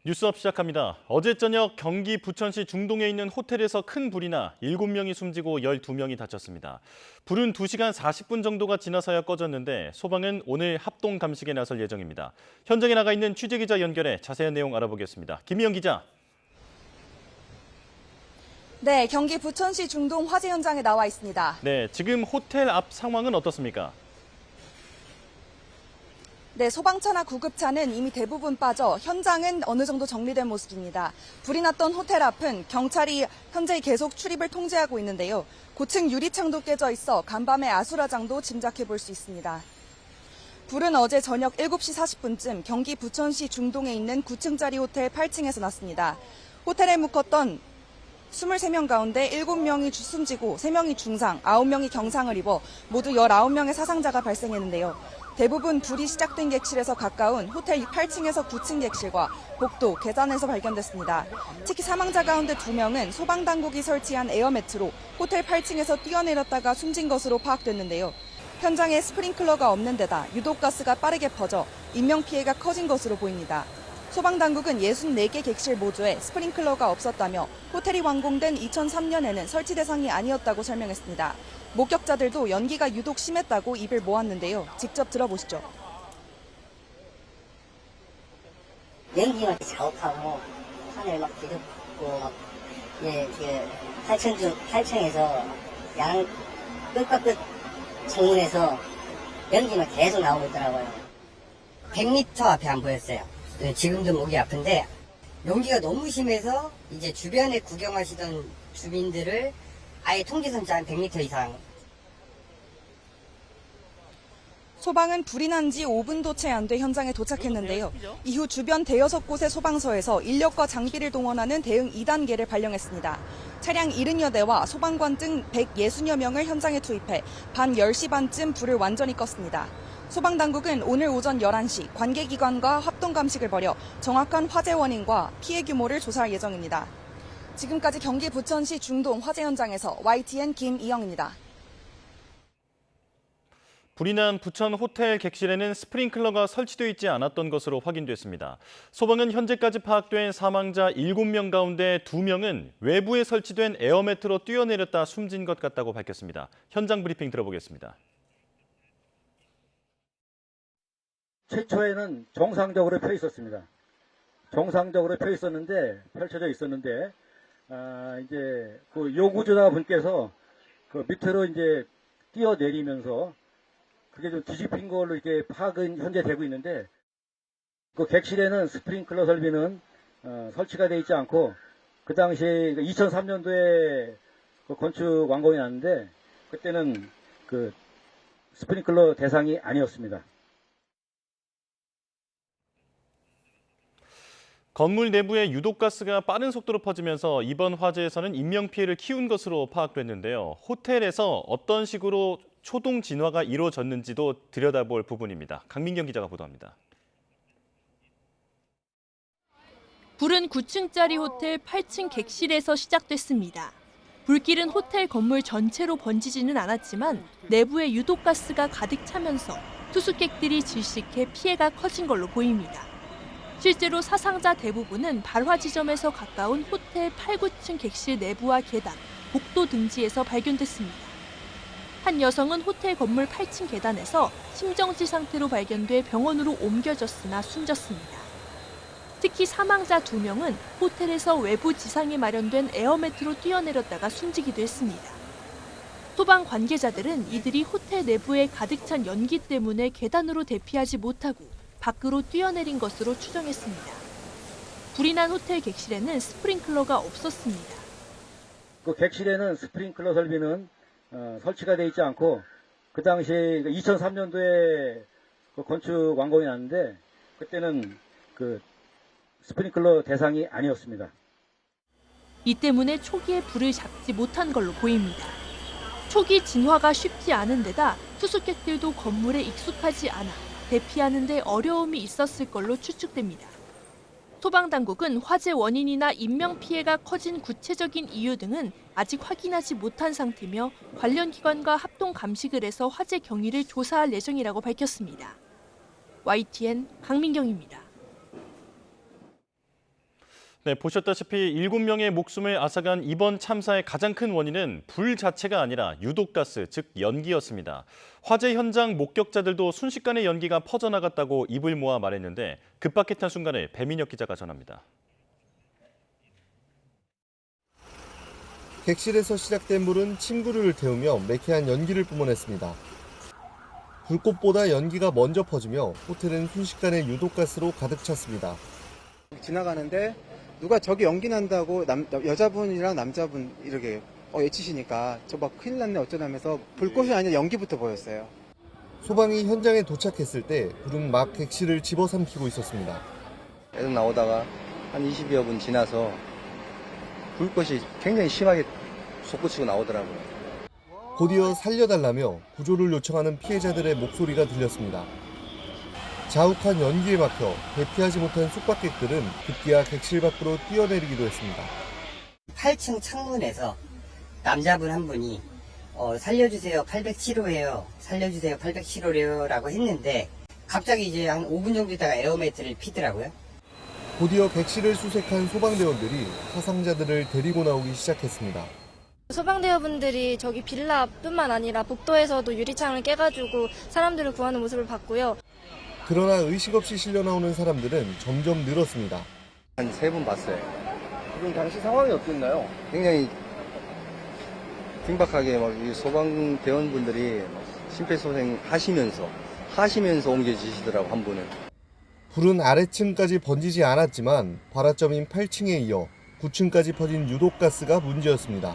뉴스업 시작합니다. 어제 저녁 경기 부천시 중동에 있는 호텔에서 큰 불이 나 7명이 숨지고 12명이 다쳤습니다. 불은 2시간 40분 정도가 지나서야 꺼졌는데 소방은 오늘 합동 감식에 나설 예정입니다. 현장에 나가 있는 취재기자 연결해 자세한 내용 알아보겠습니다. 김희영 기자. 네, 경기 부천시 중동 화재 현장에 나와 있습니다. 네, 지금 호텔 앞 상황은 어떻습니까? 네, 소방차나 구급차는 이미 대부분 빠져 현장은 어느 정도 정리된 모습입니다. 불이 났던 호텔 앞은 경찰이 현재 계속 출입을 통제하고 있는데요. 고층 유리창도 깨져 있어 간밤의 아수라장도 짐작해 볼 수 있습니다. 불은 어제 저녁 7시 40분쯤 경기 부천시 중동에 있는 9층짜리 호텔 8층에서 났습니다. 호텔에 묵었던 23명 가운데 7명이 숨지고 3명이 중상, 9명이 경상을 입어 모두 19명의 사상자가 발생했는데요. 대부분 불이 시작된 객실에서 가까운 호텔 8층에서 9층 객실과 복도, 계단에서 발견됐습니다. 특히 사망자 가운데 2명은 소방당국이 설치한 에어매트로 호텔 8층에서 뛰어내렸다가 숨진 것으로 파악됐는데요. 현장에 스프링클러가 없는 데다 유독가스가 빠르게 퍼져 인명피해가 커진 것으로 보입니다. 소방당국은 64개 객실 모두에 스프링클러가 없었다며 호텔이 완공된 2003년에는 설치 대상이 아니었다고 설명했습니다. 목격자들도 연기가 유독 심했다고 입을 모았는데요. 직접 들어보시죠. 연기가 자욱하고 하늘 막 뒤덮고 막 8층에서 양 끝과 끝 창문에서 연기만 계속 나오고 있더라고요. 100m 앞에 안 보였어요. 지금도 목이 아픈데 연기가 너무 심해서 이제 주변에 구경하시던 주민들을 아예 통제선자 한 100m 이상. 소방은 불이 난 지 5분도 채 안 돼 현장에 도착했는데요. 이후 주변 대여섯 곳의 소방서에서 인력과 장비를 동원하는 대응 2단계를 발령했습니다. 차량 70여 대와 소방관 등 160여 명을 현장에 투입해 밤 10시 반쯤 불을 완전히 껐습니다. 소방당국은 오늘 오전 11시 관계기관과 합동감식을 벌여 정확한 화재 원인과 피해 규모를 조사할 예정입니다. 지금까지 경기 부천시 중동 화재 현장에서 YTN 김이영입니다. 불이 난 부천 호텔 객실에는 스프링클러가 설치되어 있지 않았던 것으로 확인됐습니다. 소방은 현재까지 파악된 사망자 7명 가운데 2명은 외부에 설치된 에어매트로 뛰어내렸다 숨진 것 같다고 밝혔습니다. 현장 브리핑 들어보겠습니다. 최초에는 정상적으로 펼쳐져 있었는데, 이제 그 요구조자분께서 그 밑으로 이제 뛰어내리면서 그게 좀 뒤집힌 걸로 이렇게 파악은 현재 되고 있는데, 그 객실에는 스프링클러 설비는 설치가 되어 있지 않고, 그 당시에 2003년도에 그 건축 완공이 났는데, 그때는 그 스프링클러 대상이 아니었습니다. 건물 내부에 유독가스가 빠른 속도로 퍼지면서 이번 화재에서는 인명피해를 키운 것으로 파악됐는데요. 호텔에서 어떤 식으로 초동 진화가 이루어졌는지도 들여다볼 부분입니다. 강민경 기자가 보도합니다. 불은 9층짜리 호텔 8층 객실에서 시작됐습니다. 불길은 호텔 건물 전체로 번지지는 않았지만 내부에 유독가스가 가득 차면서 투숙객들이 질식해 피해가 커진 걸로 보입니다. 실제로 사상자 대부분은 발화 지점에서 가까운 호텔 8, 9층 객실 내부와 계단, 복도 등지에서 발견됐습니다. 한 여성은 호텔 건물 8층 계단에서 심정지 상태로 발견돼 병원으로 옮겨졌으나 숨졌습니다. 특히 사망자 2명은 호텔에서 외부 지상에 마련된 에어매트로 뛰어내렸다가 숨지기도 했습니다. 소방 관계자들은 이들이 호텔 내부에 가득 찬 연기 때문에 계단으로 대피하지 못하고 밖으로 뛰어내린 것으로 추정했습니다. 불이 난 호텔 객실에는 스프링클러가 없었습니다. 그 객실에는 스프링클러 설비는 설치가 되어 있지 않고, 그 당시에 2003년도에 그 건축 완공이 났는데, 그때는 그 스프링클러 대상이 아니었습니다. 이 때문에 초기에 불을 잡지 못한 걸로 보입니다. 초기 진화가 쉽지 않은 데다 투숙객들도 건물에 익숙하지 않아 대피하는 데 어려움이 있었을 걸로 추측됩니다. 소방당국은 화재 원인이나 인명피해가 커진 구체적인 이유 등은 아직 확인하지 못한 상태며 관련 기관과 합동 감식을 해서 화재 경위를 조사할 예정이라고 밝혔습니다. YTN 강민경입니다. 네, 보셨다시피 7명의 목숨을 앗아간 이번 참사의 가장 큰 원인은 불 자체가 아니라 유독가스, 즉 연기였습니다. 화재 현장 목격자들도 순식간에 연기가 퍼져나갔다고 입을 모아 말했는데 급박했던 순간을 배민혁 기자가 전합니다. 객실에서 시작된 불은 침구류를 태우며 매캐한 연기를 뿜어냈습니다. 불꽃보다 연기가 먼저 퍼지며 호텔은 순식간에 유독가스로 가득 찼습니다. 지나가는데 누가 저기 연기 난다고 여자분이랑 남자분 이렇게 외치시니까 저 막 큰일 났네 어쩌다면서 불꽃이 아니라 연기부터 보였어요. 소방이 현장에 도착했을 때 불은 막 객실을 집어삼키고 있었습니다. 계속 나오다가 한 20여 분 지나서 불꽃이 굉장히 심하게 솟구치고 나오더라고요. 곧이어 살려달라며 구조를 요청하는 피해자들의 목소리가 들렸습니다. 자욱한 연기에 막혀 대피하지 못한 숙박객들은 급기야 객실 밖으로 뛰어내리기도 했습니다. 8층 창문에서 남자분 한 분이 살려주세요 807호예요 살려주세요 807호래요 라고 했는데 갑자기 이제 한 5분 정도 있다가 에어매트를 피더라고요. 곧이어 객실을 수색한 소방대원들이 사상자들을 데리고 나오기 시작했습니다. 소방대원분들이 저기 빌라뿐만 아니라 복도에서도 유리창을 깨가지고 사람들을 구하는 모습을 봤고요. 그러나 의식 없이 실려 나오는 사람들은 점점 늘었습니다. 한 3분 봤어요. 지금 당시 상황이 어땠나요? 굉장히 긴박하게 막 이 소방대원분들이 심폐소생 하시면서 옮겨지시더라고, 한 분은. 불은 아래층까지 번지지 않았지만 발화점인 8층에 이어 9층까지 퍼진 유독가스가 문제였습니다.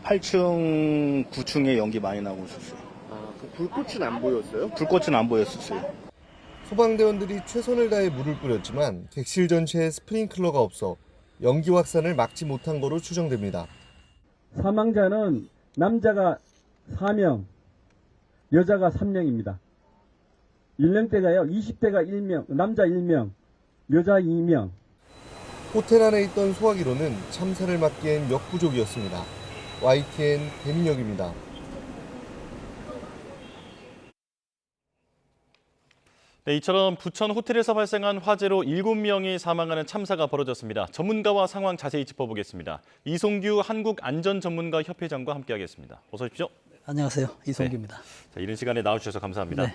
8층, 9층에 연기 많이 나고 있었어요. 그 불꽃은 안 보였어요? 불꽃은 안 보였었어요. 소방대원들이 최선을 다해 물을 뿌렸지만 객실 전체에 스프링클러가 없어 연기 확산을 막지 못한 거로 추정됩니다. 사망자는 남자가 4명, 여자가 3명입니다. 연령대가요, 20대가 1명, 남자 1명, 여자 2명. 호텔 안에 있던 소화기로는 참사를 막기엔 역부족이었습니다. YTN 배민혁입니다. 네, 이처럼 부천 호텔에서 발생한 화재로 7명이 사망하는 참사가 벌어졌습니다. 전문가와 상황 자세히 짚어보겠습니다. 이송규 한국안전전문가협회장과 함께하겠습니다. 어서 오십시오. 안녕하세요. 이송규입니다. 네. 자, 이른 시간에 나와주셔서 감사합니다. 네.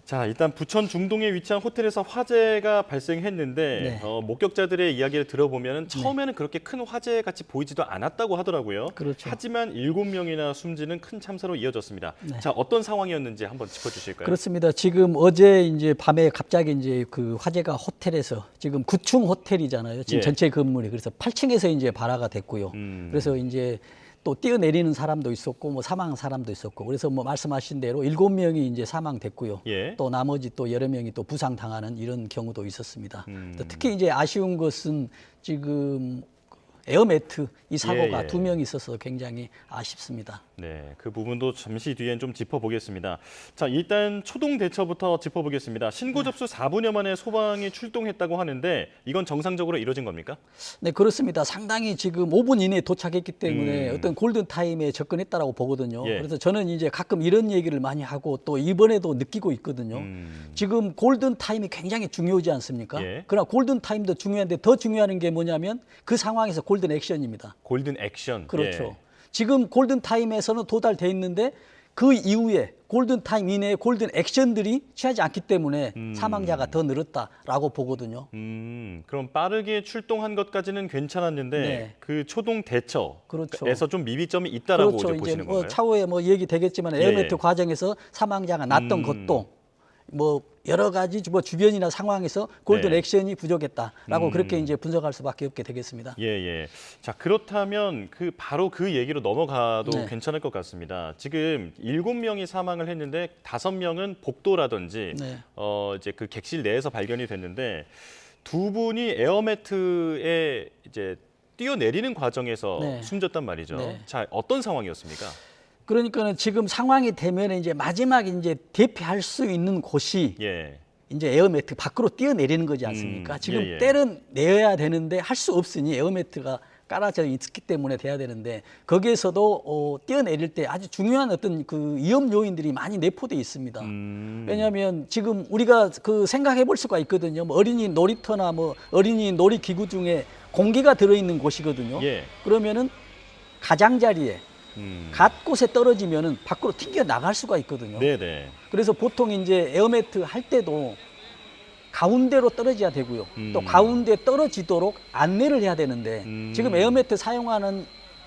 자, 일단 부천 중동에 위치한 호텔에서 화재가 발생했는데 네. 목격자들의 이야기를 들어보면 처음에는 그렇게 큰 화재 같이 보이지도 않았다고 하더라고요. 그렇죠. 하지만 7명이나 숨지는 큰 참사로 이어졌습니다. 네. 자, 어떤 상황이었는지 한번 짚어주실까요? 그렇습니다. 지금 어제 이제 밤에 갑자기 이제 그 화재가 호텔에서 지금 9층 호텔이잖아요. 지금 예. 전체 건물이 그래서 8층에서 이제 발화가 됐고요. 그래서 이제 또 뛰어내리는 사람도 있었고 뭐 사망한 사람도 있었고 그래서 뭐 말씀하신 대로 7명이 이제 사망됐고요. 예. 또 나머지 또 여러 명이 또 부상 당하는 이런 경우도 있었습니다. 또 특히 이제 아쉬운 것은 지금 에어매트 이 사고가 예. 2명이 있어서 굉장히 아쉽습니다. 네, 그 부분도 잠시 뒤엔 좀 짚어보겠습니다. 자, 일단 초동 대처부터 짚어보겠습니다. 신고 접수 4분여 만에 소방이 출동했다고 하는데 이건 정상적으로 이루어진 겁니까? 네, 그렇습니다. 상당히 지금 5분 이내에 도착했기 때문에 어떤 골든타임에 접근했다라고 보거든요. 예. 그래서 저는 이제 가끔 이런 얘기를 많이 하고 또 이번에도 느끼고 있거든요. 지금 골든타임이 굉장히 중요하지 않습니까? 예. 그러나 골든타임도 중요한데 더 중요한 게 뭐냐면 그 상황에서 골든 액션입니다. 골든 액션. 그렇죠. 예. 지금 골든타임에서는 도달돼 있는데 그 이후에 골든타임 이내에 골든 액션들이 취하지 않기 때문에 사망자가 더 늘었다라고 보거든요. 그럼 빠르게 출동한 것까지는 괜찮았는데 네. 그 초동 대처에서 그렇죠. 좀 미비점이 있다라고 그렇죠. 이제 보시는 건가요? 차후에 뭐 얘기 되겠지만 에어매트 예. 과정에서 사망자가 났던 것도 뭐 여러 가지 뭐 주변이나 상황에서 골든 네. 액션이 부족했다라고 그렇게 이제 분석할 수밖에 없게 되겠습니다. 예, 예. 자, 그렇다면 바로 그 얘기로 넘어가도 네. 괜찮을 것 같습니다. 지금 7명이 사망을 했는데 5명은 복도라든지 네. 이제 그 객실 내에서 발견이 됐는데 2분이 에어매트에 이제 뛰어내리는 과정에서 네. 숨졌단 말이죠. 네. 자, 어떤 상황이었습니까? 그러니까는 지금 상황이 되면 이제 마지막 이제 대피할 수 있는 곳이 예. 이제 에어매트 밖으로 뛰어내리는 거지 않습니까? 지금 예, 예. 때는 내야 되는데 할 수 없으니 에어매트가 깔아져 있기 때문에 돼야 되는데 거기에서도 뛰어내릴 때 아주 중요한 어떤 그 위험 요인들이 많이 내포돼 있습니다. 왜냐하면 지금 우리가 그 생각해 볼 수가 있거든요. 뭐 어린이 놀이터나 뭐 어린이 놀이기구 중에 공기가 들어있는 곳이거든요. 예. 그러면은 가장자리에 갓 곳에 떨어지면은 밖으로 튕겨 나갈 수가 있거든요. 네네. 그래서 보통 이제 에어매트 할 때도 가운데로 떨어져야 되고요. 또 가운데 떨어지도록 안내를 해야 되는데 지금 에어매트 사용하는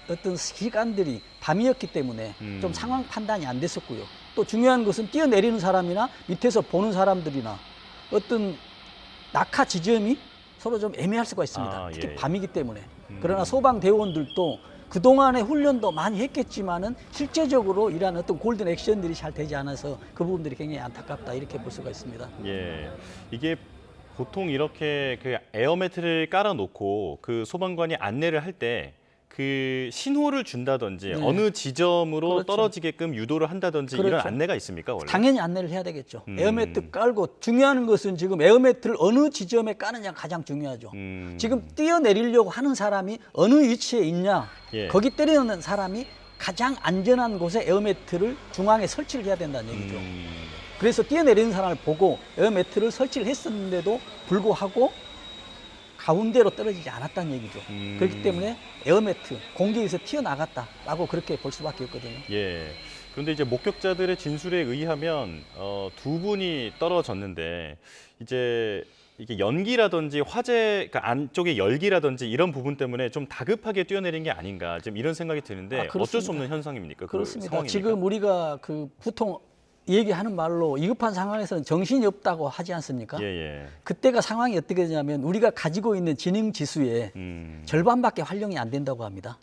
어떤 시간들이 밤이었기 때문에 좀 상황 판단이 안 됐었고요. 또 중요한 것은 뛰어내리는 사람이나 밑에서 보는 사람들이나 어떤 낙하 지점이 서로 좀 애매할 수가 있습니다. 특히 예. 밤이기 때문에. 그러나 소방대원들도 그동안의 훈련도 많이 했겠지만은 실제적으로 이러한 어떤 골든 액션들이 잘 되지 않아서 그 부분들이 굉장히 안타깝다 이렇게 볼 수가 있습니다. 예. 이게 보통 이렇게 그 에어매트를 깔아놓고 그 소방관이 안내를 할 때 그 신호를 준다든지 네. 어느 지점으로 그렇죠. 떨어지게끔 유도를 한다든지 이런 그렇죠. 안내가 있습니까, 원래? 당연히 안내를 해야 되겠죠. 에어매트 깔고 중요한 것은 지금 에어매트를 어느 지점에 까느냐가 가장 중요하죠. 지금 뛰어내리려고 하는 사람이 어느 위치에 있냐, 예. 거기 때리는 사람이 가장 안전한 곳에 에어매트를 중앙에 설치를 해야 된다는 얘기죠. 그래서 뛰어내리는 사람을 보고 에어매트를 설치를 했었는데도 불구하고 가운데로 떨어지지 않았다는 얘기죠. 그렇기 때문에 에어매트, 공기에서 튀어나갔다라고 그렇게 볼 수밖에 없거든요. 예. 그런데 이제 목격자들의 진술에 의하면 두 분이 떨어졌는데 이제 이게 연기라든지 화재 그러니까 안쪽에 열기라든지 이런 부분 때문에 좀 다급하게 뛰어내린 게 아닌가 지금 이런 생각이 드는데 어쩔 수 없는 현상입니까? 그렇습니다. 그 상황입니까? 지금 우리가 그 보통 얘기하는 말로 위급한 상황에서는 정신이 없다고 하지 않습니까? 예, 예. 그때가 상황이 어떻게 되냐면 우리가 가지고 있는 지능 지수의 절반밖에 활용이 안 된다고 합니다.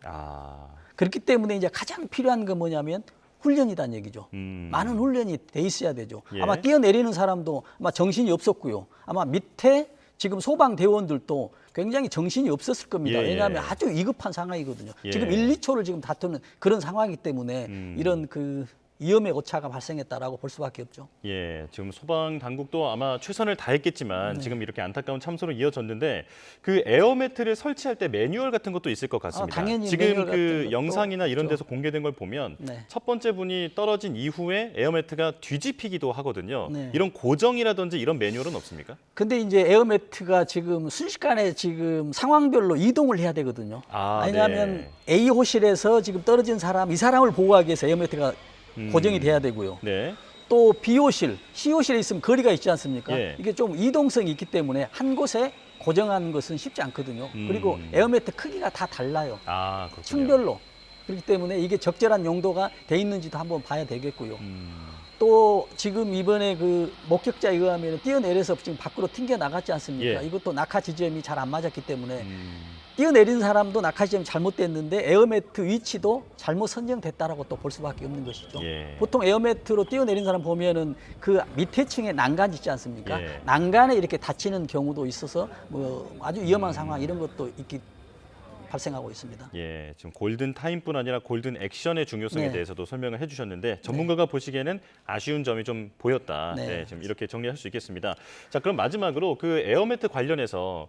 그렇기 때문에 이제 가장 필요한 건 뭐냐면 훈련이란 얘기죠. 많은 훈련이 돼 있어야 되죠. 예. 아마 뛰어내리는 사람도 아마 정신이 없었고요. 아마 밑에 지금 소방대원들도 굉장히 정신이 없었을 겁니다. 예, 예. 왜냐하면 아주 위급한 상황이거든요. 예. 지금 1, 2초를 지금 다투는 그런 상황이기 때문에 이런 그 위험의 오차가 발생했다라고 볼 수밖에 없죠. 예, 지금 소방 당국도 아마 최선을 다했겠지만 지금 이렇게 안타까운 참사로 이어졌는데 그 에어매트를 설치할 때 매뉴얼 같은 것도 있을 것 같습니다. 당연히 지금 매뉴얼 같은 그 것도 영상이나 이런 있죠. 데서 공개된 걸 보면 네. 첫 번째 분이 떨어진 이후에 에어매트가 뒤집히기도 하거든요. 네. 이런 고정이라든지 이런 매뉴얼은 없습니까? 근데 이제 에어매트가 지금 순식간에 지금 상황별로 이동을 해야 되거든요. 왜냐하면 네. A 호실에서 지금 떨어진 사람, 이 사람을 보호하기 위해서 에어매트가 고정이 돼야 되고요. 네. 또 B호실, C호실에 있으면 거리가 있지 않습니까? 예. 이게 좀 이동성이 있기 때문에 한 곳에 고정하는 것은 쉽지 않거든요. 그리고 에어매트 크기가 다 달라요. 그렇군요. 층별로. 그렇기 때문에 이게 적절한 용도가 돼 있는지도 한번 봐야 되겠고요. 또 지금 이번에 그 목격자에 의하면 뛰어내려서 지금 밖으로 튕겨 나갔지 않습니까? 예. 이것도 낙하 지점이 잘 안 맞았기 때문에 뛰어내린 사람도 낙하 지점이 잘못됐는데 에어매트 위치도 잘못 선정됐다라고 또 볼 수밖에 없는 것이죠. 예. 보통 에어매트로 뛰어내린 사람 보면은 그 밑에 층에 난간 있지 않습니까? 예. 난간에 이렇게 다치는 경우도 있어서 뭐 아주 위험한 상황 이런 것도 발생하고 있습니다. 예, 지금 골든 타임뿐 아니라 골든 액션의 중요성에 네. 대해서도 설명을 해주셨는데 전문가가 보시기에는 아쉬운 점이 좀 보였다. 네. 네, 지금 이렇게 정리할 수 있겠습니다. 자, 그럼 마지막으로 그 에어매트 관련해서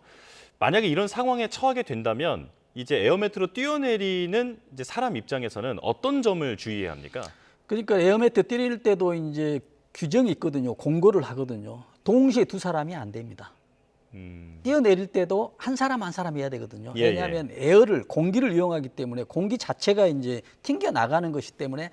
만약에 이런 상황에 처하게 된다면 이제 에어매트로 뛰어내리는 이제 사람 입장에서는 어떤 점을 주의해야 합니까? 그러니까 에어매트 때릴 때도 이제 규정이 있거든요. 공고를 하거든요. 동시에 두 사람이 안 됩니다. 뛰어내릴 때도 한 사람 한 사람 해야 되거든요. 예, 왜냐하면 에어를 공기를 이용하기 때문에 공기 자체가 이제 튕겨 나가는 것이기 때문에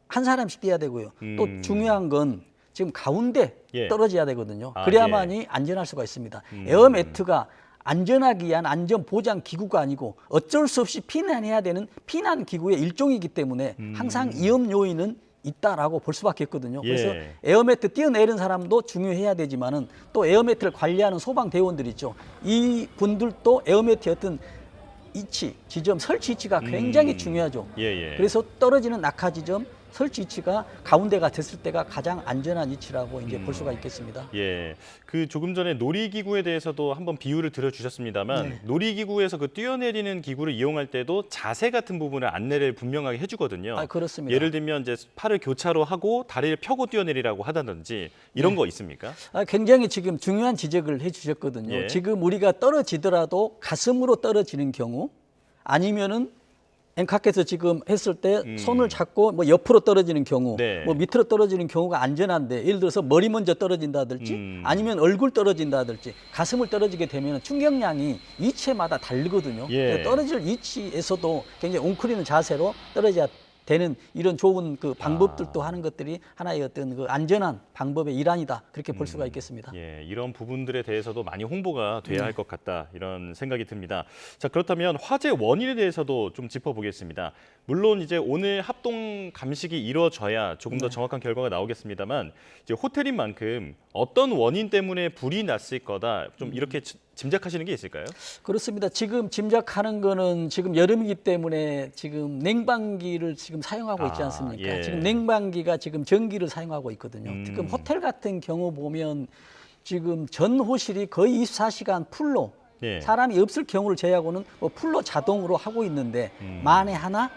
한 사람씩 뛰어야 되고요. 또 중요한 건 지금 가운데 예. 떨어져야 되거든요. 아, 그래야만이 안전할 수가 있습니다. 에어매트가 안전하기 위한 안전 보장 기구가 아니고 어쩔 수 없이 피난해야 되는 피난 기구의 일종이기 때문에 항상 위험 요인은 있다라고 볼 수밖에 없거든요. 그래서 예. 에어매트 뛰어내린 사람도 중요해야 되지만은 또 에어매트를 관리하는 소방대원들 있죠. 이 분들도 에어매트의 어떤 위치, 지점, 설치 위치가 굉장히 중요하죠. 예, 예. 그래서 떨어지는 낙하 지점, 설치 위치가 가운데가 됐을 때가 가장 안전한 위치라고 이제 볼 수가 있겠습니다. 예, 그 조금 전에 놀이기구에 대해서도 한번 비유를 들어주셨습니다만 네. 놀이기구에서 그 뛰어내리는 기구를 이용할 때도 자세 같은 부분을 안내를 분명하게 해주거든요. 그렇습니다. 예를 들면 이제 팔을 교차로 하고 다리를 펴고 뛰어내리라고 하다든지 이런 거 있습니까? 굉장히 지금 중요한 지적을 해주셨거든요. 예. 지금 우리가 떨어지더라도 가슴으로 떨어지는 경우 아니면은 엔카께서 지금 했을 때 손을 잡고 뭐 옆으로 떨어지는 경우, 네. 뭐 밑으로 떨어지는 경우가 안전한데 예를 들어서 머리 먼저 떨어진다든지 아니면 얼굴 떨어진다든지 가슴을 떨어지게 되면 충격량이 위치마다 다르거든요. 예. 떨어질 위치에서도 굉장히 웅크리는 자세로 떨어져야 되는 이런 좋은 그 방법들도 하는 것들이 하나의 어떤 그 안전한 방법의 일환이다 그렇게 볼 수가 있겠습니다. 예, 이런 부분들에 대해서도 많이 홍보가 돼야 할 것 같다 이런 생각이 듭니다. 자, 그렇다면 화재 원인에 대해서도 좀 짚어보겠습니다. 물론 이제 오늘 합동 감식이 이루어져야 조금 더 정확한 결과가 나오겠습니다만 이제 호텔인 만큼 어떤 원인 때문에 불이 났을 거다 좀 이렇게 짐작하시는 게 있을까요? 그렇습니다. 지금 짐작하는 거는 지금 여름이기 때문에 지금 냉방기를 지금 사용하고 있지 않습니까? 예. 지금 냉방기가 지금 전기를 사용하고 있거든요. 지금 호텔 같은 경우 보면 지금 전호실이 거의 24시간 풀로 예. 사람이 없을 경우를 제외하고는 뭐 풀로 자동으로 하고 있는데 만에 하나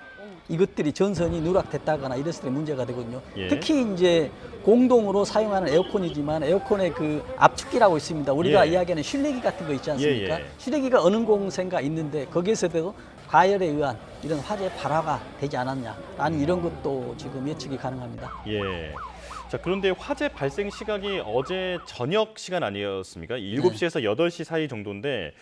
이것들이 전선이 누락됐다거나 이랬을 때 문제가 되거든요. 예. 특히 이제 공동으로 사용하는 에어컨이지만 에어컨의 그 압축기라고 있습니다. 우리가 예. 이야기하는 실내기 같은 거 있지 않습니까? 예, 예. 실내기가 어느 공세가 있는데 거기에서도 가열에 의한 이런 화재 발화가 되지 않았냐라는 이런 것도 지금 예측이 가능합니다. 예. 자, 그런데 화재 발생 시각이 어제 저녁 시간 아니었습니까? 7시에서 8시 사이 정도인데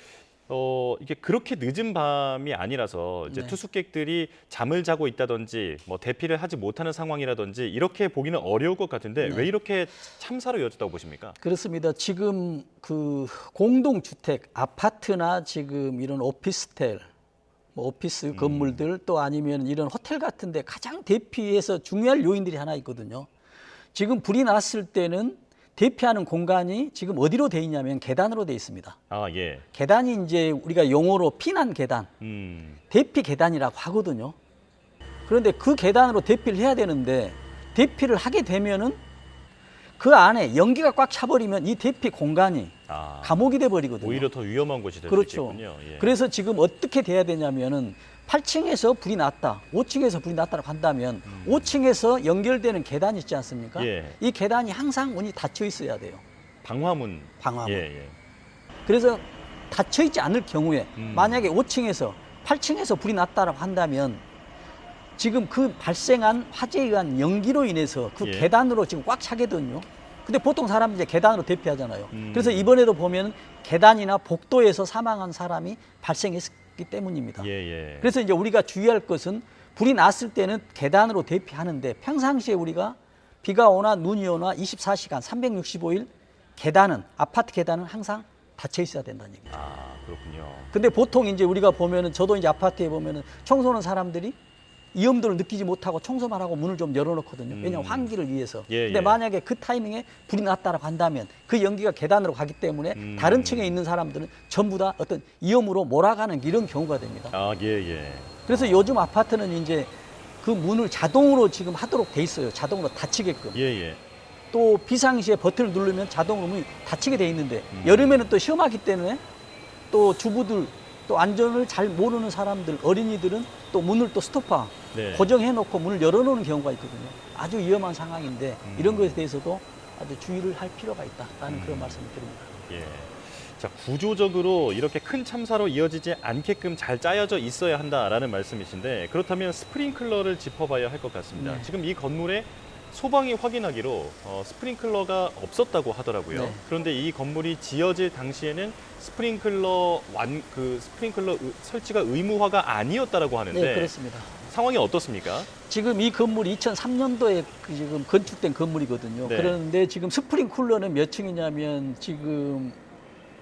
이게 그렇게 늦은 밤이 아니라서 이제 네. 투숙객들이 잠을 자고 있다든지 뭐 대피를 하지 못하는 상황이라든지 이렇게 보기는 어려울 것 같은데 왜 이렇게 참사로 이어졌다고 보십니까? 그렇습니다. 지금 그 공동주택, 아파트나 지금 이런 오피스텔, 뭐 오피스 건물들 또 아니면 이런 호텔 같은데 가장 대피해서 중요할 요인들이 하나 있거든요. 지금 불이 났을 때는 대피하는 공간이 지금 어디로 돼 있냐면 계단으로 돼 있습니다. 아, 예. 계단이 이제 우리가 용어로 피난 계단, 대피 계단이라고 하거든요. 그런데 그 계단으로 대피를 해야 되는데 대피를 하게 되면은 그 안에 연기가 꽉 차버리면 이 대피 공간이 감옥이 돼 버리거든요. 오히려 더 위험한 곳이 될 수 그렇죠. 있겠군요. 예. 그래서 지금 어떻게 돼야 되냐면은 8층에서 불이 났다, 5층에서 불이 났다고 한다면 5층에서 연결되는 계단 있지 않습니까? 예. 이 계단이 항상 문이 닫혀 있어야 돼요. 방화문. 방화문. 예, 예. 그래서 닫혀 있지 않을 경우에 만약에 5층에서 8층에서 불이 났다고 한다면 지금 그 발생한 화재에 의한 연기로 인해서 그 예. 계단으로 지금 꽉 차거든요. 근데 보통 사람은 이제 계단으로 대피하잖아요. 그래서 이번에도 보면 계단이나 복도에서 사망한 사람이 발생했기 때문입니다. 예, 예. 그래서 이제 우리가 주의할 것은 불이 났을 때는 계단으로 대피하는데 평상시에 우리가 비가 오나 눈이 오나 24시간 365일 계단은 아파트 계단은 항상 닫혀 있어야 된다는 얘기죠. 아, 그렇군요. 근데 보통 이제 우리가 보면은 저도 이제 아파트에 보면은 청소하는 사람들이 위험도를 느끼지 못하고 청소만 하고 문을 좀 열어놓거든요. 왜냐하면 환기를 위해서. 예, 근데 예. 만약에 그 타이밍에 불이 났다라고 한다면 그 연기가 계단으로 가기 때문에 다른 층에 있는 사람들은 전부 다 어떤 위험으로 몰아가는 이런 경우가 됩니다. 아, 예, 예. 그래서 요즘 아파트는 이제 그 문을 자동으로 지금 하도록 돼 있어요. 자동으로 닫히게끔. 예, 예. 또 비상시에 버튼을 누르면 자동으로 문이 닫히게 돼 있는데 여름에는 또 시험하기 때문에 또 주부들 또 안전을 잘 모르는 사람들, 어린이들은 또 문을 또 스토퍼 네. 고정해놓고 문을 열어놓는 경우가 있거든요. 아주 위험한 상황인데 이런 것에 대해서도 아주 주의를 할 필요가 있다라는 그런 말씀을 드립니다. 예. 자, 구조적으로 이렇게 큰 참사로 이어지지 않게끔 잘 짜여져 있어야 한다라는 말씀이신데 그렇다면 스프링클러를 짚어봐야 할 것 같습니다. 네. 지금 이 건물에 소방이 확인하기로 스프링클러가 없었다고 하더라고요. 네. 그런데 이 건물이 지어질 당시에는 스프링클러 설치가 의무화가 아니었다라고 하는데 네, 그렇습니다. 상황이 어떻습니까? 지금 이 건물이 2003년도에 지금 건축된 건물이거든요. 네. 그런데 지금 스프링쿨러는 몇 층이냐면 지금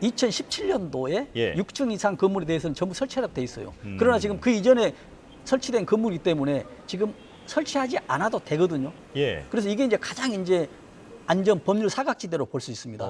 2017년도에 예. 6층 이상 건물에 대해서는 전부 설치하도록 돼 있어요. 그러나 지금 그 이전에 설치된 건물이기 때문에 지금 설치하지 않아도 되거든요. 예. 그래서 이게 이제 가장 이제 안전 법률 사각지대로 볼 수 있습니다.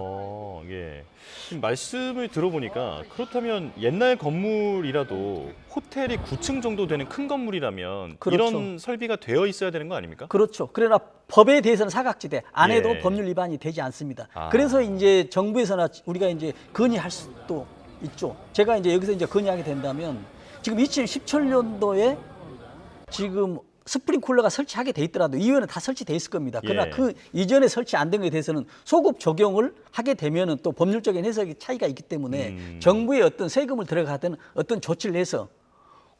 예. 지금 말씀을 들어보니까 그렇다면 옛날 건물이라도 호텔이 9층 정도 되는 큰 건물이라면 그렇죠. 이런 설비가 되어 있어야 되는 거 아닙니까? 그렇죠. 그러나 법에 대해서는 사각지대 안에도 예. 법률 위반이 되지 않습니다. 아. 그래서 이제 정부에서나 우리가 이제 건의할 수도 있죠. 제가 이제 여기서 이제 건의하게 된다면 지금 2017년도에 지금 스프링쿨러가 설치하게 돼 있더라도 이후에는 다 설치돼 있을 겁니다. 그러나 예. 그 이전에 설치 안 된 것에 대해서는 소급 적용을 하게 되면은 또 법률적인 해석의 차이가 있기 때문에 정부의 어떤 세금을 들어가든 어떤 조치를 해서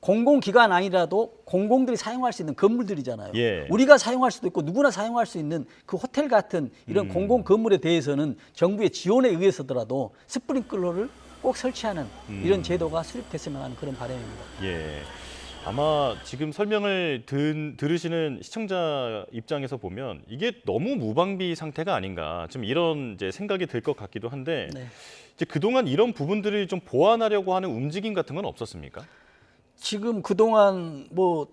공공기관 아니라도 공공들이 사용할 수 있는 건물들이잖아요. 예. 우리가 사용할 수도 있고 누구나 사용할 수 있는 그 호텔 같은 이런 공공 건물에 대해서는 정부의 지원에 의해서더라도 스프링클러를 꼭 설치하는 이런 제도가 수립됐으면 하는 그런 바람입니다. 예. 아마 지금 설명을 들으시는 시청자 입장에서 보면 이게 너무 무방비 상태가 아닌가 좀 이런 이제 생각이 들 것 같기도 한데 네. 이제 그동안 이런 부분들을 좀 보완하려고 하는 움직임 같은 건 없었습니까? 지금 그동안 뭐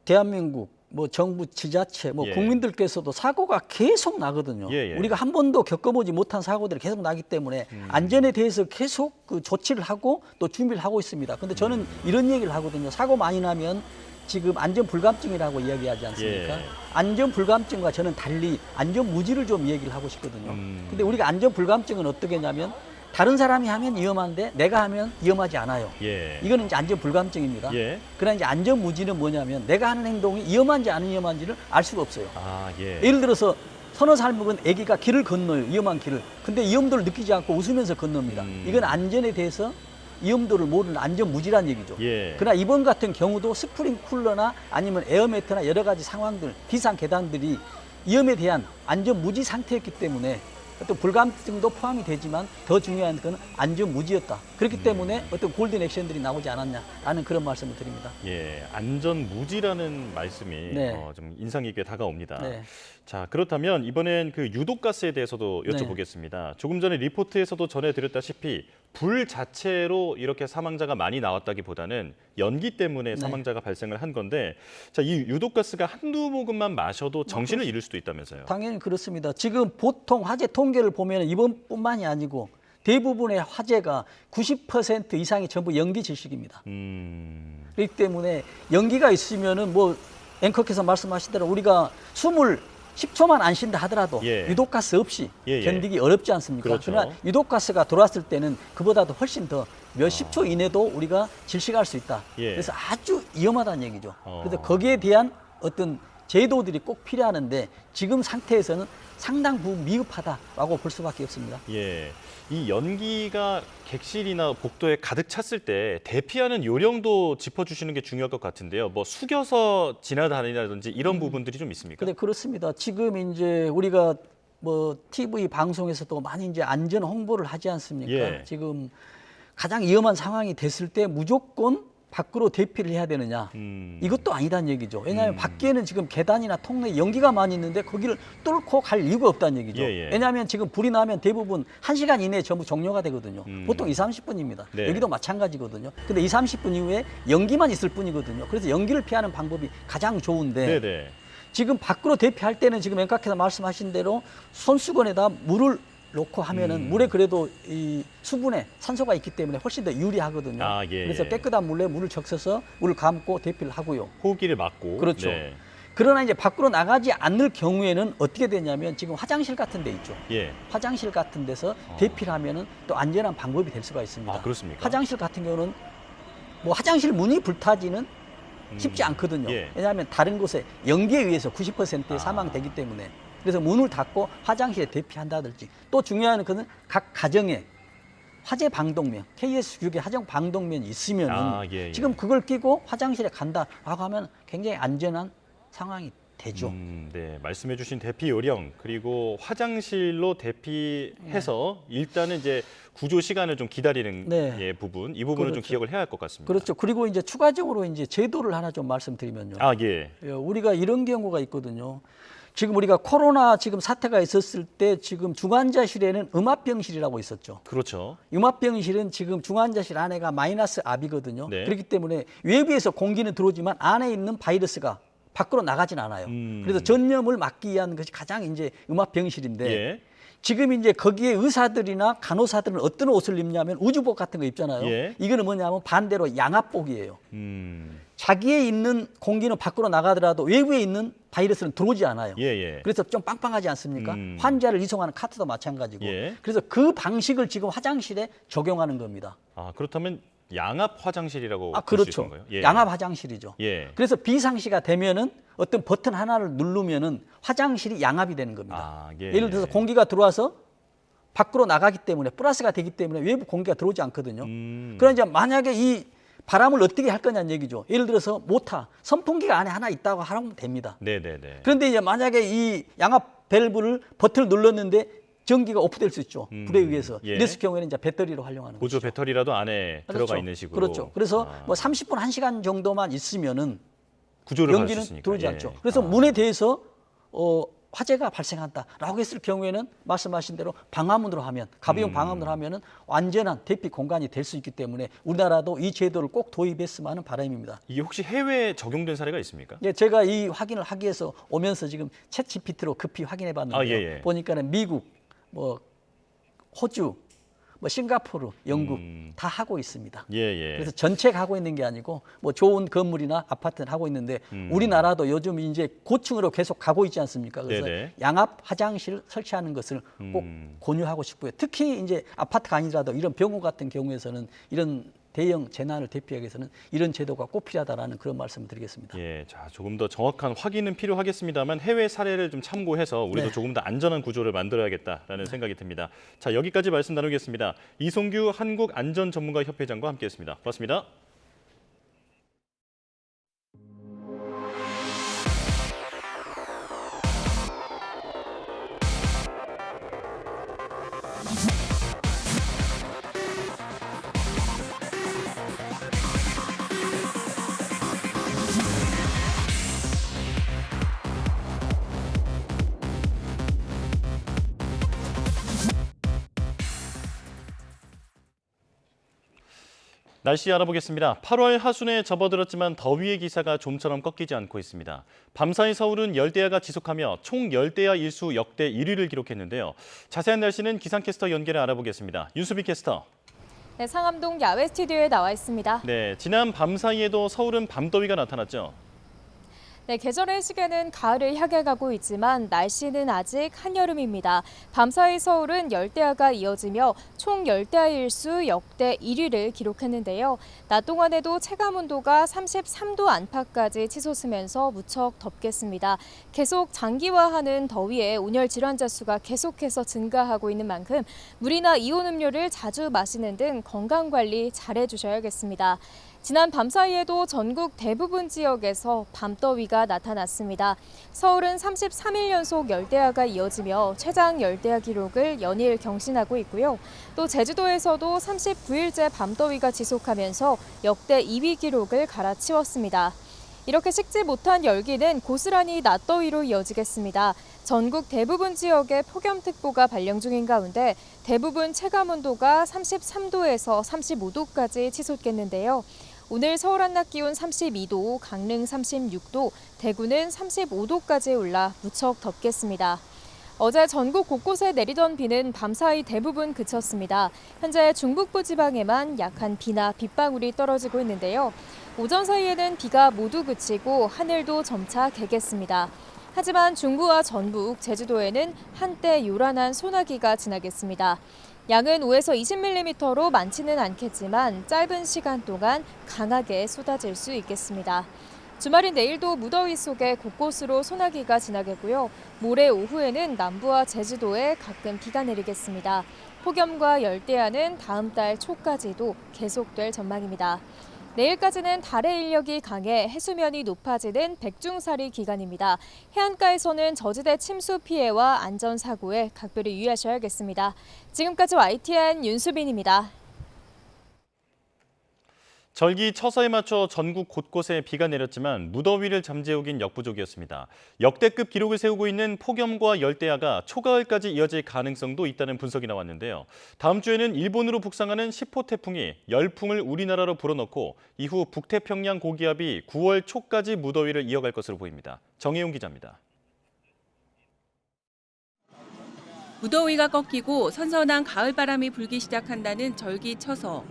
대한민국 뭐 정부 지자체 뭐 예. 국민들께서도 사고가 계속 나거든요. 예, 예. 우리가 한 번도 겪어보지 못한 사고들이 계속 나기 때문에 안전에 대해서 계속 그 조치를 하고 또 준비를 하고 있습니다. 근데 저는 이런 얘기를 하거든요. 사고 많이 나면 지금 안전 불감증이라고 이야기하지 않습니까? 예. 안전 불감증과 저는 달리 안전 무지를 좀 얘기를 하고 싶거든요. 근데 우리가 안전 불감증은 어떻게 하냐면 다른 사람이 하면 위험한데 내가 하면 위험하지 않아요. 예. 이거는 이제 안전 불감증입니다. 예. 그러나 이제 안전 무지는 뭐냐면 내가 하는 행동이 위험한지 안 위험한지를 알 수가 없어요. 아, 예. 예를 들어서 서너 살 먹은 아기가 길을 건너요. 위험한 길을. 근데 위험도를 느끼지 않고 웃으면서 건넙니다. 이건 안전에 대해서 위험도를 모르는 안전 무지란 얘기죠. 예. 그러나 이번 같은 경우도 스프링쿨러나 아니면 에어매트나 여러 가지 상황들, 비상 계단들이 위험에 대한 안전 무지 상태였기 때문에 어떤 불감증도 포함이 되지만 더 중요한 건 안전 무지였다. 그렇기 때문에 어떤 골든 액션들이 나오지 않았냐라는 그런 말씀을 드립니다. 예, 안전 무지라는 말씀이 네. 좀 인상 깊게 다가옵니다. 네. 자, 그렇다면 이번엔 그 유독가스에 대해서도 여쭤보겠습니다. 조금 전에 리포트에서도 전해드렸다시피 불 자체로 이렇게 사망자가 많이 나왔다기보다는 연기 때문에 사망자가 발생을 한 건데, 자, 이 유독가스가 한두 모금만 마셔도 정신을 잃을 수도 있다면서요? 당연히 그렇습니다. 지금 보통 화재 통계를 보면 이번뿐만이 아니고 대부분의 화재가 90% 이상이 전부 연기 질식입니다. 그렇기 때문에 연기가 있으면은 뭐 앵커께서 말씀하신 대로 우리가 숨을 10초만 안 쉰다 하더라도 예. 유독가스 없이 예, 예. 견디기 어렵지 않습니까? 그렇죠. 그러나 유독가스가 들어왔을 때는 그보다도 훨씬 더 몇십 초 이내도 우리가 질식할 수 있다. 예. 그래서 아주 위험하다는 얘기죠. 그래서 거기에 대한 어떤 제도들이 꼭 필요하는데 지금 상태에서는 상당 부분 미흡하다라고 볼 수밖에 없습니다. 예, 이 연기가 객실이나 복도에 가득 찼을 때 대피하는 요령도 짚어주시는 게 중요할 것 같은데요. 뭐 숙여서 지나다니라든지 이런 부분들이 좀 있습니까? 네, 그렇습니다. 지금 이제 우리가 뭐 TV 방송에서도 많이 이제 안전 홍보를 하지 않습니까? 예. 지금 가장 위험한 상황이 됐을 때 무조건 밖으로 대피를 해야 되느냐? 이것도 아니다는 얘기죠. 왜냐하면 밖에는 지금 계단이나 통로에 연기가 많이 있는데 거기를 뚫고 갈 이유가 없다는 얘기죠. 예, 예. 왜냐하면 지금 불이 나면 대부분 1시간 이내에 전부 종료가 되거든요. 보통 2, 30분입니다. 네. 여기도 마찬가지거든요. 근데 2, 30분 이후에 연기만 있을 뿐이거든요. 그래서 연기를 피하는 방법이 가장 좋은데 네네. 지금 밖으로 대피할 때는 지금 앵커께서 말씀하신 대로 손수건에다 물을 놓고 하면은 물에 그래도 이 수분에 산소가 있기 때문에 훨씬 더 유리하거든요. 아, 예, 그래서 예. 깨끗한 물에 물을 적셔서 물을 감고 대피를 하고요. 호흡기를 막고. 그렇죠. 네. 그러나 이제 밖으로 나가지 않을 경우에는 어떻게 되냐면 지금 화장실 같은 데 있죠. 예. 화장실 같은 데서 대피를 하면은 또 안전한 방법이 될 수가 있습니다. 아, 그렇습니까? 화장실 같은 경우는 뭐 화장실 문이 불타지는 쉽지 않거든요. 예. 왜냐하면 다른 곳에 연기에 의해서 90%의 사망되기 때문에 그래서 문을 닫고 화장실에 대피한다든지 또 중요한 것은 각 가정에 화재 방독면, KS6의 화재 방독면이 있으면은 예, 예. 지금 그걸 끼고 화장실에 간다라고 하면 굉장히 안전한 상황이 되죠. 네, 말씀해주신 대피 요령 그리고 화장실로 대피해서 일단은 이제 구조 시간을 좀 기다리는 네. 예, 부분, 이 부분은 좀 그렇죠. 기억을 해야 할 것 같습니다. 그렇죠. 그리고 이제 추가적으로 이제 제도를 하나 좀 말씀드리면요. 아, 예. 우리가 이런 경우가 있거든요. 지금 우리가 코로나 지금 사태가 있었을 때 지금 중환자실에는 음압병실이라고 있었죠. 그렇죠. 음압병실은 지금 중환자실 안에가 마이너스 압이거든요. 네. 그렇기 때문에 외부에서 공기는 들어오지만 안에 있는 바이러스가 밖으로 나가진 않아요. 그래서 전염을 막기 위한 것이 가장 이제 음압병실인데 예. 지금 이제 거기에 의사들이나 간호사들은 어떤 옷을 입냐면 우주복 같은 거 입잖아요. 예. 이거는 뭐냐면 반대로 양압복이에요. 자기에 있는 공기는 밖으로 나가더라도 외부에 있는 바이러스는 들어오지 않아요. 예, 예. 그래서 좀 빵빵하지 않습니까? 환자를 이송하는 카트도 마찬가지고. 예. 그래서 그 방식을 지금 화장실에 적용하는 겁니다. 아, 그렇다면 양압 화장실이라고 아, 볼수 그렇죠. 있는 거예요? 예. 양압 화장실이죠. 예. 그래서 비상시가 되면은 어떤 버튼 하나를 누르면은 화장실이 양압이 되는 겁니다. 아, 예. 예를 들어서 공기가 들어와서 밖으로 나가기 때문에 플러스가 되기 때문에 외부 공기가 들어오지 않거든요. 그러나 이제 만약에 이 바람을 어떻게 할 거냐는 얘기죠. 예를 들어서 모터, 선풍기가 안에 하나 있다고 하면 됩니다. 네네네. 그런데 이제 만약에 이 양압 밸브를 버튼을 눌렀는데 전기가 오프될 수 있죠. 불에 의해서. 예. 이랬을 경우에는 이제 배터리로 활용하는 보조 거죠. 배터리라도 안에 그렇죠. 들어가 있는 식으로. 그렇죠. 그래서 뭐 30분, 1시간 정도만 있으면은 구조를 할 수 연기는 있으니까. 들어오지 예. 않죠. 그래서 문에 대해서 화재가 발생한다라고 했을 경우에는 말씀하신 대로 방화문으로 하면, 가벼운 방화문으로 하면은 완전한 대피 공간이 될 수 있기 때문에 우리나라도 이 제도를 꼭 도입했으면 하는 바람입니다. 이게 혹시 해외에 적용된 사례가 있습니까? 예, 제가 이 확인을 하기 위해서 오면서 지금 챗GPT로 급히 확인해 봤는데요. 예. 보니까는 미국, 뭐 호주, 뭐 싱가포르, 영국 다 하고 있습니다. 예. 그래서 전체가 하고 있는 게 아니고 뭐 좋은 건물이나 아파트는 하고 있는데 우리나라도 요즘 이제 고층으로 계속 가고 있지 않습니까? 그래서 네네. 양압 화장실 설치하는 것을 꼭 권유하고 싶고요. 특히 이제 아파트가 아니더라도 이런 병원 같은 경우에서는 이런 대형 재난을 대피하기 위해서는 이런 제도가 꼭 필요하다라는 그런 말씀을 드리겠습니다. 예, 자 조금 더 정확한 확인은 필요하겠습니다만 해외 사례를 좀 참고해서 우리도 네. 조금 더 안전한 구조를 만들어야겠다라는 생각이 듭니다. 자 여기까지 말씀 나누겠습니다. 이송규 한국안전전문가협회장과 함께했습니다. 고맙습니다. 날씨 알아보겠습니다. 8월 하순에 접어들었지만 더위의 기사가 좀처럼 꺾이지 않고 있습니다. 밤사이 서울은 열대야가 지속하며 총 열대야 일수 역대 1위를 기록했는데요. 자세한 날씨는 기상캐스터 연결해 알아보겠습니다. 윤수비 캐스터. 네, 상암동 야외 스튜디오에 나와 있습니다. 네, 지난 밤사이에도 서울은 밤더위가 나타났죠. 네, 계절의 시계는 가을을 향해 가고 있지만 날씨는 아직 한여름입니다. 밤사이 서울은 열대야가 이어지며 총 열대야 일수 역대 1위를 기록했는데요. 낮 동안에도 체감온도가 33도 안팎까지 치솟으면서 무척 덥겠습니다. 계속 장기화하는 더위에 온열 질환자 수가 계속해서 증가하고 있는 만큼 물이나 이온 음료를 자주 마시는 등 건강 관리 잘해 주셔야겠습니다. 지난 밤사이에도 전국 대부분 지역에서 밤더위가 나타났습니다. 서울은 33일 연속 열대야가 이어지며 최장 열대야 기록을 연일 경신하고 있고요. 또 제주도에서도 39일째 밤더위가 지속하면서 역대 2위 기록을 갈아치웠습니다. 이렇게 식지 못한 열기는 고스란히 낮더위로 이어지겠습니다. 전국 대부분 지역에 폭염특보가 발령 중인 가운데 대부분 체감온도가 33도에서 35도까지 치솟겠는데요. 오늘 서울 한낮 기온 32도, 강릉 36도, 대구는 35도까지 올라 무척 덥겠습니다. 어제 전국 곳곳에 내리던 비는 밤사이 대부분 그쳤습니다. 현재 중북부 지방에만 약한 비나 빗방울이 떨어지고 있는데요. 오전 사이에는 비가 모두 그치고 하늘도 점차 개겠습니다. 하지만 중부와 전북, 제주도에는 한때 요란한 소나기가 지나겠습니다. 양은 5에서 20mm로 많지는 않겠지만 짧은 시간 동안 강하게 쏟아질 수 있겠습니다. 주말인 내일도 무더위 속에 곳곳으로 소나기가 지나겠고요. 모레 오후에는 남부와 제주도에 가끔 비가 내리겠습니다. 폭염과 열대야는 다음 달 초까지도 계속될 전망입니다. 내일까지는 달의 인력이 강해 해수면이 높아지는 백중사리 기간입니다. 해안가에서는 저지대 침수 피해와 안전사고에 각별히 유의하셔야겠습니다. 지금까지 YTN 윤수빈입니다. 절기 처서에 맞춰 전국 곳곳에 비가 내렸지만 무더위를 잠재우긴 역부족이었습니다. 역대급 기록을 세우고 있는 폭염과 열대야가 초가을까지 이어질 가능성도 있다는 분석이 나왔는데요. 다음 주에는 일본으로 북상하는 10호 태풍이 열풍을 우리나라로 불어넣고 이후 북태평양 고기압이 9월 초까지 무더위를 이어갈 것으로 보입니다. 정혜용 기자입니다. 무더위가 꺾이고 선선한 가을바람이 불기 시작한다는 절기 처서.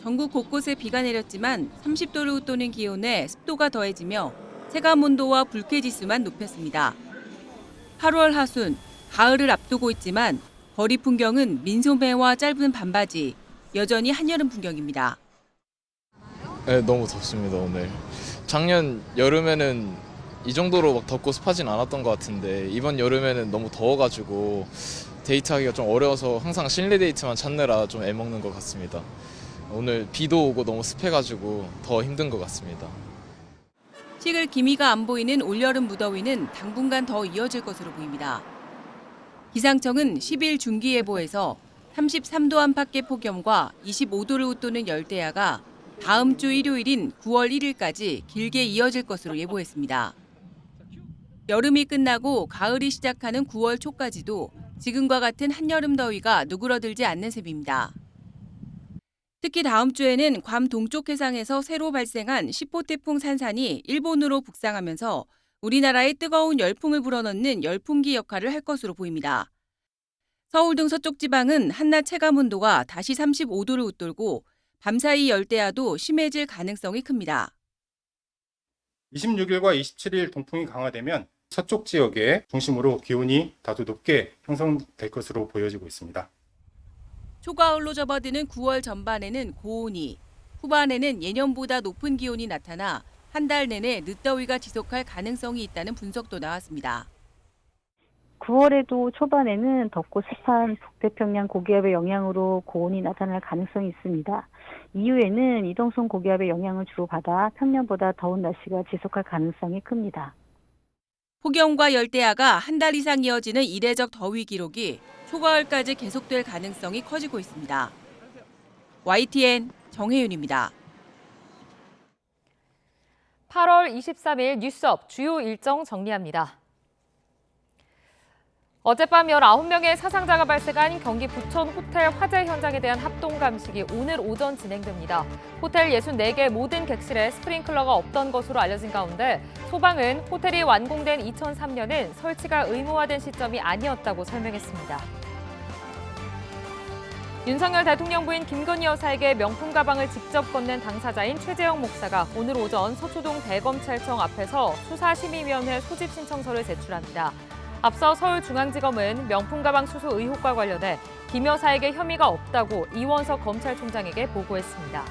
전국 곳곳에 비가 내렸지만 30도를 웃도는 기온에 습도가 더해지며 체감온도와 불쾌지수만 높였습니다. 8월 하순, 가을을 앞두고 있지만 거리 풍경은 민소매와 짧은 반바지, 여전히 한여름 풍경입니다. 네, 너무 덥습니다, 오늘. 작년 여름에는 이 정도로 막 덥고 습하진 않았던 것 같은데 이번 여름에는 너무 더워가지고 데이트하기가 좀 어려워서 항상 실내 데이트만 찾느라 좀 애먹는 것 같습니다. 오늘 비도 오고 너무 습해가지고 더 힘든 것 같습니다. 식을 기미가 안 보이는 올여름 무더위는 당분간 더 이어질 것으로 보입니다. 기상청은 10일 중기예보에서 33도 안팎의 폭염과 25도를 웃도는 열대야가 다음 주 일요일인 9월 1일까지 길게 이어질 것으로 예보했습니다. 여름이 끝나고 가을이 시작하는 9월 초까지도 지금과 같은 한여름 더위가 누그러들지 않는 셈입니다. 특히 다음 주에는 괌 동쪽 해상에서 새로 발생한 10호 태풍 산산이 일본으로 북상하면서 우리나라에 뜨거운 열풍을 불어넣는 열풍기 역할을 할 것으로 보입니다. 서울 등 서쪽 지방은 한낮 체감 온도가 다시 35도를 웃돌고 밤사이 열대야도 심해질 가능성이 큽니다. 26일과 27일 동풍이 강화되면 서쪽 지역에 중심으로 기온이 다소 높게 형성될 것으로 보여지고 있습니다. 초가을로 접어드는 9월 전반에는 고온이, 후반에는 예년보다 높은 기온이 나타나 한 달 내내 늦더위가 지속할 가능성이 있다는 분석도 나왔습니다. 9월에도 초반에는 덥고 습한 북태평양 고기압의 영향으로 고온이 나타날 가능성이 있습니다. 이후에는 이동성 고기압의 영향을 주로 받아 평년보다 더운 날씨가 지속할 가능성이 큽니다. 폭염과 열대야가 한 달 이상 이어지는 이례적 더위 기록이 초가을까지 계속될 가능성이 커지고 있습니다. YTN 정혜윤입니다. 8월 23일 뉴스업 주요 일정 정리합니다. 어젯밤 19명의 사상자가 발생한 경기 부천 호텔 화재 현장에 대한 합동 감식이 오늘 오전 진행됩니다. 호텔 64개 모든 객실에 스프링클러가 없던 것으로 알려진 가운데 소방은 호텔이 완공된 2003년은 설치가 의무화된 시점이 아니었다고 설명했습니다. 윤석열 대통령 부인 김건희 여사에게 명품 가방을 직접 건넨 당사자인 최재형 목사가 오늘 오전 서초동 대검찰청 앞에서 수사심의위원회 소집 신청서를 제출합니다. 앞서 서울중앙지검은 명품 가방 수수 의혹과 관련해 김 여사에게 혐의가 없다고 이원석 검찰총장에게 보고했습니다.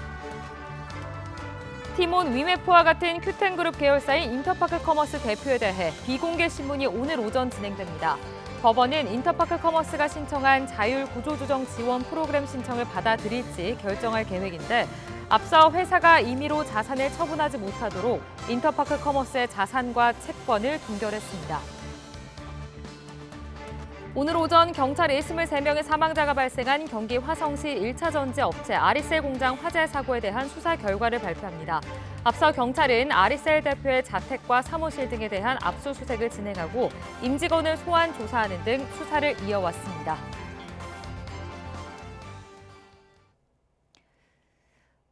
티몬 위메프와 같은 큐텐그룹 계열사인 인터파크 커머스 대표에 대해 비공개 신문이 오늘 오전 진행됩니다. 법원은 인터파크 커머스가 신청한 자율 구조조정 지원 프로그램 신청을 받아들일지 결정할 계획인데 앞서 회사가 임의로 자산을 처분하지 못하도록 인터파크 커머스의 자산과 채권을 동결했습니다. 오늘 오전 경찰이 23명의 사망자가 발생한 경기 화성시 1차 전지 업체 아리셀 공장 화재 사고에 대한 수사 결과를 발표합니다. 앞서 경찰은 아리셀 대표의 자택과 사무실 등에 대한 압수수색을 진행하고 임직원을 소환 조사하는 등 수사를 이어왔습니다.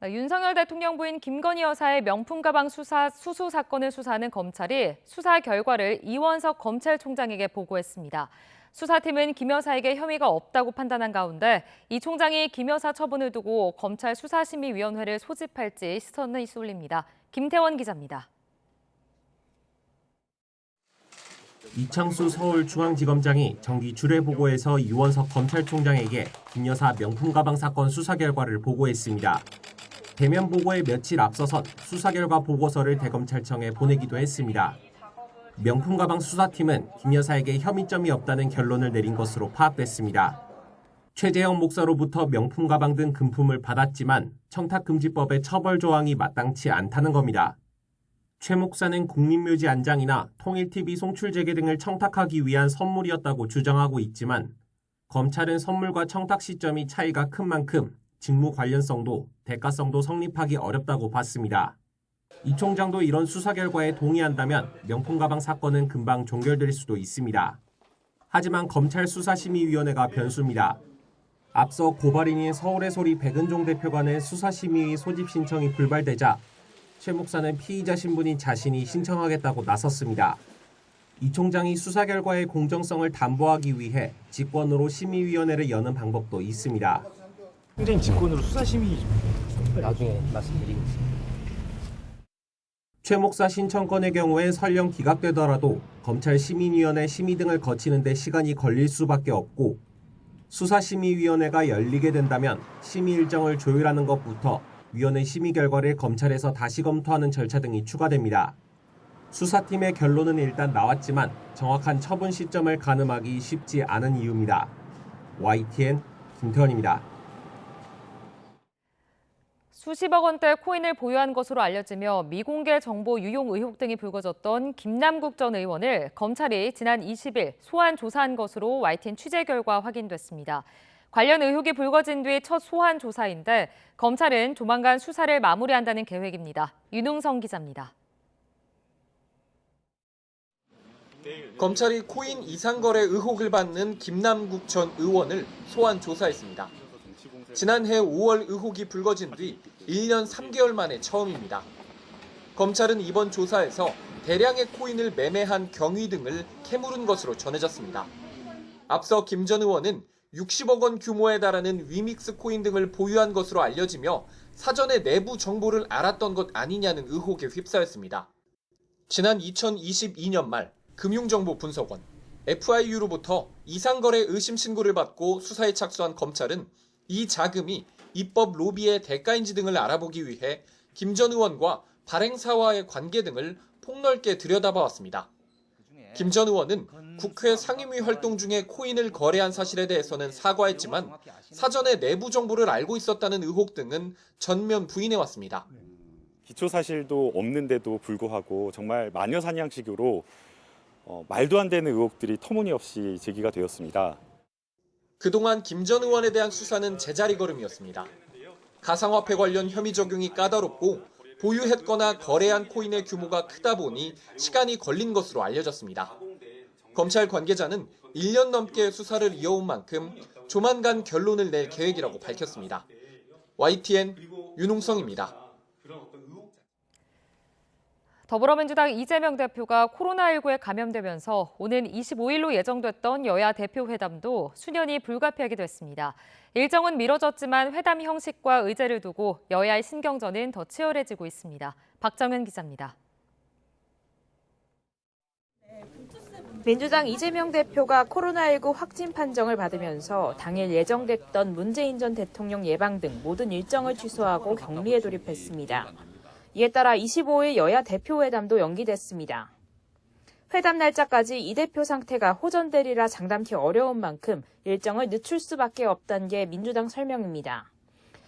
윤석열 대통령 부인 김건희 여사의 명품 가방 수수 사건을 수사하는 검찰이 수사 결과를 이원석 검찰총장에게 보고했습니다. 수사팀은 김 여사에게 혐의가 없다고 판단한 가운데 이 총장이 김 여사 처분을 두고 검찰 수사심의위원회를 소집할지 시선이 쏠립니다. 김태원 기자입니다. 이창수 서울중앙지검장이 정기 주례보고에서 이원석 검찰총장에게 김 여사 명품 가방 사건 수사 결과를 보고했습니다. 대면 보고에 며칠 앞서선 수사 결과 보고서를 대검찰청에 보내기도 했습니다. 명품 가방 수사팀은 김 여사에게 혐의점이 없다는 결론을 내린 것으로 파악됐습니다. 최재형 목사로부터 명품 가방 등 금품을 받았지만 청탁금지법의 처벌 조항이 마땅치 않다는 겁니다. 최 목사는 국립묘지 안장이나 통일TV 송출재개 등을 청탁하기 위한 선물이었다고 주장하고 있지만 검찰은 선물과 청탁 시점이 차이가 큰 만큼 직무 관련성도 대가성도 성립하기 어렵다고 봤습니다. 이 총장도 이런 수사 결과에 동의한다면 명품 가방 사건은 금방 종결될 수도 있습니다. 하지만 검찰 수사심의위원회가 변수입니다. 앞서 고발인인 서울의 소리 백은종 대표가 낸 수사심의위 소집 신청이 불발되자 최 목사는 피의자 신분인 자신이 신청하겠다고 나섰습니다. 이 총장이 수사 결과의 공정성을 담보하기 위해 직권으로 심의위원회를 여는 방법도 있습니다. 총장님 직권으로 수사심의 나중에 말씀드리겠습니다. 최 목사 신청건의 경우엔 설령 기각되더라도 검찰 심의위원회 심의 등을 거치는 데 시간이 걸릴 수밖에 없고 수사심의위원회가 열리게 된다면 심의 일정을 조율하는 것부터 위원회 심의 결과를 검찰에서 다시 검토하는 절차 등이 추가됩니다. 수사팀의 결론은 일단 나왔지만 정확한 처분 시점을 가늠하기 쉽지 않은 이유입니다. YTN 김태원입니다. 수십억 원대 코인을 보유한 것으로 알려지며 미공개 정보 유용 의혹 등이 불거졌던 김남국 전 의원을 검찰이 지난 20일 소환 조사한 것으로 YTN 취재 결과 확인됐습니다. 관련 의혹이 불거진 뒤 첫 소환 조사인데 검찰은 조만간 수사를 마무리한다는 계획입니다. 윤웅성 기자입니다. 검찰이 코인 이상거래 의혹을 받는 김남국 전 의원을 소환 조사했습니다. 지난해 5월 의혹이 불거진 뒤 1년 3개월 만에 처음입니다. 검찰은 이번 조사에서 대량의 코인을 매매한 경위 등을 캐물은 것으로 전해졌습니다. 앞서 김 전 의원은 60억 원 규모에 달하는 위믹스 코인 등을 보유한 것으로 알려지며 사전에 내부 정보를 알았던 것 아니냐는 의혹에 휩싸였습니다. 지난 2022년 말 금융정보분석원 FIU로부터 이상거래 의심 신고를 받고 수사에 착수한 검찰은 이 자금이 입법 로비의 대가인지 등을 알아보기 위해 김 전 의원과 발행사와의 관계 등을 폭넓게 들여다봐왔습니다. 김 전 의원은 국회 상임위 활동 중에 코인을 거래한 사실에 대해서는 사과했지만 사전에 내부 정보를 알고 있었다는 의혹 등은 전면 부인해왔습니다. 기초 사실도 없는데도 불구하고 정말 마녀사냥식으로 말도 안 되는 의혹들이 터무니없이 제기가 되었습니다. 그동안 김 전 의원에 대한 수사는 제자리 걸음이었습니다. 가상화폐 관련 혐의 적용이 까다롭고 보유했거나 거래한 코인의 규모가 크다 보니 시간이 걸린 것으로 알려졌습니다. 검찰 관계자는 1년 넘게 수사를 이어온 만큼 조만간 결론을 낼 계획이라고 밝혔습니다. YTN 윤웅성입니다. 더불어민주당 이재명 대표가 코로나19에 감염되면서 오는 25일로 예정됐던 여야 대표 회담도 수년이 불가피하게 됐습니다. 일정은 미뤄졌지만 회담 형식과 의제를 두고 여야의 신경전은 더 치열해지고 있습니다. 박정은 기자입니다. 민주당 이재명 대표가 코로나19 확진 판정을 받으면서 당일 예정됐던 문재인 전 대통령 예방 등 모든 일정을 취소하고 격리에 돌입했습니다. 이에 따라 25일 여야 대표회담도 연기됐습니다. 회담 날짜까지 이 대표 상태가 호전되리라 장담치 어려운 만큼 일정을 늦출 수밖에 없다는 게 민주당 설명입니다.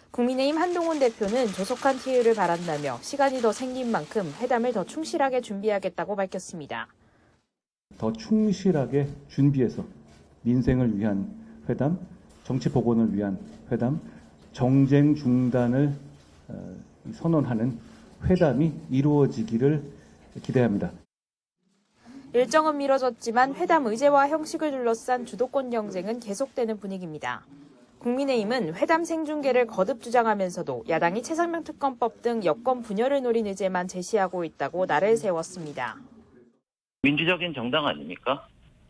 국민의힘 한동훈 대표는 조속한 티의를 바란다며 시간이 더 생긴 만큼 회담을 더 충실하게 준비하겠다고 밝혔습니다. 더 충실하게 준비해서 민생을 위한 회담, 정치 복원을 위한 회담, 정쟁 중단을 선언하는 회담이 이루어지기를 기대합니다. 일정은 미뤄졌지만 회담 의제와 형식을 둘러싼 주도권 경쟁은 계속되는 분위기입니다. 국민의힘은 회담 생중계를 거듭 주장하면서도 야당이 최상병 특검법 등 여권 분열을 노린 의제만 제시하고 있다고 날을 세웠습니다. 민주적인 정당 아닙니까?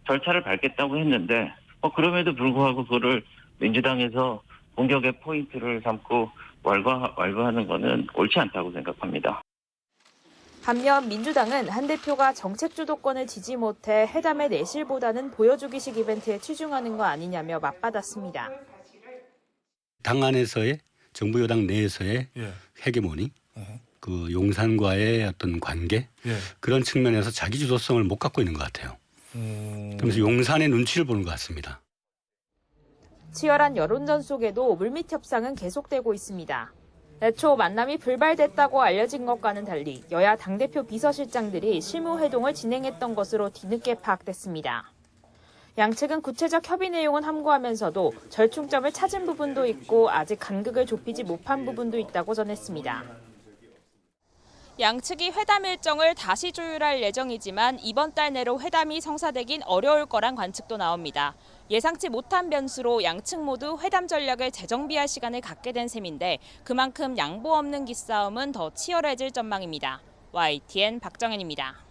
절차를 밟겠다고 했는데 그럼에도 불구하고 그거를 민주당에서 공격의 포인트를 삼고 왈가하는 것은 옳지 않다고 생각합니다. 반면 민주당은 한 대표가 정책 주도권을 지지 못해 회담의 내실보다는 보여주기식 이벤트에 치중하는 거 아니냐며 맞받았습니다. 당 안에서의 정부 여당 내에서의 헤게모니, 그 용산과의 어떤 관계 그런 측면에서 자기 주도성을 못 갖고 있는 것 같아요. 그러면서 용산의 눈치를 보는 것 같습니다. 치열한 여론전 속에도 물밑 협상은 계속되고 있습니다. 애초 만남이 불발됐다고 알려진 것과는 달리 여야 당대표 비서실장들이 실무회동을 진행했던 것으로 뒤늦게 파악됐습니다. 양측은 구체적 협의 내용은 함구하면서도 절충점을 찾은 부분도 있고 아직 간극을 좁히지 못한 부분도 있다고 전했습니다. 양측이 회담 일정을 다시 조율할 예정이지만 이번 달 내로 회담이 성사되긴 어려울 거란 관측도 나옵니다. 예상치 못한 변수로 양측 모두 회담 전략을 재정비할 시간을 갖게 된 셈인데 그만큼 양보 없는 기싸움은 더 치열해질 전망입니다. YTN 박정현입니다.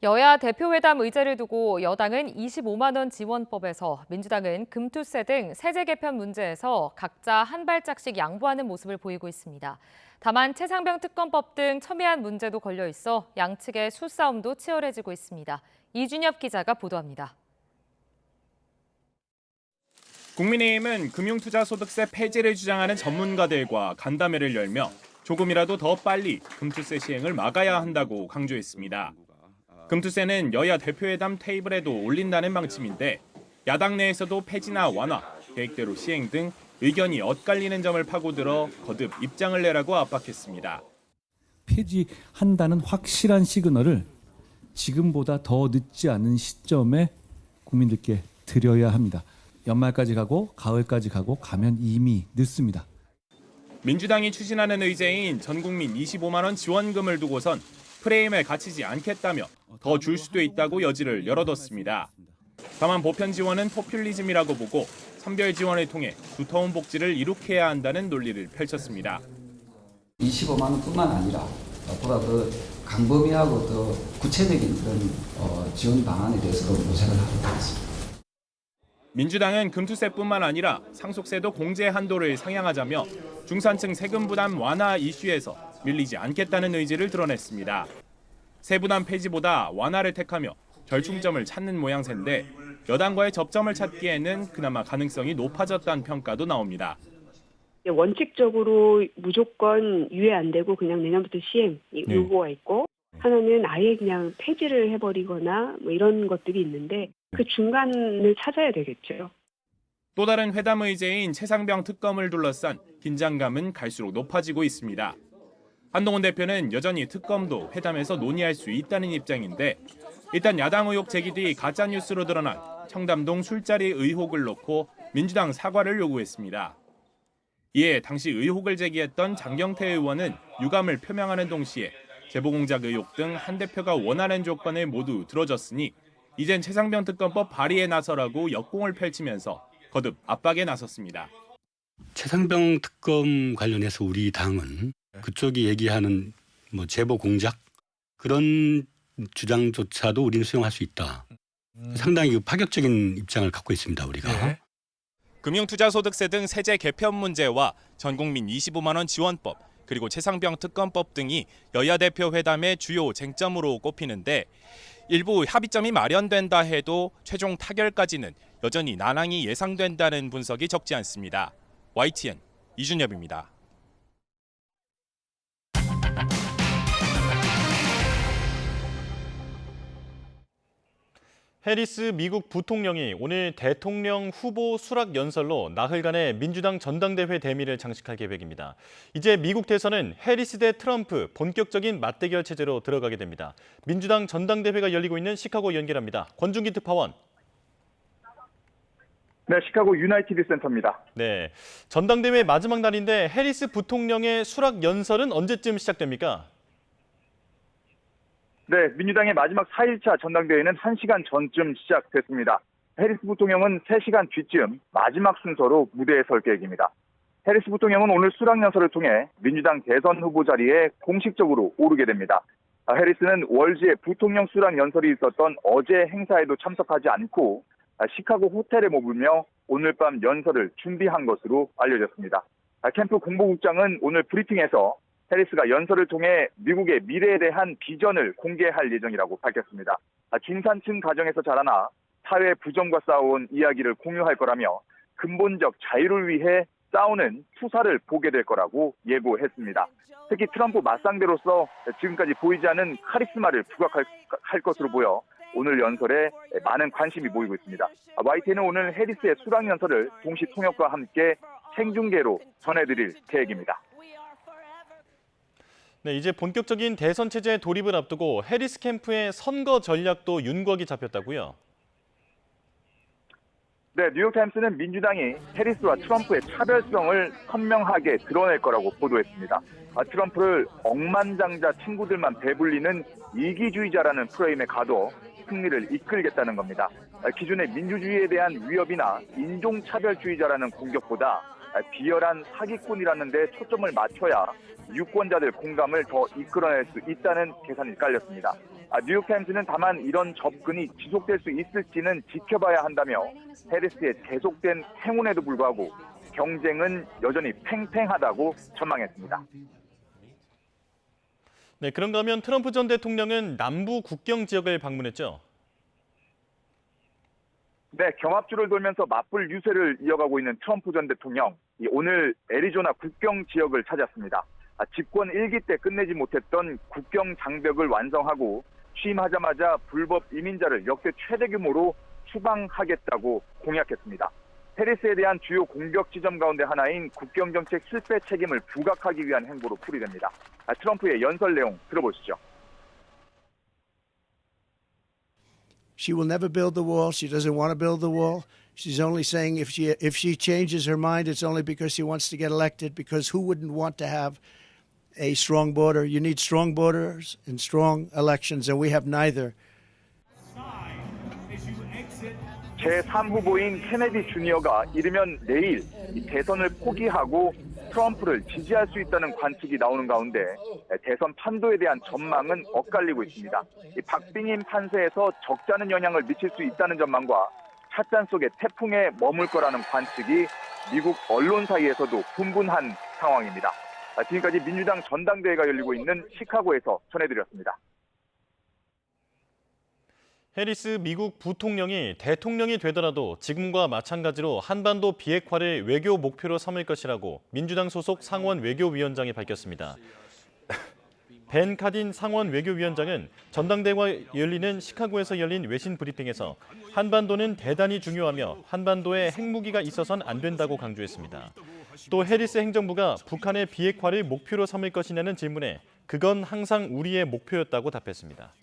여야 대표회담 의제를 두고 여당은 25만 원 지원법에서 민주당은 금투세 등 세제 개편 문제에서 각자 한 발짝씩 양보하는 모습을 보이고 있습니다. 다만 최상병 특검법 등 첨예한 문제도 걸려 있어 양측의 수싸움도 치열해지고 있습니다. 이준엽 기자가 보도합니다. 국민의힘은 금융투자소득세 폐지를 주장하는 전문가들과 간담회를 열며 조금이라도 더 빨리 금투세 시행을 막아야 한다고 강조했습니다. 금투세는 여야 대표회담 테이블에도 올린다는 방침인데 야당 내에서도 폐지나 완화, 계획대로 시행 등 의견이 엇갈리는 점을 파고들어 거듭 입장을 내라고 압박했습니다. 폐지한다는 확실한 시그널을 지금보다 더 늦지 않은 시점에 국민들께 드려야 합니다. 연말까지 가고 가을까지 가면 이미 늦습니다. 민주당이 추진하는 의제인 전국민 25만 원 지원금을 두고선 프레임에 갇히지 않겠다며 더 줄 수도 있다고 여지를 열어뒀습니다. 다만 보편 지원은 포퓰리즘이라고 보고 선별 지원을 통해 두터운 복지를 이룩해야 한다는 논리를 펼쳤습니다. 25만 원뿐만 아니라 보다 더 강범위하고 더 구체적인 그런 지원 방안에 대해서도 모색을 하도록 하겠습니다. 민주당은 금투세뿐만 아니라 상속세도 공제 한도를 상향하자며 중산층 세금 부담 완화 이슈에서 밀리지 않겠다는 의지를 드러냈습니다. 세부담 폐지보다 완화를 택하며 절충점을 찾는 모양새인데 여당과의 접점을 찾기에는 그나마 가능성이 높아졌다는 평가도 나옵니다. 원칙적으로 무조건 유예 안 되고 그냥 내년부터 시행 요구가 있고 하나는 아예 그냥 폐지를 해버리거나 뭐 이런 것들이 있는데 그 중간을 찾아야 되겠죠. 또 다른 회담 의제인 최상병 특검을 둘러싼 긴장감은 갈수록 높아지고 있습니다. 한동훈 대표는 여전히 특검도 회담에서 논의할 수 있다는 입장인데 일단 야당 의혹 제기 뒤 가짜뉴스로 드러난 청담동 술자리 의혹을 놓고 민주당 사과를 요구했습니다. 이에 당시 의혹을 제기했던 장경태 의원은 유감을 표명하는 동시에 제보공작 의혹 등 한 대표가 원하는 조건을 모두 들어줬으니 이젠 최상병 특검법 발의에 나서라고 역공을 펼치면서 거듭 압박에 나섰습니다. 최상병 특검 관련해서 우리 당은 그쪽이 얘기하는 제보 공작 그런 주장조차도 우리는 수용할 수 있다. 상당히 파격적인 입장을 갖고 있습니다, 우리가. 금융투자소득세 등 세제 개편 문제와 전국민 25만 원 지원법 그리고 최상병 특검법 등이 여야 대표 회담의 주요 쟁점으로 꼽히는데 일부 합의점이 마련된다 해도 최종 타결까지는 여전히 난항이 예상된다는 분석이 적지 않습니다. YTN 이준엽입니다. 해리스 미국 부통령이 오늘 대통령 후보 수락 연설로 나흘간의 민주당 전당대회 대미를 장식할 계획입니다. 이제 미국 대선은 해리스 대 트럼프 본격적인 맞대결 체제로 들어가게 됩니다. 민주당 전당대회가 열리고 있는 시카고 연결합니다. 권준기 특파원. 네, 시카고 유나이티드 센터입니다. 네, 전당대회 마지막 날인데 해리스 부통령의 수락 연설은 언제쯤 시작됩니까? 네, 민주당의 마지막 4일차 전당대회는 1시간 전쯤 시작됐습니다. 해리스 부통령은 3시간 뒤쯤 마지막 순서로 무대에 설 계획입니다. 해리스 부통령은 오늘 수락 연설을 통해 민주당 대선 후보 자리에 공식적으로 오르게 됩니다. 해리스는 월지에 부통령 수락 연설이 있었던 어제 행사에도 참석하지 않고 시카고 호텔에 머물며 오늘 밤 연설을 준비한 것으로 알려졌습니다. 캠프 공보국장은 오늘 브리핑에서 해리스가 연설을 통해 미국의 미래에 대한 비전을 공개할 예정이라고 밝혔습니다. 중산층 가정에서 자라나 사회 부정과 싸워온 이야기를 공유할 거라며 근본적 자유를 위해 싸우는 투사를 보게 될 거라고 예고했습니다. 특히 트럼프 맞상대로서 지금까지 보이지 않은 카리스마를 부각할 것으로 보여 오늘 연설에 많은 관심이 모이고 있습니다. YTN은 오늘 해리스의 수락 연설을 동시 통역과 함께 생중계로 전해드릴 계획입니다. 네, 이제 본격적인 대선 체제 돌입을 앞두고 해리스 캠프의 선거 전략도 윤곽이 잡혔다고요? 네, 뉴욕타임스는 민주당이 해리스와 트럼프의 차별성을 선명하게 드러낼 거라고 보도했습니다. 트럼프를 억만장자 친구들만 배불리는 이기주의자라는 프레임에 가둬 승리를 이끌겠다는 겁니다. 기존의 민주주의에 대한 위협이나 인종차별주의자라는 공격보다 비열한 사기꾼이라는 데 초점을 맞춰야 유권자들 공감을 더 이끌어낼 수 있다는 계산이 깔렸습니다. 뉴욕타임스는 다만 이런 접근이 지속될 수 있을지는 지켜봐야 한다며 해리스의 계속된 행운에도 불구하고 경쟁은 여전히 팽팽하다고 전망했습니다. 네, 그런가 하면 트럼프 전 대통령은 남부 국경 지역을 방문했죠? 네, 경합주를 돌면서 맞불 유세를 이어가고 있는 트럼프 전 대통령, 오늘 애리조나 국경 지역을 찾았습니다. 집권 1기 때 끝내지 못했던 국경 장벽을 완성하고 취임하자마자 불법 이민자를 역대 최대 규모로 추방하겠다고 공약했습니다. 해리스에 대한 주요 공격 지점 가운데 하나인 국경정책 실패 책임을 부각하기 위한 행보로 풀이됩니다. 트럼프의 연설 내용 들어보시죠. She will never build the wall. She doesn't want to build the wall. She's only saying if she changes her mind, it's only because she wants to get elected, because who wouldn't want to have a strong border? You need strong borders and strong elections, and we have neither. 제3후보인 케네디 주니어가 이르면 내일 이 대선을 포기하고 트럼프를 지지할 수 있다는 관측이 나오는 가운데 대선 판도에 대한 전망은 엇갈리고 있습니다. 이 박빙인 판세에서 적잖은 영향을 미칠 수 있다는 전망과 찻잔 속의 태풍에 머물 거라는 관측이 미국 언론 사이에서도 분분한 상황입니다. 지금까지 민주당 전당대회가 열리고 있는 시카고에서 전해드렸습니다. 해리스 미국 부통령이 대통령이 되더라도 지금과 마찬가지로 한반도 비핵화를 외교 목표로 삼을 것이라고 민주당 소속 상원 외교위원장이 밝혔습니다. 벤 카딘 상원 외교위원장은 전당대회가 열리는 시카고에서 열린 외신 브리핑에서 한반도는 대단히 중요하며 한반도에 핵무기가 있어선 안 된다고 강조했습니다. 또 해리스 행정부가 북한의 비핵화를 목표로 삼을 것이냐는 질문에 그건 항상 우리의 목표였다고 답했습니다.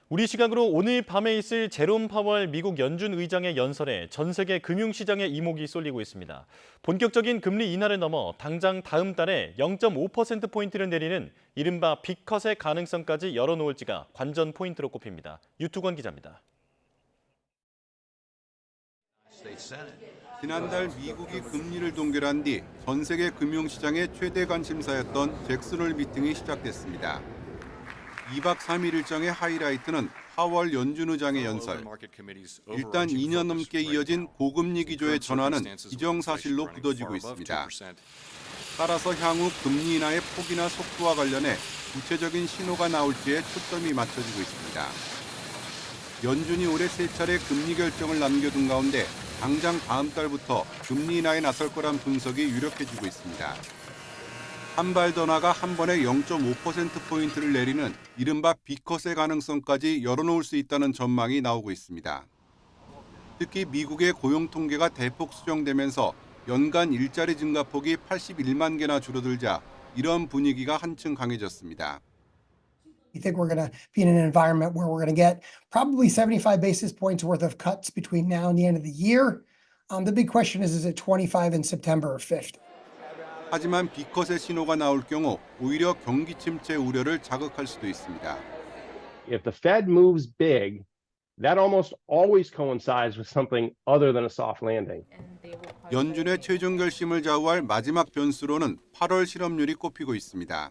우리 시각으로 오늘 밤에 있을 제롬 파월 미국 연준 의장의 연설에 전 세계 금융시장의 이목이 쏠리고 있습니다. 본격적인 금리 인하를 넘어 당장 다음 달에 0.5%포인트를 내리는 이른바 빅컷의 가능성까지 열어놓을지가 관전 포인트로 꼽힙니다. 유투권 기자입니다. 지난달 미국이 금리를 동결한 뒤 전 세계 금융시장의 최대 관심사였던 잭슨홀 미팅이 시작됐습니다. 2박 3일 일정의 하이라이트는 파월 연준 의장의 연설. 일단 2년 넘게 이어진 고금리 기조의 전환은 기정사실로 굳어지고 있습니다. 따라서 향후 금리 인하의 폭이나 속도와 관련해 구체적인 신호가 나올지에 초점이 맞춰지고 있습니다. 연준이 올해 3차례 금리 결정을 남겨둔 가운데 당장 다음 달부터 금리 인하에 나설 거란 분석이 유력해지고 있습니다. 한 발 더 나가 한 번에 0.5%포인트를 내리는 이른바 빅컷의 가능성까지 열어놓을 수 있다는 전망이 나오고 있습니다. 특히 미국의 고용 통계가 대폭 수정되면서 연간 일자리 증가폭이 81만 개나 줄어들자 이런 분위기가 한층 강해졌습니다. We think we're going to be in an environment where we're going to get probably 75 basis points worth of cuts between now and the end of the year. The big question is it 25 in September or 50? 하지만 빅컷의 신호가 나올 경우 오히려 경기 침체 우려를 자극할 수도 있습니다. If the Fed moves big, that almost always coincides with something other than a soft landing. 연준의 최종 결심을 좌우할 마지막 변수로는 8월 실업률이 꼽히고 있습니다.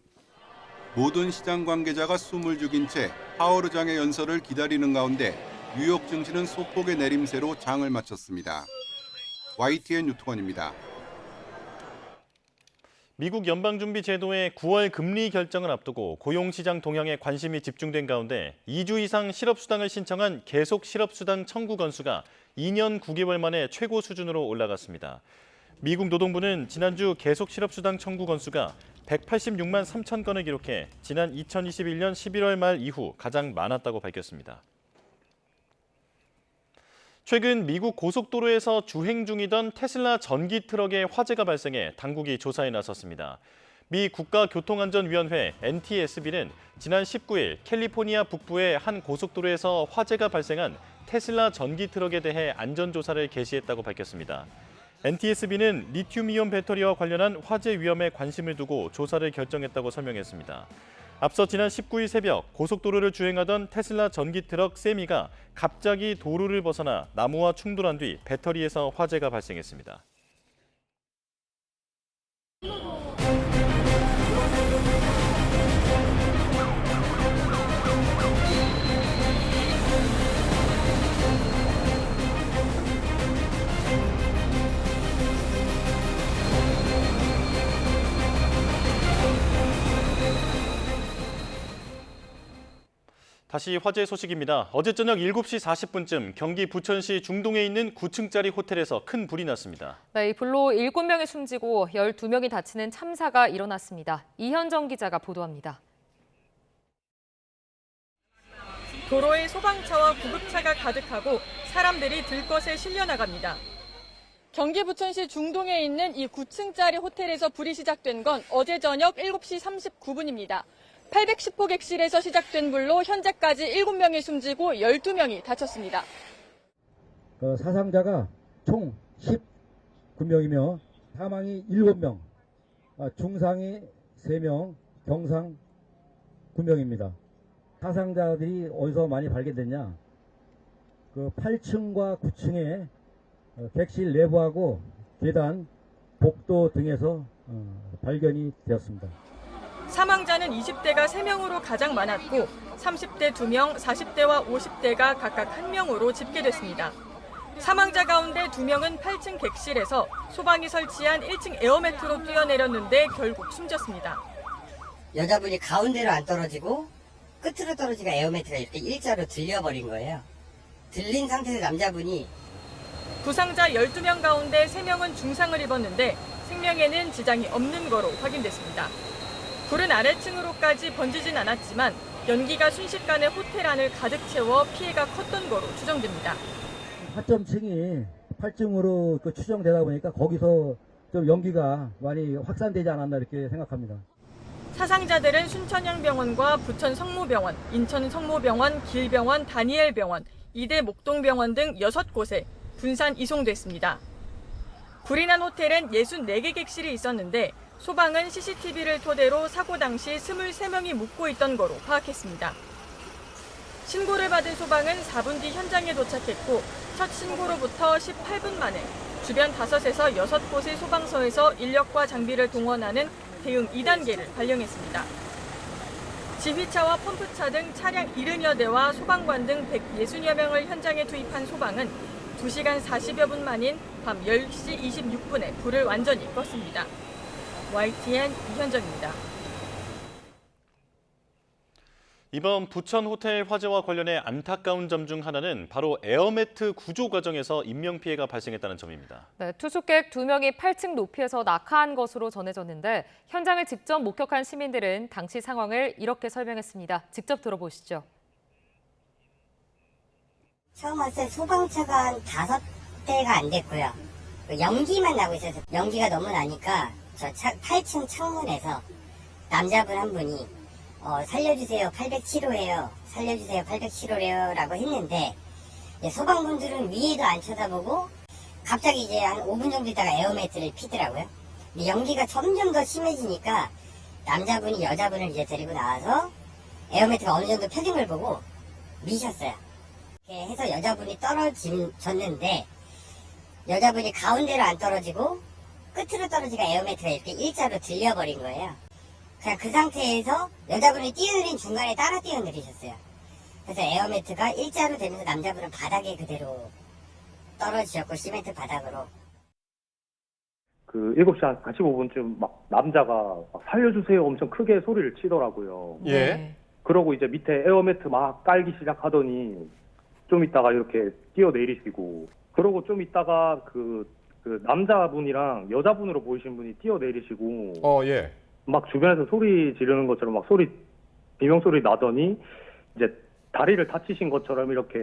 모든 시장 관계자가 숨을 죽인 채 파월 의장의 연설을 기다리는 가운데 뉴욕 증시는 소폭의 내림세로 장을 마쳤습니다. YTN 유통원입니다. 미국 연방준비제도의 9월 금리 결정을 앞두고 고용시장 동향에 관심이 집중된 가운데 2주 이상 실업수당을 신청한 계속 실업수당 청구 건수가 2년 9개월 만에 최고 수준으로 올라갔습니다. 미국 노동부는 지난주 계속 실업수당 청구 건수가 186만 3천 건을 기록해 지난 2021년 11월 말 이후 가장 많았다고 밝혔습니다. 최근 미국 고속도로에서 주행 중이던 테슬라 전기 트럭에 화재가 발생해 당국이 조사에 나섰습니다. 미 국가교통안전위원회 NTSB는 지난 19일 캘리포니아 북부의 한 고속도로에서 화재가 발생한 테슬라 전기 트럭에 대해 안전조사를 개시했다고 밝혔습니다. NTSB는 리튬이온 배터리와 관련한 화재 위험에 관심을 두고 조사를 결정했다고 설명했습니다. 앞서 지난 19일 새벽 고속도로를 주행하던 테슬라 전기 트럭 세미가 갑자기 도로를 벗어나 나무와 충돌한 뒤 배터리에서 화재가 발생했습니다. 다시 화재 소식입니다. 어제 저녁 7시 40분쯤 경기 부천시 중동에 있는 9층짜리 호텔에서 큰 불이 났습니다. 네, 이 불로 7명이 숨지고 12명이 다치는 참사가 일어났습니다. 이현정 기자가 보도합니다. 도로에 소방차와 구급차가 가득하고 사람들이 들것에 실려나갑니다. 경기 부천시 중동에 있는 이 9층짜리 호텔에서 불이 시작된 건 어제 저녁 7시 39분입니다. 810호 객실에서 시작된 불로 현재까지 7명이 숨지고 12명이 다쳤습니다. 사상자가 총 19명이며 사망이 7명, 중상이 3명, 경상 9명입니다. 사상자들이 어디서 많이 발견됐냐? 8층과 9층에 객실 내부하고 계단, 복도 등에서 발견이 되었습니다. 사망자는 20대가 3명으로 가장 많았고 30대 2명, 40대와 50대가 각각 1명으로 집계됐습니다. 사망자 가운데 2명은 8층 객실에서 소방이 설치한 1층 에어매트로 뛰어내렸는데 결국 숨졌습니다. 여자분이 가운데로 안 떨어지고 끝으로 떨어지가 에어매트가 이렇게 일자로 들려버린 거예요. 들린 상태에서 남자분이 부상자 12명 가운데 3명은 중상을 입었는데 생명에는 지장이 없는 거로 확인됐습니다. 불은 아래층으로까지 번지진 않았지만 연기가 순식간에 호텔 안을 가득 채워 피해가 컸던 거로 추정됩니다. 8.층이 8층으로 추정되다 보니까 거기서 좀 연기가 많이 확산되지 않았나 이렇게 생각합니다. 사상자들은 순천향병원과 부천 성모병원, 인천 성모병원, 길병원, 다니엘병원, 이대 목동병원 등 6곳에 분산 이송됐습니다. 불이 난 호텔엔 64개 객실이 있었는데 소방은 CCTV를 토대로 사고 당시 23명이 묵고 있던 거로 파악했습니다. 신고를 받은 소방은 4분 뒤 현장에 도착했고 첫 신고로부터 18분 만에 주변 5에서 6곳의 소방서에서 인력과 장비를 동원하는 대응 2단계를 발령했습니다. 지휘차와 펌프차 등 차량 70여 대와 소방관 등 160여 명을 현장에 투입한 소방은 2시간 40여 분 만인 밤 10시 26분에 불을 완전히 껐습니다. YTN 이현정입니다. 이번 부천 호텔 화재와 관련해 안타까운 점 중 하나는 바로 에어매트 구조 과정에서 인명피해가 발생했다는 점입니다. 네, 투숙객 2명이 8층 높이에서 낙하한 것으로 전해졌는데 현장을 직접 목격한 시민들은 당시 상황을 이렇게 설명했습니다. 직접 들어보시죠. 처음 왔을 때 소방차가 한 5대가 안 됐고요. 연기만 나고 있어서 연기가 너무 나니까 저 8층 창문에서 남자분 한 분이 살려주세요 807호예요. 살려주세요 807호래요 라고 했는데 소방분들은 위에도 안 쳐다보고 갑자기 이제 한 5분 정도 있다가 에어매트를 피더라고요. 근데 연기가 점점 더 심해지니까 남자분이 여자분을 이제 데리고 나와서 에어매트가 어느 정도 펴진 걸 보고 미셨어요. 이렇게 해서 여자분이 떨어졌는데 여자분이 가운데로 안 떨어지고 끝으로 떨어지가 에어매트가 이렇게 일자로 들려버린 거예요. 그냥 그 상태에서 여자분이 뛰어내린 중간에 따라 뛰어내리셨어요. 그래서 에어매트가 일자로 되면서 남자분은 바닥에 그대로 떨어지셨고 시멘트 바닥으로. 7시 한 45분쯤 막 남자가 막 살려주세요 엄청 크게 소리를 치더라고요. 예. 그러고 이제 밑에 에어매트 막 깔기 시작하더니 좀 있다가 이렇게 뛰어내리시고 그러고 좀 있다가 그 남자분이랑 여자분으로 보이신 분이 뛰어내리시고 예. 막 주변에서 소리 지르는 것처럼 막 비명소리 나더니 이제 다리를 다치신 것처럼 이렇게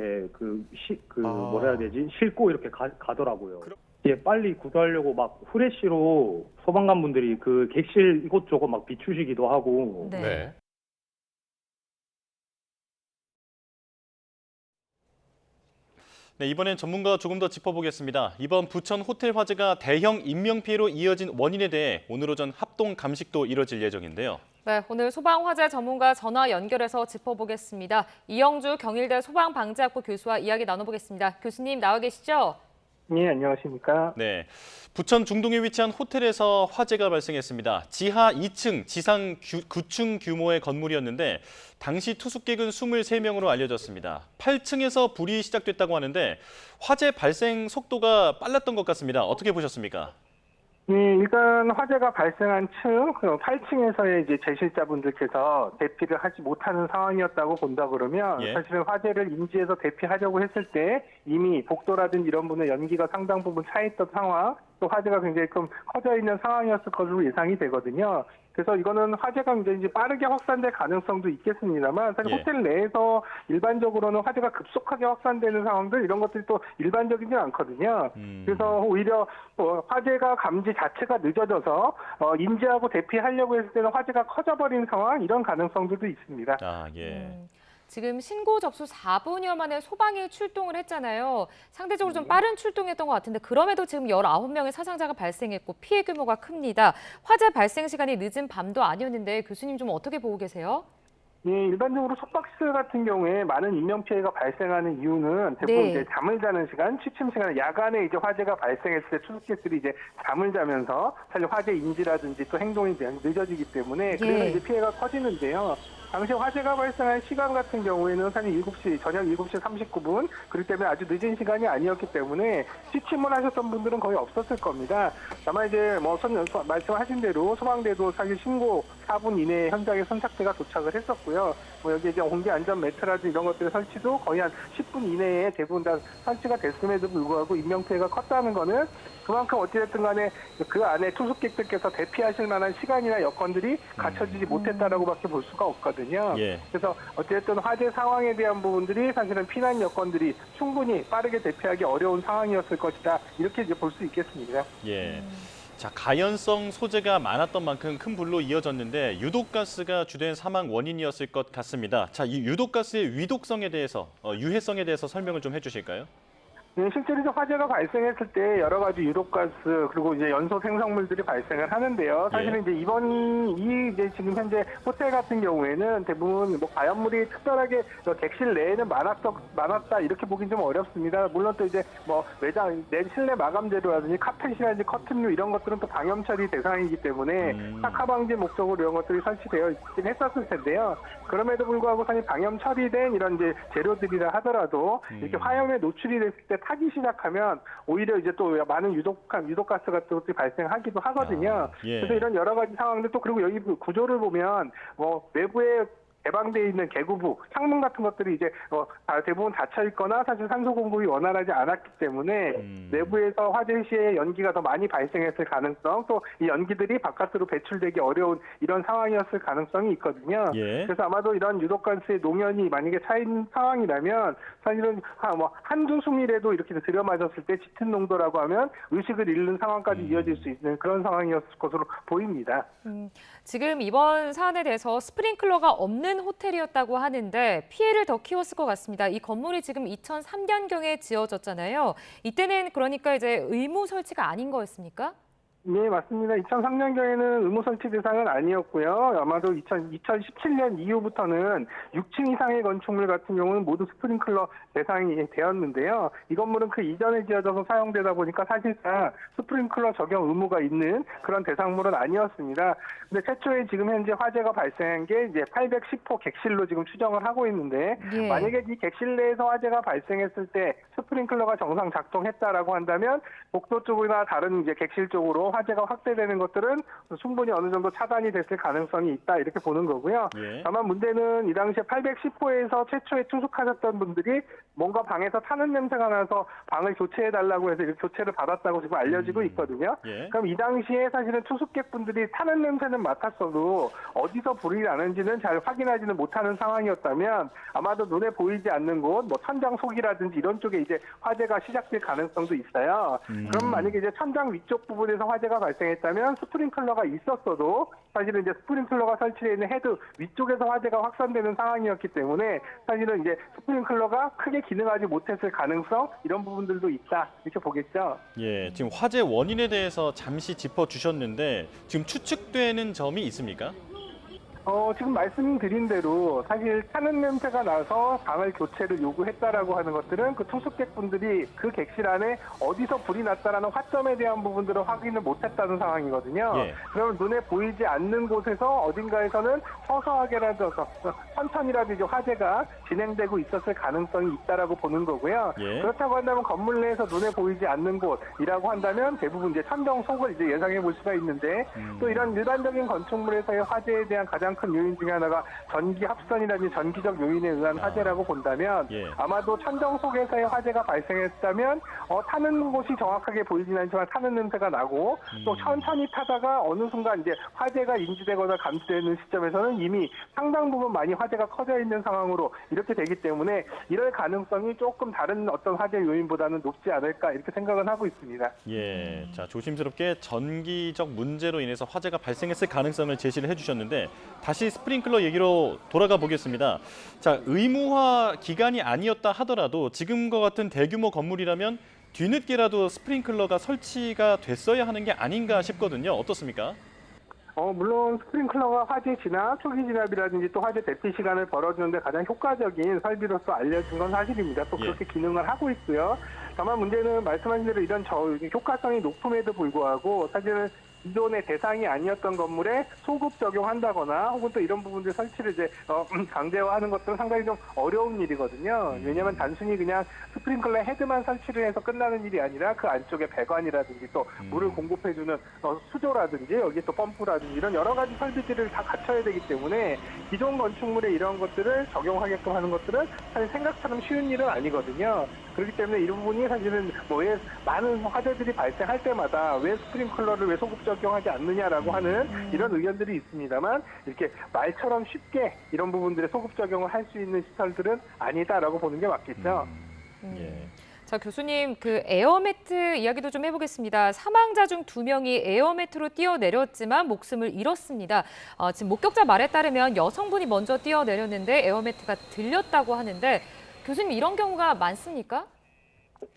뭐라 해야 되지? 싣고 이렇게 가더라고요. 예, 빨리 구조하려고 막 후레쉬로 소방관분들이 그 객실 이곳저곳 막 비추시기도 하고. 네. 네, 이번엔 전문가 조금 더 짚어보겠습니다. 이번 부천 호텔 화재가 대형 인명피해로 이어진 원인에 대해 오늘 오전 합동 감식도 이뤄질 예정인데요. 네, 오늘 소방화재 전문가 전화 연결해서 짚어보겠습니다. 이영주 경일대 소방방재학부 교수와 이야기 나눠보겠습니다. 교수님 나와 계시죠? 네, 안녕하십니까? 네, 부천 중동에 위치한 호텔에서 화재가 발생했습니다. 지하 2층, 지상 9층 규모의 건물이었는데 당시 투숙객은 23명으로 알려졌습니다. 8층에서 불이 시작됐다고 하는데 화재 발생 속도가 빨랐던 것 같습니다. 어떻게 보셨습니까? 네, 일단 화재가 발생한 층, 8층에서의 이제 재실자분들께서 대피를 하지 못하는 상황이었다고 본다 그러면 사실은 화재를 인지해서 대피하려고 했을 때 이미 복도라든지 이런 부분에 연기가 상당 부분 차있던 상황, 또 화재가 굉장히 좀 커져 있는 상황이었을 것으로 예상이 되거든요. 그래서 이거는 화재가 이제 빠르게 확산될 가능성도 있겠습니다만 사실 호텔 내에서 일반적으로는 화재가 급속하게 확산되는 상황들 이런 것들이 또 일반적이진 않거든요. 그래서 오히려 화재가 감지 자체가 늦어져서 인지하고 대피하려고 했을 때는 화재가 커져버린 상황 이런 가능성들도 있습니다. 아, 예. 지금 신고 접수 4분여 만에 소방이 출동을 했잖아요. 상대적으로 좀 빠른 출동이었던 것 같은데 그럼에도 지금 19명의 사상자가 발생했고 피해 규모가 큽니다. 화재 발생 시간이 늦은 밤도 아니었는데 교수님 좀 어떻게 보고 계세요? 예, 일반적으로 숙박시설 같은 경우에 많은 인명피해가 발생하는 이유는 대부분 네. 이제 잠을 자는 시간, 취침 시간, 야간에 이제 화재가 발생했을 때 투숙객들이 이제 잠을 자면서 사실 화재 인지라든지 또 행동이 늦어지기 때문에 그래서 이제 피해가 커지는데요. 당시 화재가 발생한 시간 같은 경우에는 사실 7시, 저녁 7시 39분, 그렇기 때문에 아주 늦은 시간이 아니었기 때문에 취침을 하셨던 분들은 거의 없었을 겁니다. 다만 이제 말씀하신 대로 소방대도 사실 신고 4분 이내에 현장에 선착대가 도착을 했었고요. 여기 이제 공기 안전 매트라든지 이런 것들의 설치도 거의 한 10분 이내에 대부분 다 설치가 됐음에도 불구하고 인명피해가 컸다는 거는 그만큼 어찌됐든 간에 그 안에 투숙객들께서 대피하실 만한 시간이나 여건들이 갖춰지지 못했다라고밖에 볼 수가 없거든요. 예. 그래서 어쨌든 화재 상황에 대한 부분들이 사실은 피난 여건들이 충분히 빠르게 대피하기 어려운 상황이었을 것이다. 이렇게 이제 볼 수 있겠습니다. 예. 자, 가연성 소재가 많았던 만큼 큰 불로 이어졌는데 유독가스가 주된 사망 원인이었을 것 같습니다. 자, 이 유독가스의 위독성에 대해서, 유해성에 대해서 설명을 좀 해주실까요? 네, 실제로 화재가 발생했을 때 여러 가지 유독가스 그리고 이제 연소 생성물들이 발생을 하는데요. 사실은 이제 이제 지금 현재 호텔 같은 경우에는 대부분 가연물이 특별하게 객실 내에는 많았다 이렇게 보긴 좀 어렵습니다. 물론 또 이제 매장 내 실내 마감 재료라든지 카펫이라든지 커튼류 이런 것들은 또 방염 처리 대상이기 때문에 착화 방지 목적으로 이런 것들이 설치되어 있긴 했었을 텐데요. 그럼에도 불구하고 사실 방염 처리된 이런 이제 재료들이라 하더라도 이렇게 화염에 노출이 됐을 때 타기 시작하면 오히려 이제 또 많은 유독가스 같은 것들이 발생하기도 하거든요. 예. 그래서 이런 여러 가지 상황들 또 그리고 여기 구조를 보면 외부에 개방되어 있는 개구부, 창문 같은 것들이 이제 대부분 닫혀 있거나 사실 산소 공급이 원활하지 않았기 때문에 내부에서 화재 시에 연기가 더 많이 발생했을 가능성, 또 이 연기들이 바깥으로 배출되기 어려운 이런 상황이었을 가능성이 있거든요. 예. 그래서 아마도 이런 유독가스의 농연이 만약에 차인 상황이라면 사실은 한두 숨이라도 이렇게 들여맞았을 때 짙은 농도라고 하면 의식을 잃는 상황까지 이어질 수 있는 그런 상황이었을 것으로 보입니다. 지금 이번 사안에 대해서 스프링클러가 없는 호텔이었다고 하는데 피해를 더 키웠을 것 같습니다. 이 건물이 지금 2003년경에 지어졌잖아요. 이때는 그러니까 이제 의무 설치가 아닌 거였습니까? 네, 맞습니다. 2003년경에는 의무 설치 대상은 아니었고요. 아마도 2017년 이후부터는 6층 이상의 건축물 같은 경우는 모두 스프링클러 대상이 되었는데요. 이 건물은 그 이전에 지어져서 사용되다 보니까 사실상 스프링클러 적용 의무가 있는 그런 대상물은 아니었습니다. 근데 최초에 지금 현재 화재가 발생한 게 이제 810호 객실로 지금 추정을 하고 있는데 만약에 이 객실 내에서 화재가 발생했을 때 스프링클러가 정상 작동했다라고 한다면 복도 쪽이나 다른 이제 객실 쪽으로 화재가 확대되는 것들은 충분히 어느 정도 차단이 됐을 가능성이 있다 이렇게 보는 거고요. 다만 문제는 이 당시에 810호에서 최초에 투숙하셨던 분들이 뭔가 방에서 타는 냄새가 나서 방을 교체해달라고 해서 이렇게 교체를 받았다고 지금 알려지고 있거든요. 그럼 이 당시에 사실은 투숙객분들이 타는 냄새는 맡았어도 어디서 불이 나는지는 잘 확인하지는 못하는 상황이었다면 아마도 눈에 보이지 않는 곳, 천장 속이라든지 이런 쪽에 이제 화재가 시작될 가능성도 있어요. 그럼 만약에 이제 천장 위쪽 부분에서 화재가 발생했다면 스프링클러가 있었어도 사실은 이제 스프링클러가 설치되어 있는 헤드 위쪽에서 화재가 확산되는 상황이었기 때문에 사실은 이제 스프링클러가 크게 기능하지 못했을 가능성 이런 부분들도 있다 이렇게 보겠죠. 예, 지금 화재 원인에 대해서 잠시 짚어주셨는데 지금 추측되는 점이 있습니까? 지금 말씀드린 대로 사실 타는 냄새가 나서 방을 교체를 요구했다라고 하는 것들은 그 투숙객분들이 그 객실 안에 어디서 불이 났다라는 화점에 대한 부분들을 확인을 못했다는 상황이거든요. 그러면 눈에 보이지 않는 곳에서 어딘가에서는 서서하게라도 천천히라도 이제 화재가 진행되고 있었을 가능성이 있다라고 보는 거고요. 그렇다고 한다면 건물 내에서 눈에 보이지 않는 곳이라고 한다면 대부분 이제 천정 속을 이제 예상해 볼 수가 있는데 또 이런 일반적인 건축물에서의 화재에 대한 가장 가장 큰 요인 중에 하나가 전기 합선이라든지 전기적 요인에 의한 화재라고 본다면 아마도 천정 속에서의 화재가 발생했다면 타는 곳이 정확하게 보이진 않지만 타는 냄새가 나고 또 천천히 타다가 어느 순간 이제 화재가 인지되거나 감지되는 시점에서는 이미 상당 부분 많이 화재가 커져 있는 상황으로 이렇게 되기 때문에 이럴 가능성이 조금 다른 어떤 화재 요인보다는 높지 않을까 이렇게 생각은 하고 있습니다. 예, 자 조심스럽게 전기적 문제로 인해서 화재가 발생했을 가능성을 제시를 해주셨는데 다시 스프링클러 얘기로 돌아가 보겠습니다. 자, 의무화 기간이 아니었다 하더라도 지금과 같은 대규모 건물이라면 뒤늦게라도 스프링클러가 설치가 됐어야 하는 게 아닌가 싶거든요. 어떻습니까? 물론 스프링클러가 화재 진압, 초기 진압이라든지 또 화재 대피 시간을 벌어주는데 가장 효과적인 설비로서 알려진 건 사실입니다. 또 그렇게 기능을 하고 있고요. 다만 문제는 말씀하신 대로 이런 효과성이 높음에도 불구하고 사실은 기존의 대상이 아니었던 건물에 소급 적용한다거나 혹은 또 이런 부분들 설치를 이제 강제화하는 것들은 상당히 좀 어려운 일이거든요. 왜냐하면 단순히 그냥 스프링클러 헤드만 설치를 해서 끝나는 일이 아니라 그 안쪽에 배관이라든지 또 물을 공급해주는 수조라든지 여기 또 펌프라든지 이런 여러 가지 설비들을 다 갖춰야 되기 때문에 기존 건축물에 이런 것들을 적용하게끔 하는 것들은 사실 생각처럼 쉬운 일은 아니거든요. 그렇기 때문에 이 부분이 사실은 왜 많은 화재들이 발생할 때마다 왜 스프링클러를 왜 소급 적용하지 않느냐라고 하는 이런 의견들이 있습니다만 이렇게 말처럼 쉽게 이런 부분들에 소급 적용을 할 수 있는 시설들은 아니다라고 보는 게 맞겠죠. 자, 교수님, 그 에어매트 이야기도 좀 해보겠습니다. 사망자 중 2명이 에어매트로 뛰어내렸지만 목숨을 잃었습니다. 지금 목격자 말에 따르면 여성분이 먼저 뛰어내렸는데 에어매트가 들렸다고 하는데 교수님, 이런 경우가 많습니까?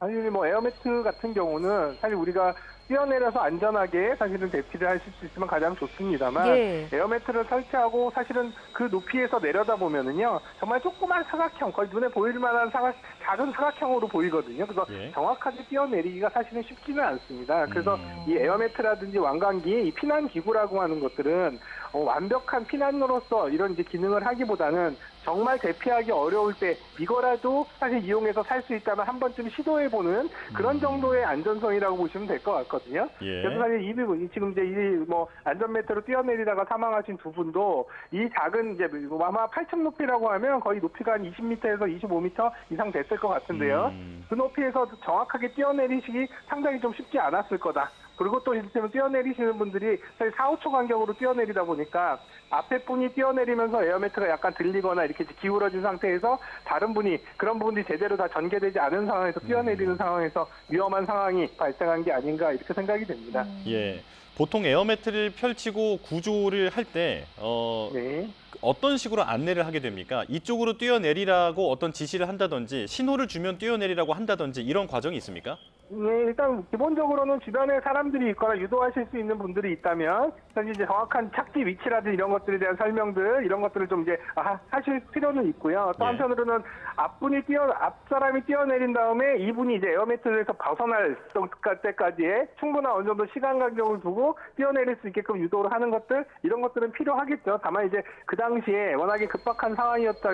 아니 뭐 에어매트 같은 경우는 사실 우리가 뛰어내려서 안전하게 사실은 대피를 하실 수 있으면 가장 좋습니다만 에어매트를 설치하고 사실은 그 높이에서 내려다 보면은요 정말 조그만 사각형 거의 눈에 보일 만한 작은 사각형으로 보이거든요. 그래서 정확하게 뛰어내리기가 사실은 쉽지는 않습니다. 그래서 이 에어매트라든지 왕관기, 이 피난 기구라고 하는 것들은 완벽한 피난로로서 이런 이제 기능을 하기보다는 정말 대피하기 어려울 때 이거라도 사실 이용해서 살 수 있다면 한 번쯤 시도해보는 그런 정도의 안전성이라고 보시면 될 것 같거든요. 그래서 사실 지금 이제 뭐 안전매트로 뛰어내리다가 사망하신 두 분도 이 작은 이제 아마 8층 높이라고 하면 거의 높이가 한 20m에서 25m 이상 됐을 것 같은데요. 그 높이에서 정확하게 뛰어내리시기 상당히 좀 쉽지 않았을 거다. 그리고 또 이를테면 뛰어내리시는 분들이 사실 4, 5초 간격으로 뛰어내리다 보니까 앞에 분이 뛰어내리면서 에어매트가 약간 들리거나 이렇게 기울어진 상태에서 다른 분이 그런 부분들이 제대로 다 전개되지 않은 상황에서 뛰어내리는 상황에서 위험한 상황이 발생한 게 아닌가 이렇게 생각이 됩니다. 예, 보통 에어매트를 펼치고 구조를 할 때 어떤 식으로 안내를 하게 됩니까? 이쪽으로 뛰어내리라고 어떤 지시를 한다든지 신호를 주면 뛰어내리라고 한다든지 이런 과정이 있습니까? 네, 일단 기본적으로는 주변에 사람들이 있거나 유도하실 수 있는 분들이 있다면 사실 이제 정확한 착지 위치라든지 이런 것들에 대한 설명들 이런 것들을 좀 이제 하실 필요는 있고요. 또 한편으로는 앞 사람이 뛰어내린 다음에 이분이 이제 에어매트에서 벗어날 때까지의 충분한 어느 정도 시간 간격을 두고 뛰어내릴 수 있게끔 유도를 하는 것들 이런 것들은 필요하겠죠. 다만 이제 그 당시에 워낙에 급박한 상황이었다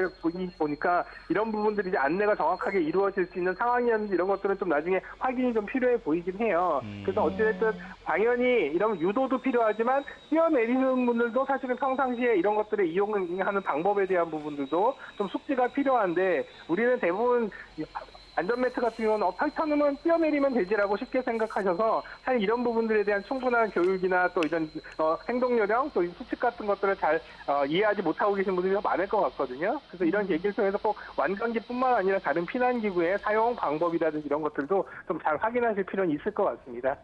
보니까 이런 부분들이 이제 안내가 정확하게 이루어질 수 있는 상황이었는지 이런 것들은 좀 나중에 확인이 좀 필요해 보이긴 해요. 그래서 어찌됐든 당연히 이런 유도도 필요하지만 뛰어내리는 분들도 사실은 평상시에 이런 것들을 이용하는 방법에 대한 부분들도 좀 숙지가 필요한데 우리는 대부분 안전매트 같은 경우는 펼쳐놓으면 뛰어내리면 되지라고 쉽게 생각하셔서 사실 이런 부분들에 대한 충분한 교육이나 또 이런 행동요령 또 수칙 같은 것들을 잘 이해하지 못하고 계신 분들이 많을 것 같거든요. 그래서 이런 얘기를 통해서 꼭 완전기뿐만 아니라 다른 피난기구의 사용 방법이라든지 이런 것들도 좀 잘 확인하실 필요는 있을 것 같습니다.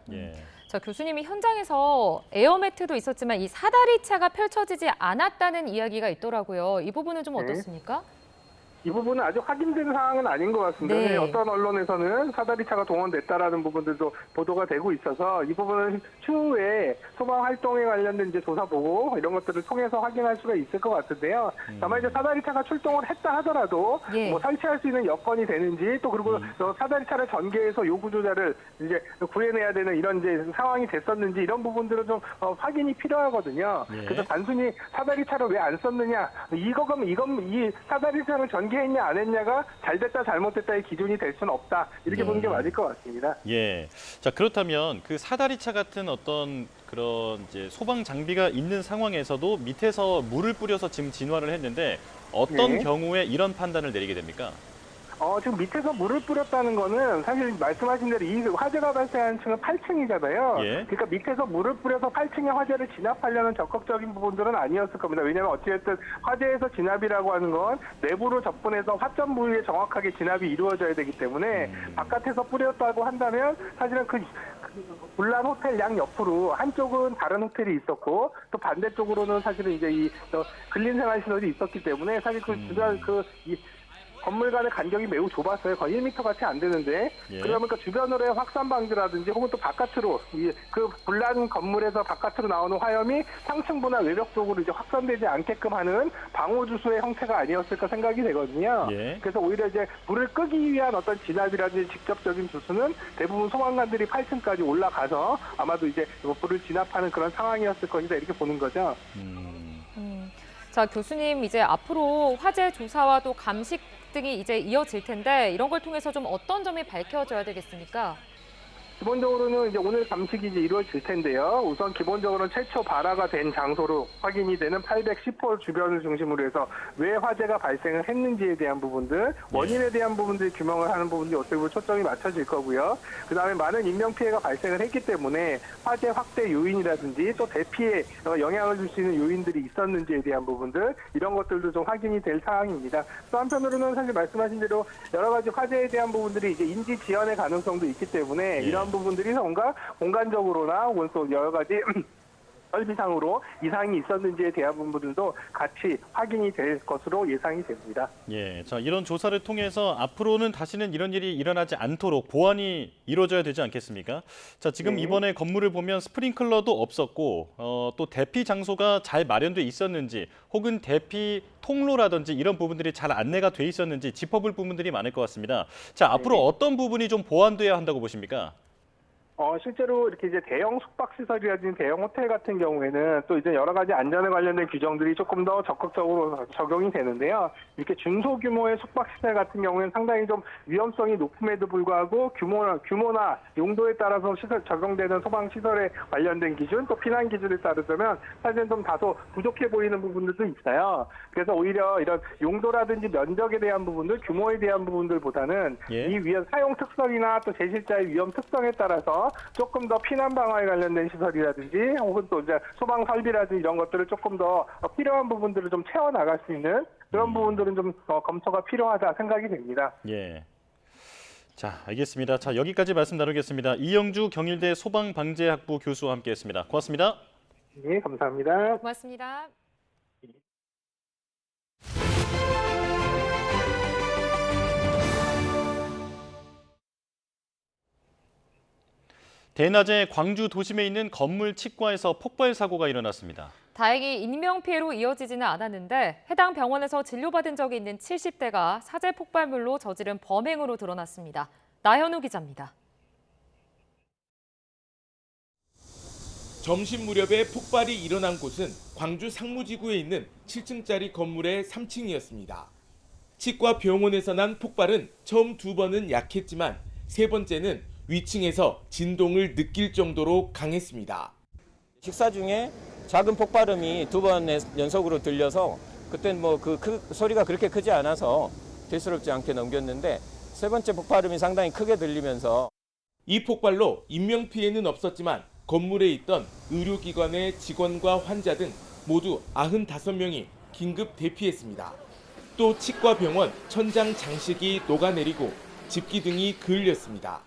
자, 교수님이 현장에서 에어매트도 있었지만 이 사다리차가 펼쳐지지 않았다는 이야기가 있더라고요. 이 부분은 좀 어떻습니까? 이 부분은 아직 확인된 사항은 아닌 것 같습니다. 어떤 언론에서는 사다리차가 동원됐다라는 부분들도 보도가 되고 있어서 이 부분은 추후에 소방 활동에 관련된 이제 조사 보고 이런 것들을 통해서 확인할 수가 있을 것 같은데요. 다만 이제 사다리차가 출동을 했다 하더라도 뭐 설치할 수 있는 여건이 되는지 또 그리고 사다리차를 전개해서 요구조자를 이제 구해내야 되는 이런 이제 상황이 됐었는지 이런 부분들은 좀 확인이 필요하거든요. 그래서 단순히 사다리차를 왜 안 썼느냐 이 사다리차를 연기했냐 안 했냐가 잘됐다 잘못됐다의 기준이 될 수는 없다. 이렇게 보는 게 맞을 것 같습니다. 예. 자, 그렇다면 그 사다리차 같은 어떤 그런 이제 소방 장비가 있는 상황에서도 밑에서 물을 뿌려서 지금 진화를 했는데 어떤 네. 경우에 이런 판단을 내리게 됩니까? 지금 밑에서 물을 뿌렸다는 거는 사실 말씀하신 대로 이 화재가 발생한 층은 8층이잖아요. 예. 그러니까 밑에서 물을 뿌려서 8층의 화재를 진압하려는 적극적인 부분들은 아니었을 겁니다. 왜냐하면 어찌됐든 화재에서 진압이라고 하는 건 내부로 접근해서 화점 부위에 정확하게 진압이 이루어져야 되기 때문에 바깥에서 뿌렸다고 한다면 사실은 그 불난 호텔 양 옆으로 한쪽은 다른 호텔이 있었고 또 반대쪽으로는 사실은 이제 이 근린생활시설이 있었기 때문에 사실 그 주변 이 건물 간의 간격이 매우 좁았어요. 거의 1m같이 안 되는데 예. 그러다 보니까 주변으로의 확산 방지라든지 혹은 또 바깥으로 그 불난 건물에서 바깥으로 나오는 화염이 상층부나 외벽 쪽으로 이제 확산되지 않게끔 하는 방호 주소의 형태가 아니었을까 생각이 되거든요. 예. 그래서 오히려 이제 불을 끄기 위한 어떤 진압이라든지 직접적인 주소는 대부분 소방관들이 8층까지 올라가서 아마도 이제 불을 진압하는 그런 상황이었을 것이다 이렇게 보는 거죠. 자, 교수님, 이제 앞으로 화재 조사와 또 감식 등이 이제 이어질 텐데 이런 걸 통해서 좀 어떤 점이 밝혀져야 되겠습니까? 기본적으로는 이제 오늘 감식이 이제 이루어질 텐데요. 우선 기본적으로는 최초 발화가 된 장소로 확인이 되는 810호 주변을 중심으로 해서 왜 화재가 발생을 했는지에 대한 부분들, 원인에 대한 부분들 규명을 하는 부분들이 어떻게 보면 초점이 맞춰질 거고요. 그다음에 많은 인명피해가 발생을 했기 때문에 화재 확대 요인이라든지 또 대피에 영향을 줄 수 있는 요인들이 있었는지에 대한 부분들, 이런 것들도 좀 확인이 될 사항입니다. 또 한편으로는 사실 말씀하신 대로 여러 가지 화재에 대한 부분들이 이제 인지 지연의 가능성도 있기 때문에 이런 부분들이 뭔가 공간적으로나 혹은 또 여러 가지 설비상으로 이상이 있었는지에 대한 부분들도 같이 확인이 될 것으로 예상이 됩니다. 예, 자, 이런 조사를 통해서 앞으로는 다시는 이런 일이 일어나지 않도록 보완이 이루어져야 되지 않겠습니까? 자, 지금 네. 이번에 건물을 보면 스프링클러도 없었고 또 대피 장소가 잘 마련돼 있었는지 혹은 대피 통로라든지 이런 부분들이 잘 안내가 돼 있었는지 짚어볼 부분들이 많을 것 같습니다. 자, 앞으로 어떤 부분이 좀 보완돼야 한다고 보십니까? 실제로 이렇게 이제 대형 숙박시설이라든지 대형 호텔 같은 경우에는 또 이제 여러 가지 안전에 관련된 규정들이 조금 더 적극적으로 적용이 되는데요. 이렇게 중소규모의 숙박시설 같은 경우에는 상당히 좀 위험성이 높음에도 불구하고 규모나 용도에 따라서 시설 적용되는 소방시설에 관련된 기준 또 피난 기준에 따르자면 사실은 좀 다소 부족해 보이는 부분들도 있어요. 그래서 오히려 이런 용도라든지 면적에 대한 부분들, 규모에 대한 부분들보다는 이 위험 사용 특성이나 또 제실자의 위험 특성에 따라서 조금 더 피난 방어에 관련된 시설이라든지 혹은 또 이제 소방 설비라든지 이런 것들을 조금 더 필요한 부분들을 좀 채워 나갈 수 있는 그런 부분들은 좀 검토가 필요하다 생각이 됩니다. 예. 자, 알겠습니다. 자, 여기까지 말씀 나누겠습니다. 이영주 경일대 소방방재학부 교수와 함께했습니다. 고맙습니다. 네, 감사합니다. 고맙습니다. 대낮에 광주 도심에 있는 건물 치과에서 폭발 사고가 일어났습니다. 다행히 인명피해로 이어지지는 않았는데 해당 병원에서 진료받은 적이 있는 70대가 사제 폭발물로 저지른 범행으로 드러났습니다. 나현우 기자입니다. 점심 무렵에 폭발이 일어난 곳은 광주 상무지구에 있는 7층짜리 건물의 3층이었습니다. 치과 병원에서 난 폭발은 처음 2번은 약했지만 3번째는 위층에서 진동을 느낄 정도로 강했습니다. 식사 중에 작은 폭발음이 2번 연속으로 들려서 그땐 그 소리가 그렇게 크지 않아서 대수롭지 않게 넘겼는데 3번째 폭발음이 상당히 크게 들리면서 이 폭발로 인명피해는 없었지만 건물에 있던 의료기관의 직원과 환자 등 모두 95명이 긴급 대피했습니다. 또 치과병원 천장 장식이 녹아내리고 집기등이 그을렸습니다.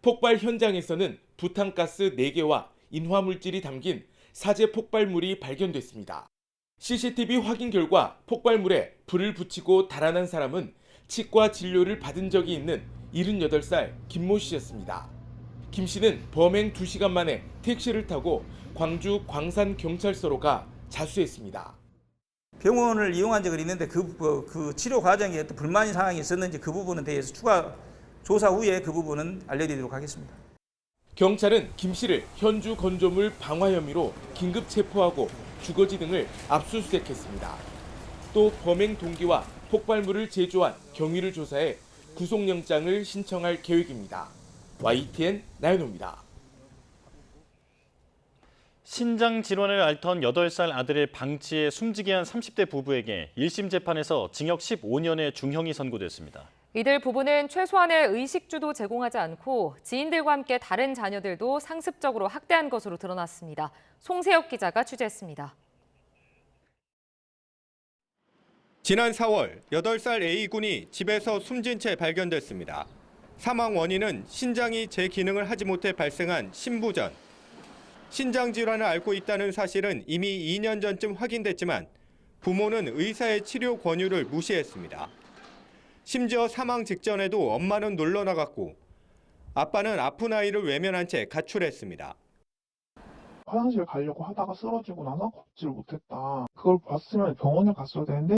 폭발 현장에서는 부탄가스 4개와 인화물질이 담긴 사제 폭발물이 발견됐습니다. CCTV 확인 결과 폭발물에 불을 붙이고 달아난 사람은 치과 진료를 받은 적이 있는 78살 김모 씨였습니다. 김 씨는 범행 2시간 만에 택시를 타고 광주 광산경찰서로 가 자수했습니다. 병원을 이용한 적은 있는데 그 치료 과정에 어떤 불만 상황이 있었는지 그 부분에 대해서 추가 조사 후에 그 부분은 알려드리도록 하겠습니다. 경찰은 김 씨를 현주 건조물 방화 혐의로 긴급 체포하고 주거지 등을 압수수색했습니다. 또 범행 동기와 폭발물을 제조한 경위를 조사해 구속영장을 신청할 계획입니다. YTN 나연호입니다. 신장 질환을 앓던 8살 아들을 방치해 숨지게 한 30대 부부에게 1심 재판에서 징역 15년의 중형이 선고됐습니다. 이들 부부는 최소한의 의식주도 제공하지 않고 지인들과 함께 다른 자녀들도 상습적으로 학대한 것으로 드러났습니다. 송세혁 기자가 취재했습니다. 지난 4월 8살 A군이 집에서 숨진 채 발견됐습니다. 사망 원인은 신장이 제 기능을 하지 못해 발생한 심부전. 신장 질환을 앓고 있다는 사실은 이미 2년 전쯤 확인됐지만 부모는 의사의 치료 권유를 무시했습니다. 심지어 사망 직전에도 엄마는 놀러 나갔고 아빠는 아픈 아이를 외면한 채 가출했습니다. 화장실 가려고 하다가 쓰러지고 나서 걷지를 못했다. 그걸 봤으면 병원에 갔어야 되는데.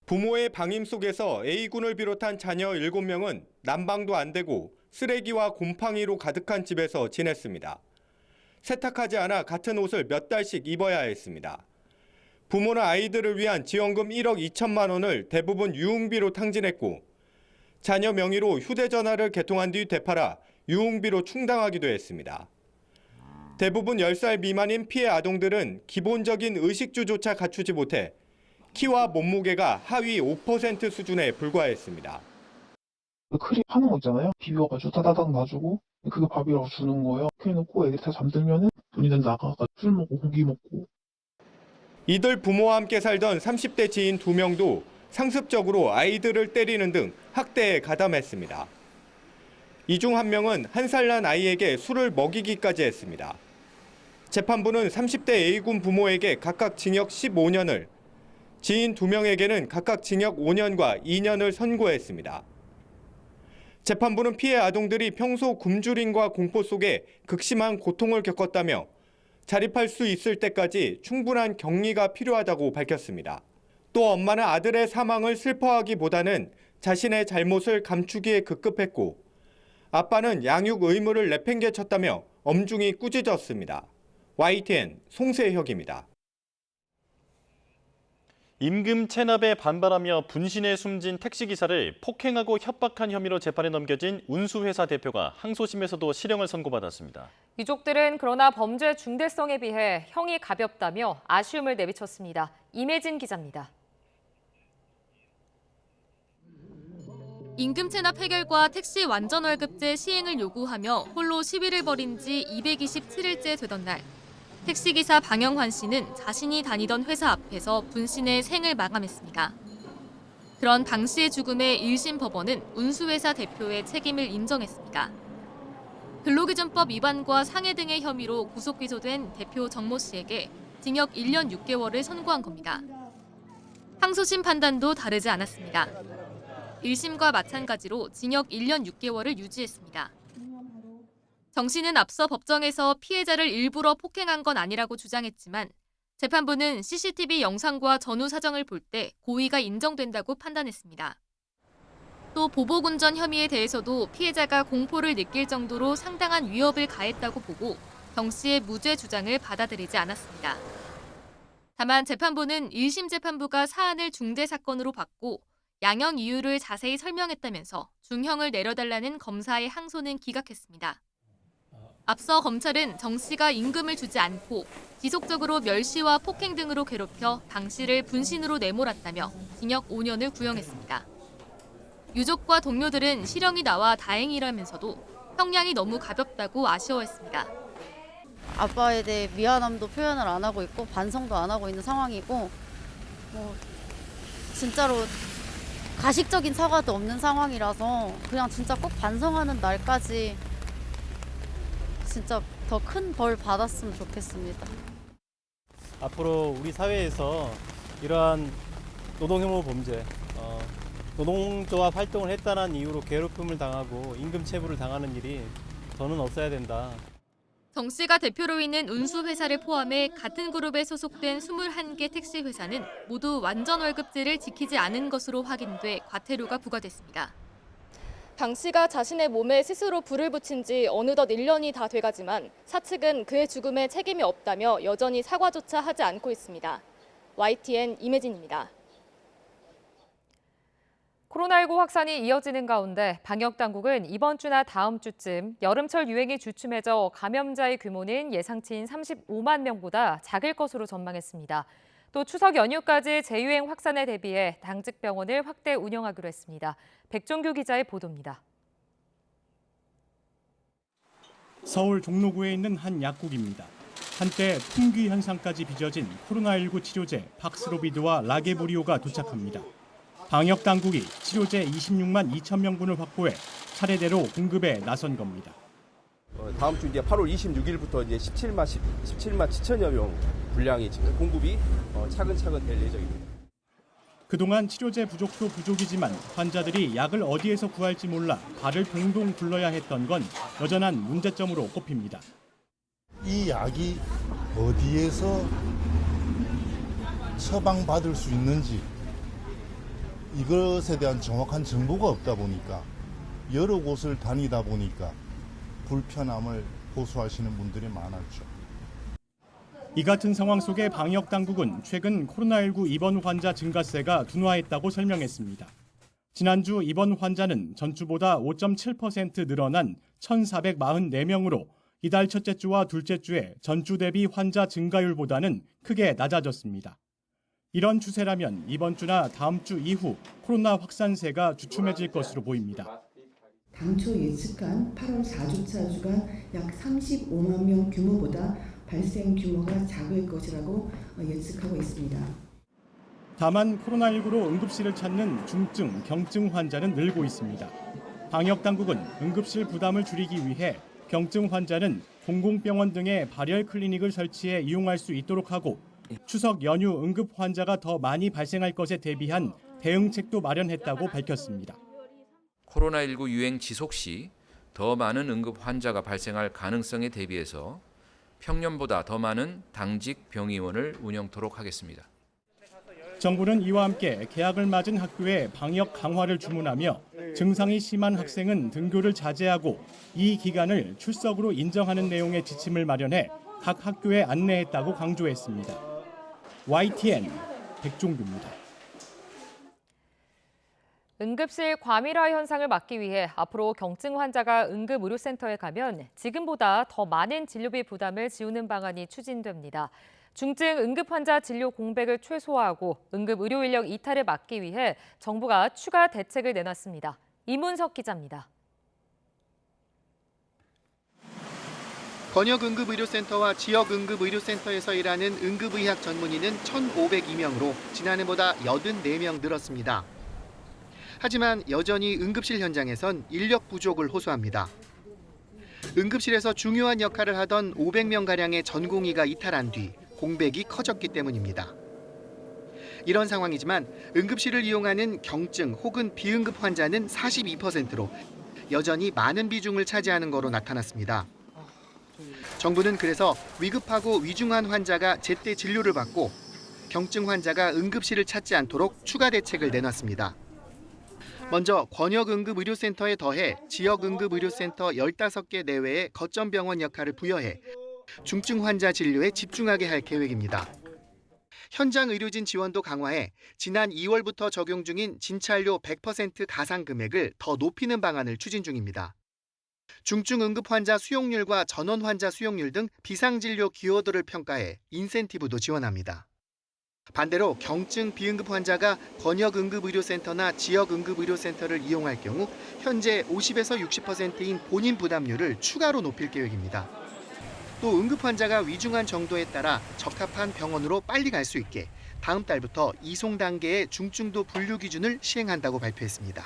부모의 방임 속에서 A군을 비롯한 자녀 7명은 난방도 안 되고 쓰레기와 곰팡이로 가득한 집에서 지냈습니다. 세탁하지 않아 같은 옷을 몇 달씩 입어야 했습니다. 부모는 아이들을 위한 지원금 1억 2천만 원을 대부분 유흥비로 탕진했고 자녀 명의로 휴대전화를 개통한 뒤 되팔아 유흥비로 충당하기도 했습니다. 대부분 10살 미만인 피해 아동들은 기본적인 의식주조차 갖추지 못해 키와 몸무게가 하위 5% 수준에 불과했습니다. 크림 하는 거 있잖아요. 비벼가지고 따다닥 놔주고 그게 밥이라고 주는 거예요. 해놓고 애들이 다 잠들면은 본인은 나가서 술 먹고 고기 먹고. 이들 부모와 함께 살던 30대 지인 2명도 상습적으로 아이들을 때리는 등 학대에 가담했습니다. 이 중 한 명은 1살 난 아이에게 술을 먹이기까지 했습니다. 재판부는 30대 A군 부모에게 각각 징역 15년을, 지인 2명에게는 각각 징역 5년과 2년을 선고했습니다. 재판부는 피해 아동들이 평소 굶주림과 공포 속에 극심한 고통을 겪었다며 자립할 수 있을 때까지 충분한 격리가 필요하다고 밝혔습니다. 또 엄마는 아들의 사망을 슬퍼하기보다는 자신의 잘못을 감추기에 급급했고 아빠는 양육 의무를 내팽개쳤다며 엄중히 꾸짖었습니다. YTN 송세혁입니다. 임금 체납에 반발하며 분신해 숨진 택시기사를 폭행하고 협박한 혐의로 재판에 넘겨진 운수회사 대표가 항소심에서도 실형을 선고받았습니다. 유족들은 그러나 범죄 중대성에 비해 형이 가볍다며 아쉬움을 내비쳤습니다. 임혜진 기자입니다. 임금 체납 해결과 택시 완전 월급제 시행을 요구하며 홀로 시위를 벌인 지 227일째 되던 날, 택시기사 방영환 씨는 자신이 다니던 회사 앞에서 분신해 생을 마감했습니다. 그런 방 씨의 죽음에 1심 법원은 운수회사 대표의 책임을 인정했습니다. 근로기준법 위반과 상해 등의 혐의로 구속 기소된 대표 정모 씨에게 징역 1년 6개월을 선고한 겁니다. 항소심 판단도 다르지 않았습니다. 1심과 마찬가지로 징역 1년 6개월을 유지했습니다. 정 씨는 앞서 법정에서 피해자를 일부러 폭행한 건 아니라고 주장했지만 재판부는 CCTV 영상과 전후 사정을 볼 때 고의가 인정된다고 판단했습니다. 또 보복운전 혐의에 대해서도 피해자가 공포를 느낄 정도로 상당한 위협을 가했다고 보고 정 씨의 무죄 주장을 받아들이지 않았습니다. 다만 재판부는 1심 재판부가 사안을 중대사건으로 봤고 양형 이유를 자세히 설명했다면서 중형을 내려달라는 검사의 항소는 기각했습니다. 앞서 검찰은 정 씨가 임금을 주지 않고 지속적으로 멸시와 폭행 등으로 괴롭혀 방 씨를 분신으로 내몰았다며 징역 5년을 구형했습니다. 유족과 동료들은 실형이 나와 다행이라면서도 형량이 너무 가볍다고 아쉬워했습니다. 아빠에 대해 미안함도 표현을 안 하고 있고 반성도 안 하고 있는 상황이고 진짜로 가식적인 사과도 없는 상황이라서 그냥 진짜 꼭 반성하는 날까지 진짜 더 큰 벌 받았으면 좋겠습니다. 앞으로 우리 사회에서 이러한 노동혐오 범죄, 노동조합 활동을 했다는 이유로 괴롭힘을 당하고 임금 체불을 당하는 일이 더는 없어야 된다. 정 씨가 대표로 있는 운수회사를 포함해 같은 그룹에 소속된 21개 택시회사는 모두 완전 월급제를 지키지 않은 것으로 확인돼 과태료가 부과됐습니다. 방 씨가 자신의 몸에 스스로 불을 붙인 지 어느덧 1년이 다 돼가지만 사측은 그의 죽음에 책임이 없다며 여전히 사과조차 하지 않고 있습니다. YTN 임혜진입니다. 코로나19 확산이 이어지는 가운데 방역당국은 이번 주나 다음 주쯤 여름철 유행이 주춤해져 감염자의 규모는 예상치인 35만 명보다 작을 것으로 전망했습니다. 또 추석 연휴까지 재유행 확산에 대비해 당직 병원을 확대 운영하기로 했습니다. 백종규 기자의 보도입니다. 서울 종로구에 있는 한 약국입니다. 한때 품귀 현상까지 빚어진 코로나19 치료제 박스로비드와 라게브리오가 도착합니다. 방역 당국이 치료제 26만 2천 명분을 확보해 차례대로 공급에 나선 겁니다. 다음 주 이제 8월 26일부터 이제 17만 7천여 명 분량이 지금 공급이 차근차근 될 예정입니다. 그동안 치료제 부족도 부족이지만 환자들이 약을 어디에서 구할지 몰라 발을 동동 굴러야 했던 건 여전한 문제점으로 꼽힙니다. 이 약이 어디에서 처방받을 수 있는지 이것에 대한 정확한 정보가 없다 보니까 여러 곳을 다니다 보니까 불편함을 호소하시는 분들이 많았죠. 이 같은 상황 속에 방역당국은 최근 코로나19 입원 환자 증가세가 둔화했다고 설명했습니다. 지난주 입원 환자는 전주보다 5.7% 늘어난 1,444명으로 이달 첫째 주와 둘째 주에 전주 대비 환자 증가율보다는 크게 낮아졌습니다. 이런 추세라면 이번 주나 다음 주 이후 코로나 확산세가 주춤해질 것으로 보입니다. 당초 예측한 8월 4주차 주간 약 35만 명 규모보다 발생 규모가 작을 것이라고 예측하고 있습니다. 다만 코로나19로 응급실을 찾는 중증, 경증 환자는 늘고 있습니다. 방역당국은 응급실 부담을 줄이기 위해 경증 환자는 공공병원 등의 발열 클리닉을 설치해 이용할 수 있도록 하고 추석 연휴 응급 환자가 더 많이 발생할 것에 대비한 대응책도 마련했다고 밝혔습니다. 코로나19 유행 지속 시 더 많은 응급 환자가 발생할 가능성에 대비해서 평년보다 더 많은 당직 병의원을 운영토록 하겠습니다. 정부는 이와 함께 개학을 맞은 학교에 방역 강화를 주문하며 증상이 심한 학생은 등교를 자제하고 이 기간을 출석으로 인정하는 내용의 지침을 마련해 각 학교에 안내했다고 강조했습니다. YTN 백종규입니다. 응급실 과밀화 현상을 막기 위해 앞으로 경증 환자가 응급의료센터에 가면 지금보다 더 많은 진료비 부담을 지우는 방안이 추진됩니다. 중증 응급환자 진료 공백을 최소화하고 응급의료 인력 이탈을 막기 위해 정부가 추가 대책을 내놨습니다. 이문석 기자입니다. 권역응급의료센터와 지역응급의료센터에서 일하는 응급의학 전문의는 1,502명으로 지난해보다 84명 늘었습니다. 하지만 여전히 응급실 현장에선 인력 부족을 호소합니다. 응급실에서 중요한 역할을 하던 500명가량의 전공의가 이탈한 뒤 공백이 커졌기 때문입니다. 이런 상황이지만 응급실을 이용하는 경증 혹은 비응급 환자는 42%로 여전히 많은 비중을 차지하는 거로 나타났습니다. 정부는 그래서 위급하고 위중한 환자가 제때 진료를 받고 경증 환자가 응급실을 찾지 않도록 추가 대책을 내놨습니다. 먼저 권역응급의료센터에 더해 지역응급의료센터 15개 내외에 거점병원 역할을 부여해 중증 환자 진료에 집중하게 할 계획입니다. 현장 의료진 지원도 강화해 지난 2월부터 적용 중인 진찰료 100% 가상 금액을 더 높이는 방안을 추진 중입니다. 중증 응급 환자 수용률과 전원 환자 수용률 등 비상진료 기여도를 평가해 인센티브도 지원합니다. 반대로 경증 비응급 환자가 권역응급의료센터나 지역응급의료센터를 이용할 경우 현재 50에서 60%인 본인 부담률을 추가로 높일 계획입니다. 또 응급 환자가 위중한 정도에 따라 적합한 병원으로 빨리 갈 수 있게 다음 달부터 이송 단계의 중증도 분류 기준을 시행한다고 발표했습니다.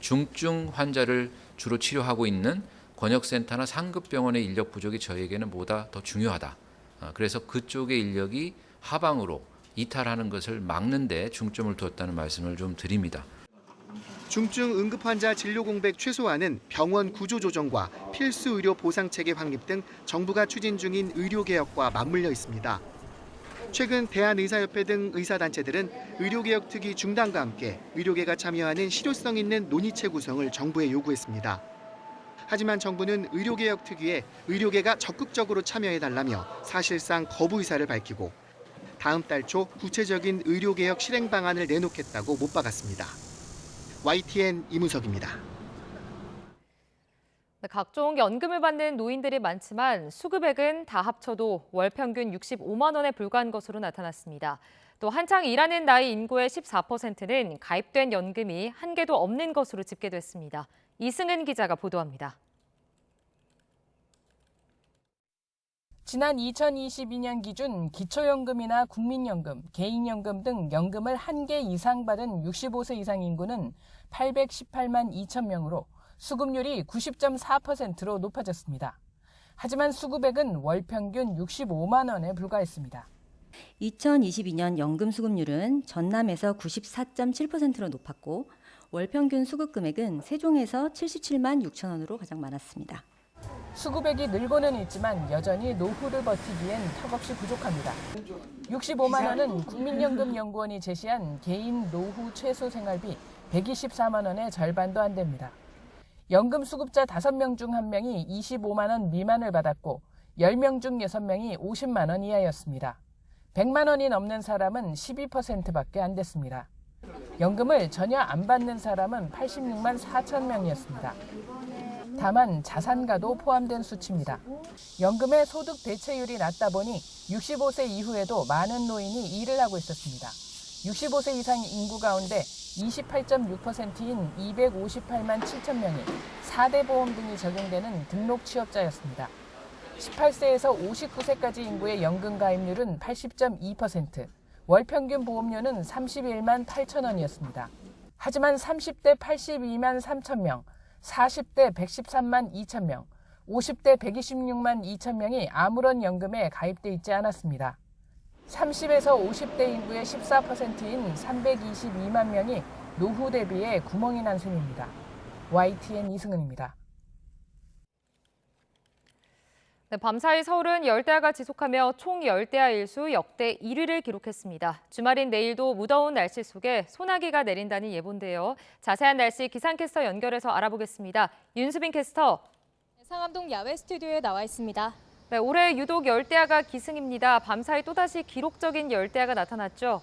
중증 환자를 주로 치료하고 있는 권역센터나 상급병원의 인력 부족이 저희에게는 보다 더 중요하다. 그래서 그쪽의 인력이 하방으로 이탈하는 것을 막는 데 중점을 두었다는 말씀을 좀 드립니다. 중증 응급 환자 진료 공백 최소화는 병원 구조 조정과 필수 의료 보상 체계 확립 등 정부가 추진 중인 의료 개혁과 맞물려 있습니다. 최근 대한의사협회 등 의사단체들은 의료개혁 특위 중단과 함께 의료계가 참여하는 실효성 있는 논의체 구성을 정부에 요구했습니다. 하지만 정부는 의료개혁 특위에 의료계가 적극적으로 참여해달라며 사실상 거부 의사를 밝히고 다음 달 초 구체적인 의료개혁 실행 방안을 내놓겠다고 못 박았습니다. YTN 이무석입니다. 각종 연금을 받는 노인들이 많지만 수급액은 다 합쳐도 월 평균 65만 원에 불과한 것으로 나타났습니다. 또 한창 일하는 나이 인구의 14%는 가입된 연금이 한 개도 없는 것으로 집계됐습니다. 이승은 기자가 보도합니다. 지난 2022년 기준 기초연금이나 국민연금, 개인연금 등 연금을 한 개 이상 받은 65세 이상 인구는 818만 2천 명으로 수급률이 90.4%로 높아졌습니다. 하지만 수급액은 월 평균 65만 원에 불과했습니다. 2022년 연금 수급률은 전남에서 94.7%로 높았고 월 평균 수급 금액은 세종에서 77만 6천 원으로 가장 많았습니다. 수급액이 늘고는 있지만 여전히 노후를 버티기엔 턱없이 부족합니다. 65만 원은 국민연금연구원이 제시한 개인 노후 최소 생활비 124만 원의 절반도 안 됩니다. 연금 수급자 5명 중 1명이 25만 원 미만을 받았고 10명 중 6명이 50만 원 이하였습니다. 100만 원이 넘는 사람은 12%밖에 안 됐습니다. 연금을 전혀 안 받는 사람은 86만 4천 명이었습니다. 다만 자산가도 포함된 수치입니다. 연금의 소득 대체율이 낮다 보니 65세 이후에도 많은 노인이 일을 하고 있었습니다. 65세 이상 인구 가운데 28.6%인 258만 7천 명이 4대 보험 등이 적용되는 등록 취업자였습니다. 18세에서 59세까지 인구의 연금 가입률은 80.2%, 월 평균 보험료는 31만 8천 원이었습니다. 하지만 30대 82만 3천 명, 40대 113만 2천 명, 50대 126만 2천 명이 아무런 연금에 가입돼 있지 않았습니다. 30에서 50대 인구의 14%인 322만 명이 노후 대비에 구멍이 난 셈입니다. YTN 이승은입니다. 밤사이 서울은 열대야가 지속하며 총 열대야 일수 역대 1위를 기록했습니다. 주말인 내일도 무더운 날씨 속에 소나기가 내린다는 예보인데요. 자세한 날씨 기상캐스터 연결해서 알아보겠습니다. 윤수빈 캐스터. 상암동 야외 스튜디오에 나와 있습니다. 네, 올해 유독 열대야가 기승입니다. 밤사이 또다시 기록적인 열대야가 나타났죠.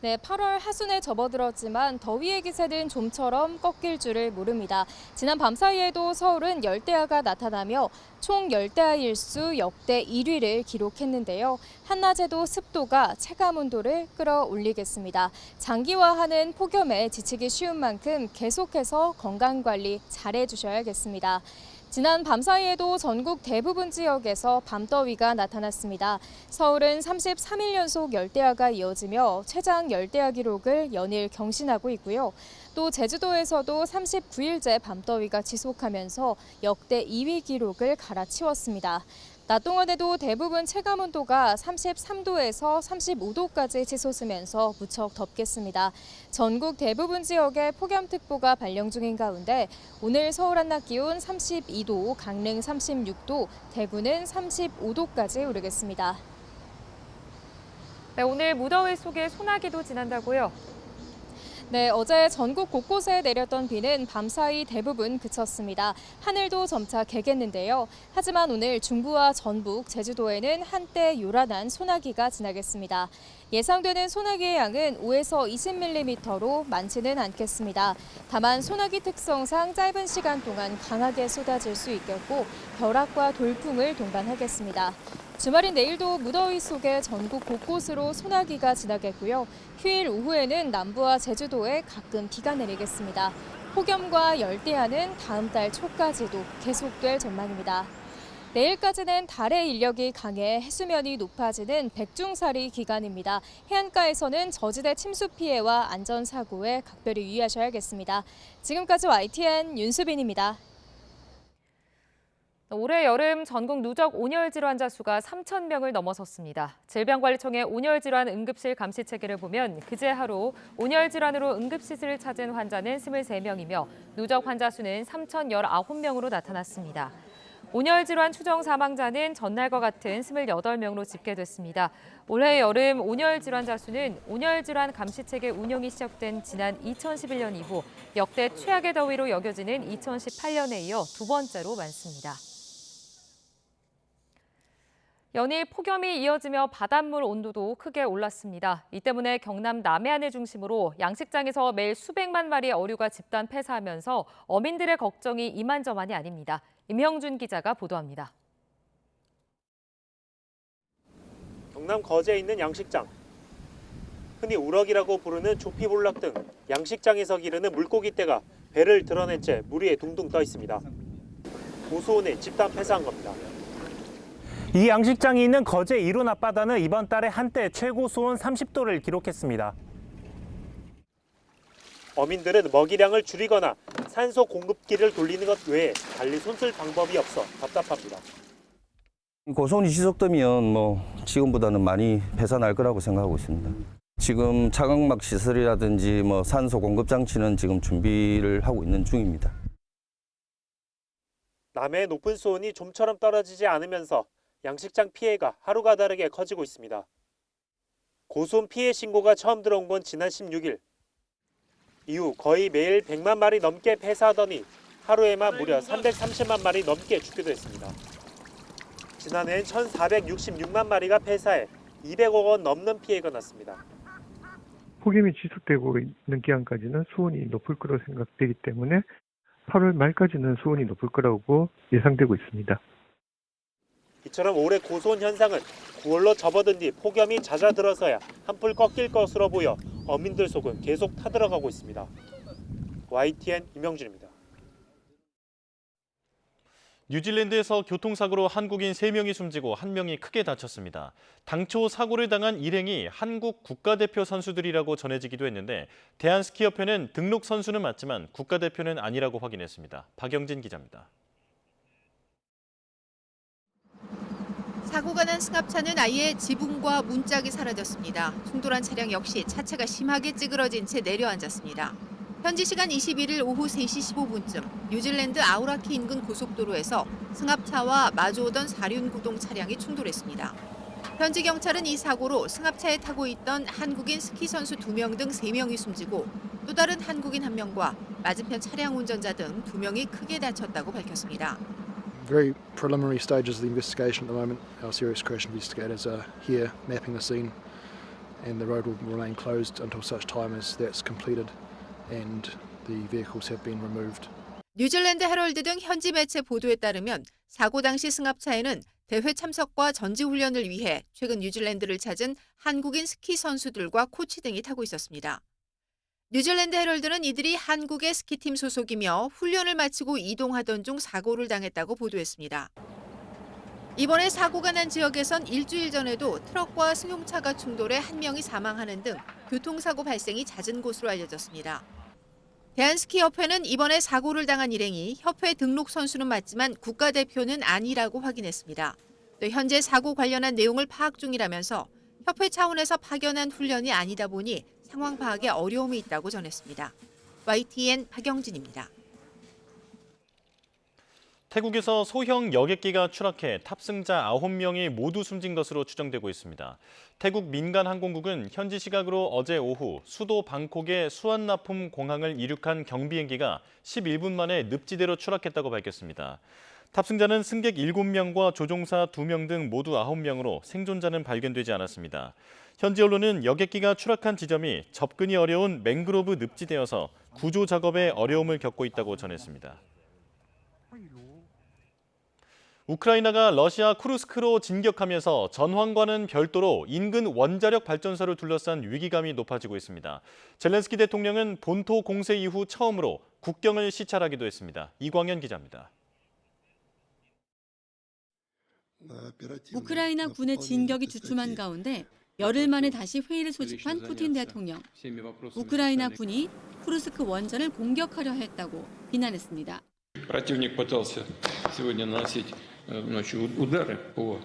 네, 8월 하순에 접어들었지만 더위의 기세는 좀처럼 꺾일 줄을 모릅니다. 지난 밤사이에도 서울은 열대야가 나타나며 총 열대야 일수 역대 1위를 기록했는데요. 한낮에도 습도가 체감온도를 끌어올리겠습니다. 장기화하는 폭염에 지치기 쉬운 만큼 계속해서 건강관리 잘해주셔야겠습니다. 지난 밤사이에도 전국 대부분 지역에서 밤더위가 나타났습니다. 서울은 33일 연속 열대야가 이어지며 최장 열대야 기록을 연일 경신하고 있고요. 또 제주도에서도 39일째 밤더위가 지속하면서 역대 2위 기록을 갈아치웠습니다. 낮 동안에도 대부분 체감온도가 33도에서 35도까지 치솟으면서 무척 덥겠습니다. 전국 대부분 지역에 폭염특보가 발령 중인 가운데 오늘 서울 한낮 기온 32도, 강릉 36도, 대구는 35도까지 오르겠습니다. 네, 오늘 무더위 속에 소나기도 지난다고요? 네, 어제 전국 곳곳에 내렸던 비는 밤사이 대부분 그쳤습니다. 하늘도 점차 개겠는데요. 하지만 오늘 중부와 전북, 제주도에는 한때 요란한 소나기가 지나겠습니다. 예상되는 소나기의 양은 5에서 20mm로 많지는 않겠습니다. 다만 소나기 특성상 짧은 시간 동안 강하게 쏟아질 수 있겠고 벼락과 돌풍을 동반하겠습니다. 주말인 내일도 무더위 속에 전국 곳곳으로 소나기가 지나겠고요. 휴일 오후에는 남부와 제주도에 가끔 비가 내리겠습니다. 폭염과 열대야는 다음 달 초까지도 계속될 전망입니다. 내일까지는 달의 인력이 강해 해수면이 높아지는 백중사리 기간입니다. 해안가에서는 저지대 침수 피해와 안전사고에 각별히 유의하셔야겠습니다. 지금까지 YTN 윤수빈입니다. 올해 여름 전국 누적 온열 질환자 수가 3천 명을 넘어섰습니다. 질병관리청의 온열 질환 응급실 감시 체계를 보면 그제 하루 온열 질환으로 응급시술을 찾은 환자는 23명이며 누적 환자 수는 3,019명으로 나타났습니다. 온열 질환 추정 사망자는 전날과 같은 28명으로 집계됐습니다. 올해 여름 온열 질환자 수는 온열 질환 감시 체계 운영이 시작된 지난 2011년 이후 역대 최악의 더위로 여겨지는 2018년에 이어 두 번째로 많습니다. 연일 폭염이 이어지며 바닷물 온도도 크게 올랐습니다. 이 때문에 경남 남해안을 중심으로 양식장에서 매일 수백만 마리의 어류가 집단 폐사하면서 어민들의 걱정이 이만저만이 아닙니다. 임형준 기자가 보도합니다. 경남 거제에 있는 양식장. 흔히 우럭이라고 부르는 조피볼락 등 양식장에서 기르는 물고기떼가 배를 드러낸 채 물 위에 둥둥 떠 있습니다. 고수온에 집단 폐사한 겁니다. 이 양식장이 있는 거제 이론 앞바다는 이번 달에 한때 최고 수온 30도를 기록했습니다. 어민들은 먹이량을 줄이거나 산소 공급기를 돌리는 것 외에 달리 손쓸 방법이 없어 답답합니다. 고수온이 지속되면 지금보다는 많이 폐사날 거라고 생각하고 있습니다. 지금 차광막 시설이라든지 산소 공급 장치는 지금 준비를 하고 있는 중입니다. 남해의 높은 수온이 좀처럼 떨어지지 않으면서 양식장 피해가 하루가 다르게 커지고 있습니다. 고수온 피해 신고가 처음 들어온 건 지난 16일. 이후 거의 매일 100만 마리 넘게 폐사하더니 하루에만 무려 330만 마리 넘게 죽기도 했습니다. 지난해엔 1,466만 마리가 폐사해 200억 원 넘는 피해가 났습니다. 폭염이 지속되고 있는 기간까지는 수온이 높을 거라고 생각되기 때문에 8월 말까지는 수온이 높을 거라고 예상되고 있습니다. 이처럼 올해 고수온 현상은 9월로 접어든 뒤 폭염이 잦아들어서야 한풀 꺾일 것으로 보여 어민들 속은 계속 타들어가고 있습니다. YTN 임영준입니다. 뉴질랜드에서 교통사고로 한국인 3명이 숨지고 1명이 크게 다쳤습니다. 당초 사고를 당한 일행이 한국 국가대표 선수들이라고 전해지기도 했는데 대한스키협회는 등록 선수는 맞지만 국가대표는 아니라고 확인했습니다. 박영진 기자입니다. 사고가 난 승합차는 아예 지붕과 문짝이 사라졌습니다. 충돌한 차량 역시 차체가 심하게 찌그러진 채 내려앉았습니다. 현지 시간 21일 오후 3시 15분쯤 뉴질랜드 아우라키 인근 고속도로에서 승합차와 마주오던 사륜구동 차량이 충돌했습니다. 현지 경찰은 이 사고로 승합차에 타고 있던 한국인 스키 선수 2명 등 3명이 숨지고 또 다른 한국인 1명과 맞은편 차량 운전자 등 2명이 크게 다쳤다고 밝혔습니다. Very preliminary stages of the investigation at the moment. Our serious crash investigators are here mapping the scene, and the road will remain closed until such time as that's completed and the vehicles have been removed. 뉴질랜드 헤럴드 등 현지 매체 보도에 따르면 사고 당시 승합차에는 대회 참석과 전지 훈련을 위해 최근 뉴질랜드를 찾은 한국인 스키 선수들과 코치 등이 타고 있었습니다. 뉴질랜드 헤럴드는 이들이 한국의 스키팀 소속이며 훈련을 마치고 이동하던 중 사고를 당했다고 보도했습니다. 이번에 사고가 난 지역에선 일주일 전에도 트럭과 승용차가 충돌해 1명이 사망하는 등 교통사고 발생이 잦은 곳으로 알려졌습니다. 대한스키협회는 이번에 사고를 당한 일행이 협회 등록 선수는 맞지만 국가대표는 아니라고 확인했습니다. 또 현재 사고 관련한 내용을 파악 중이라면서 협회 차원에서 파견한 훈련이 아니다 보니 상황 파악에 어려움이 있다고 전했습니다. YTN 박영진입니다. 태국에서 소형 여객기가 추락해 탑승자 9명이 모두 숨진 것으로 추정되고 있습니다. 태국 민간항공국은 현지 시각으로 어제 오후 수도 방콕의 수완나품 공항을 이륙한 경비행기가 11분 만에 늪지대로 추락했다고 밝혔습니다. 탑승자는 승객 7명과 조종사 2명 등 모두 9명으로 생존자는 발견되지 않았습니다. 현지 언론은 여객기가 추락한 지점이 접근이 어려운 맹그로브 늪지대여서 구조 작업에 어려움을 겪고 있다고 전했습니다. 우크라이나가 러시아 쿠르스크로 진격하면서 전황과는 별도로 인근 원자력 발전소를 둘러싼 위기감이 높아지고 있습니다. 젤렌스키 대통령은 본토 공세 이후 처음으로 국경을 시찰하기도 했습니다. 이광현 기자입니다. 우크라이나 군의 진격이 주춤한 가운데 열흘 만에 다시 회의를 소집한 푸틴 대통령. 우크라이나 군이 쿠르스크 원전을 공격하려 했다고 비난했습니다. Противник пытался сегодня наносить ночью удары по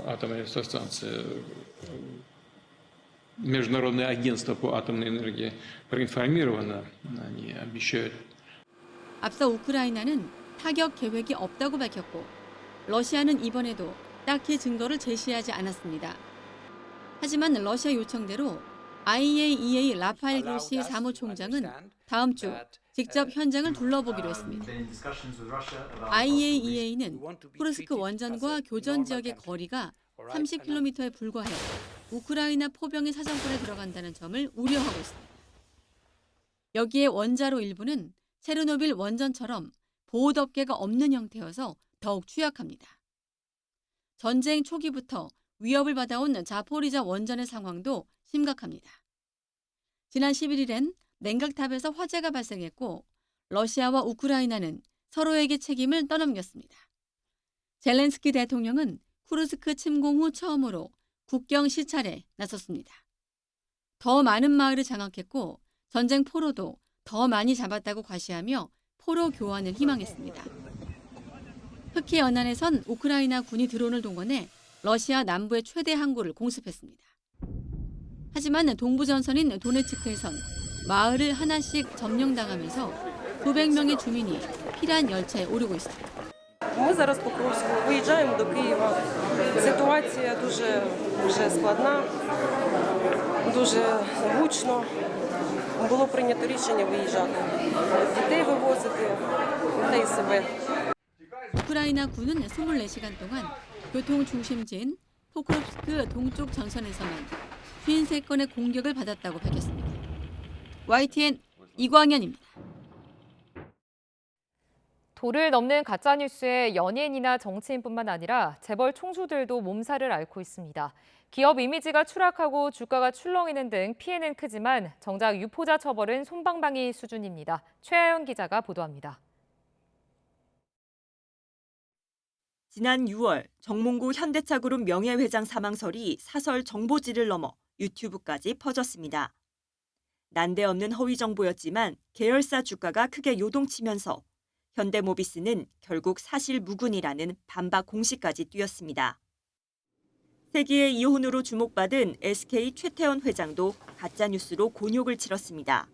атомной электростанции. Международное агентство по атомной энергии проинформировано, они обещают. 앞서 우크라이나는 타격 계획이 없다고 밝혔고 러시아는 이번에도 딱히 증거를 제시하지 않았습니다. 하지만 러시아 요청대로 IAEA 라파엘 그로시 사무총장은 다음 주 직접 현장을 둘러보기로 했습니다. IAEA는 쿠르스크 원전과 교전 지역의 거리가 30km에 불과해 우크라이나 포병이 사정권에 들어간다는 점을 우려하고 있습니다. 여기에 원자로 일부는 체르노빌 원전처럼 보호덮개가 없는 형태여서 더욱 취약합니다. 전쟁 초기부터 위협을 받아온 자포리자 원전의 상황도 심각합니다. 지난 11일엔 냉각탑에서 화재가 발생했고 러시아와 우크라이나는 서로에게 책임을 떠넘겼습니다. 젤렌스키 대통령은 쿠르스크 침공 후 처음으로 국경 시찰에 나섰습니다. 더 많은 마을을 장악했고 전쟁 포로도 더 많이 잡았다고 과시하며 포로 교환을 희망했습니다. 흑해 연안에선 우크라이나 군이 드론을 동원해 러시아 남부의 최대 항구를 공습했습니다. 하지만 동부 전선인 도네츠크에선 마을을 하나씩 점령당하면서 수백 명의 주민이 피란 열차에 오르고 있습니다. Ми зараз Покровську виїжджаємо до Києва. Ситуація дуже складна, дуже гучно. Було прийнято рішення виїжджати. Дітей вивозити, та й себе. 우크라이나 군은 24시간 동안 교통 중심지인 포크롭스크 동쪽 전선에서만 53건의 공격을 받았다고 밝혔습니다. YTN 이광현입니다. 도를 넘는 가짜뉴스에 연예인이나 정치인뿐만 아니라 재벌 총수들도 몸살을 앓고 있습니다. 기업 이미지가 추락하고 주가가 출렁이는 등 피해는 크지만 정작 유포자 처벌은 솜방망이 수준입니다. 최하영 기자가 보도합니다. 지난 6월 정몽구 현대차그룹 명예회장 사망설이 사설 정보지를 넘어 유튜브까지 퍼졌습니다. 난데없는 허위 정보였지만 계열사 주가가 크게 요동치면서 현대모비스는 결국 사실무근이라는 반박 공시까지 띄었습니다. 세기의 이혼으로 주목받은 SK 최태원 회장도 가짜뉴스로 곤욕을 치렀습니다.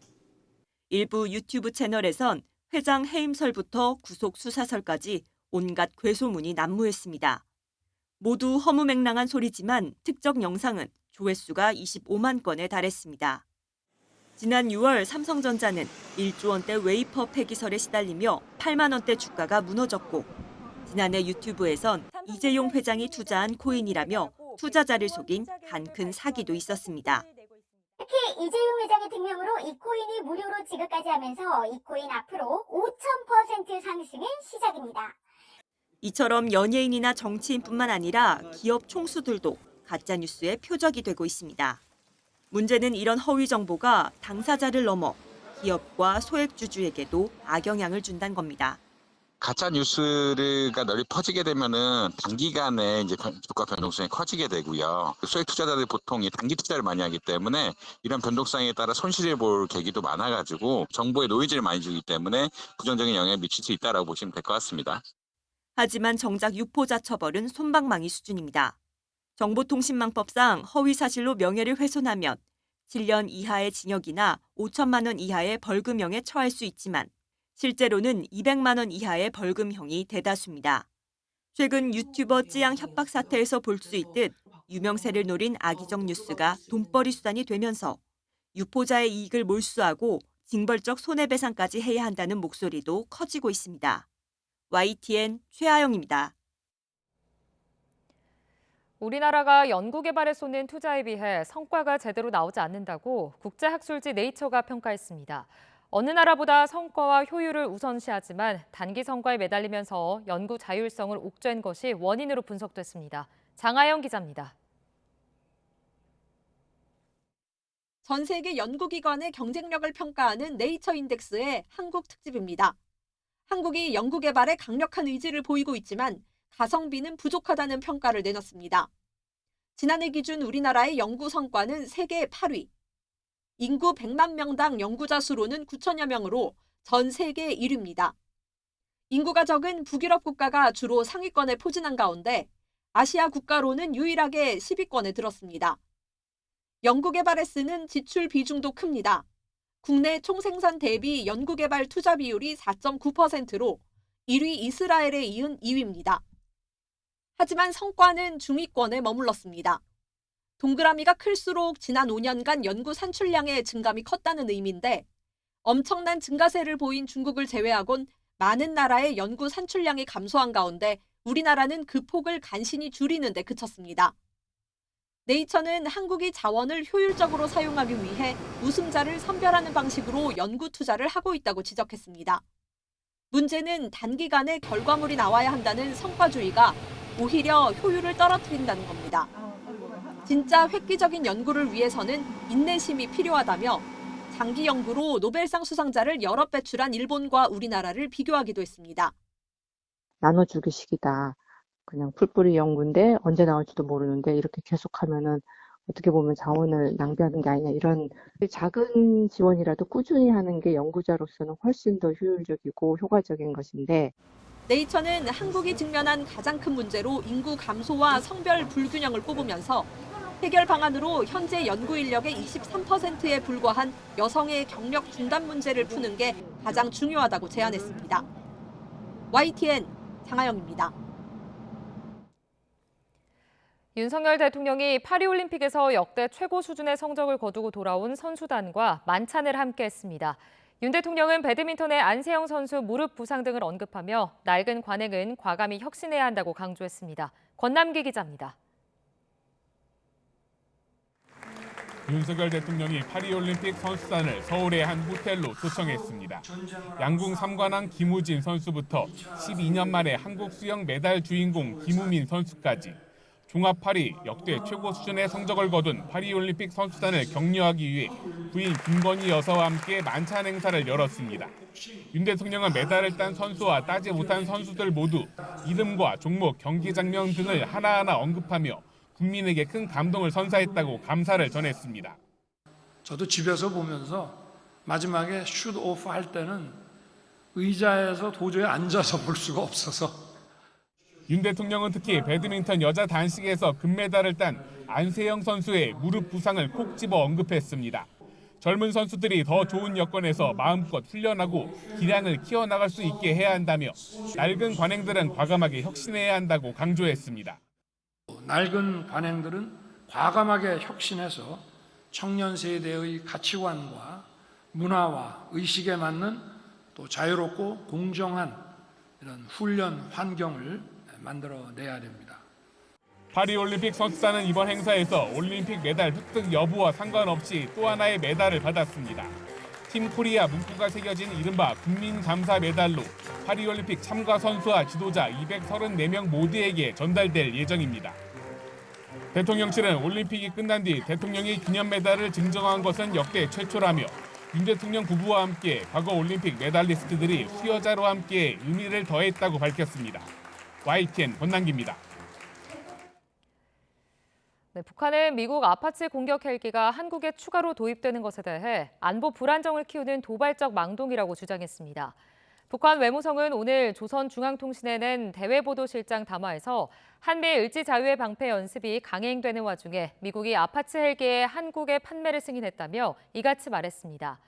일부 유튜브 채널에선 회장 해임설부터 구속 수사설까지 온갖 괴소문이 난무했습니다. 모두 허무맹랑한 소리지만 특정 영상은 조회수가 25만 건에 달했습니다. 지난 6월 삼성전자는 1조 원대 웨이퍼 폐기설에 시달리며 8만 원대 주가가 무너졌고 지난해 유튜브에선 이재용 회장이 투자한 코인이라며 투자자를 속인 한큰 사기도 있었습니다. 특히 이재용 회장의 등명으로 이 코인이 무료로 지급까지 하면서 이 코인 앞으로 5,000% 상승의 시작입니다. 이처럼 연예인이나 정치인뿐만 아니라 기업 총수들도 가짜뉴스의 표적이 되고 있습니다. 문제는 이런 허위 정보가 당사자를 넘어 기업과 소액주주에게도 악영향을 준다는 겁니다. 가짜 뉴스가 널리 퍼지게 되면은 단기간에 이제 주가 변동성이 커지게 되고요. 소액 투자자들이 보통 단기 투자를 많이 하기 때문에 이런 변동성에 따라 손실을 볼 계기도 많아가지고 정보에 노이즈를 많이 주기 때문에 부정적인 영향을 미칠 수 있다라고 보시면 될 것 같습니다. 하지만 정작 유포자 처벌은 솜방망이 수준입니다. 정보통신망법상 허위 사실로 명예를 훼손하면 7년 이하의 징역이나 5천만 원 이하의 벌금형에 처할 수 있지만 실제로는 200만 원 이하의 벌금형이 대다수입니다. 최근 유튜버 찌양 협박 사태에서 볼 수 있듯 유명세를 노린 악의적 뉴스가 돈벌이 수단이 되면서 유포자의 이익을 몰수하고 징벌적 손해배상까지 해야 한다는 목소리도 커지고 있습니다. YTN 최하영입니다. 우리나라가 연구개발에 쏟는 투자에 비해 성과가 제대로 나오지 않는다고 국제학술지 네이처가 평가했습니다. 어느 나라보다 성과와 효율을 우선시하지만 단기 성과에 매달리면서 연구 자율성을 옥죄한 것이 원인으로 분석됐습니다. 장하영 기자입니다. 전 세계 연구기관의 경쟁력을 평가하는 네이처 인덱스의 한국 특집입니다. 한국이 연구개발에 강력한 의지를 보이고 있지만 가성비는 부족하다는 평가를 내놨습니다. 지난해 기준 우리나라의 연구 성과는 세계 8위. 인구 100만 명당 연구자 수로는 9천여 명으로 전 세계 1위입니다. 인구가 적은 북유럽 국가가 주로 상위권에 포진한 가운데 아시아 국가로는 유일하게 10위권에 들었습니다. 연구개발에 쓰는 지출 비중도 큽니다. 국내 총생산 대비 연구개발 투자 비율이 4.9%로 1위 이스라엘에 이은 2위입니다. 하지만 성과는 중위권에 머물렀습니다. 동그라미가 클수록 지난 5년간 연구 산출량의 증감이 컸다는 의미인데 엄청난 증가세를 보인 중국을 제외하곤 많은 나라의 연구 산출량이 감소한 가운데 우리나라는 그 폭을 간신히 줄이는 데 그쳤습니다. 네이처는 한국이 자원을 효율적으로 사용하기 위해 우승자를 선별하는 방식으로 연구 투자를 하고 있다고 지적했습니다. 문제는 단기간에 결과물이 나와야 한다는 성과주의가 오히려 효율을 떨어뜨린다는 겁니다. 진짜 획기적인 연구를 위해서는 인내심이 필요하다며 장기 연구로 노벨상 수상자를 여러 배출한 일본과 우리나라를 비교하기도 했습니다. 나눠주기식이다. 그냥 풀뿌리 연구인데 언제 나올지도 모르는데 이렇게 계속하면은 어떻게 보면 자원을 낭비하는 게 아니냐, 이런 작은 지원이라도 꾸준히 하는 게 연구자로서는 훨씬 더 효율적이고 효과적인 것인데, 네이처는 한국이 직면한 가장 큰 문제로 인구 감소와 성별 불균형을 꼽으면서 해결 방안으로 현재 연구 인력의 23%에 불과한 여성의 경력 중단 문제를 푸는 게 가장 중요하다고 제안했습니다. YTN 장하영입니다. 윤석열 대통령이 파리올림픽에서 역대 최고 수준의 성적을 거두고 돌아온 선수단과 만찬을 함께했습니다. 윤 대통령은 배드민턴의 안세영 선수 무릎 부상 등을 언급하며 낡은 관행은 과감히 혁신해야 한다고 강조했습니다. 권남기 기자입니다. 윤석열 대통령이 파리올림픽 선수단을 서울의 한 호텔로 초청했습니다. 양궁 3관왕 김우진 선수부터 12년 만에 한국 수영 메달 주인공 김우민 선수까지 종합 파리 역대 최고 수준의 성적을 거둔 파리올림픽 선수단을 격려하기 위해 부인 김건희 여사와 함께 만찬 행사를 열었습니다. 윤 대통령은 메달을 딴 선수와 따지 못한 선수들 모두 이름과 종목, 경기 장면 등을 하나하나 언급하며 국민에게 큰 감동을 선사했다고 감사를 전했습니다. 저도 집에서 보면서 마지막에 슛 오프 할 때는 의자에서 도저히 앉아서 볼 수가 없어서. 윤 대통령은 특히 배드민턴 여자 단식에서 금메달을 딴 안세영 선수의 무릎 부상을 콕 집어 언급했습니다. 젊은 선수들이 더 좋은 여건에서 마음껏 훈련하고 기량을 키워나갈 수 있게 해야 한다며 낡은 관행들은 과감하게 혁신해야 한다고 강조했습니다. 낡은 관행들은 과감하게 혁신해서 청년 세대의 가치관과 문화와 의식에 맞는 또 자유롭고 공정한 이런 훈련 환경을 만들어내야 됩니다. 파리올림픽 선수단은 이번 행사에서 올림픽 메달 획득 여부와 상관없이 또 하나의 메달을 받았습니다. 팀 코리아 문구가 새겨진 이른바 국민감사 메달로 파리올림픽 참가 선수와 지도자 234명 모두에게 전달될 예정입니다. 대통령실은 올림픽이 끝난 뒤 대통령이 기념 메달을 증정한 것은 역대 최초라며 윤 대통령 부부와 함께 과거 올림픽 메달리스트들이 수여자로 함께 의미를 더했다고 밝혔습니다. YTN 권남기입니다. 네, 북한은 미국 아파치 공격 헬기가 한국에 추가로 도입되는 것에 대해 안보 불안정을 키우는 도발적 망동이라고 주장했습니다. 북한 외무성은 오늘 조선중앙통신에 낸 대외보도실장 담화에서 한미의 을지자유의 방패 연습이 강행되는 와중에 미국이 아파치 헬기의 한국에 판매를 승인했다며 이같이 말했습니다.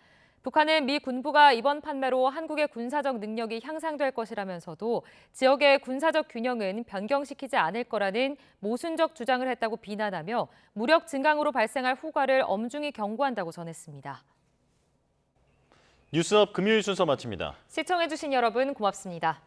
북한은 미 군부가 이번 판매로 한국의 군사적 능력이 향상될 것이라면서도 지역의 군사적 균형은 변경시키지 않을 거라는 모순적 주장을 했다고 비난하며 무력 증강으로 발생할 후과를 엄중히 경고한다고 전했습니다. 뉴스업 금요일 순서 마칩니다. 시청해주신 여러분 고맙습니다.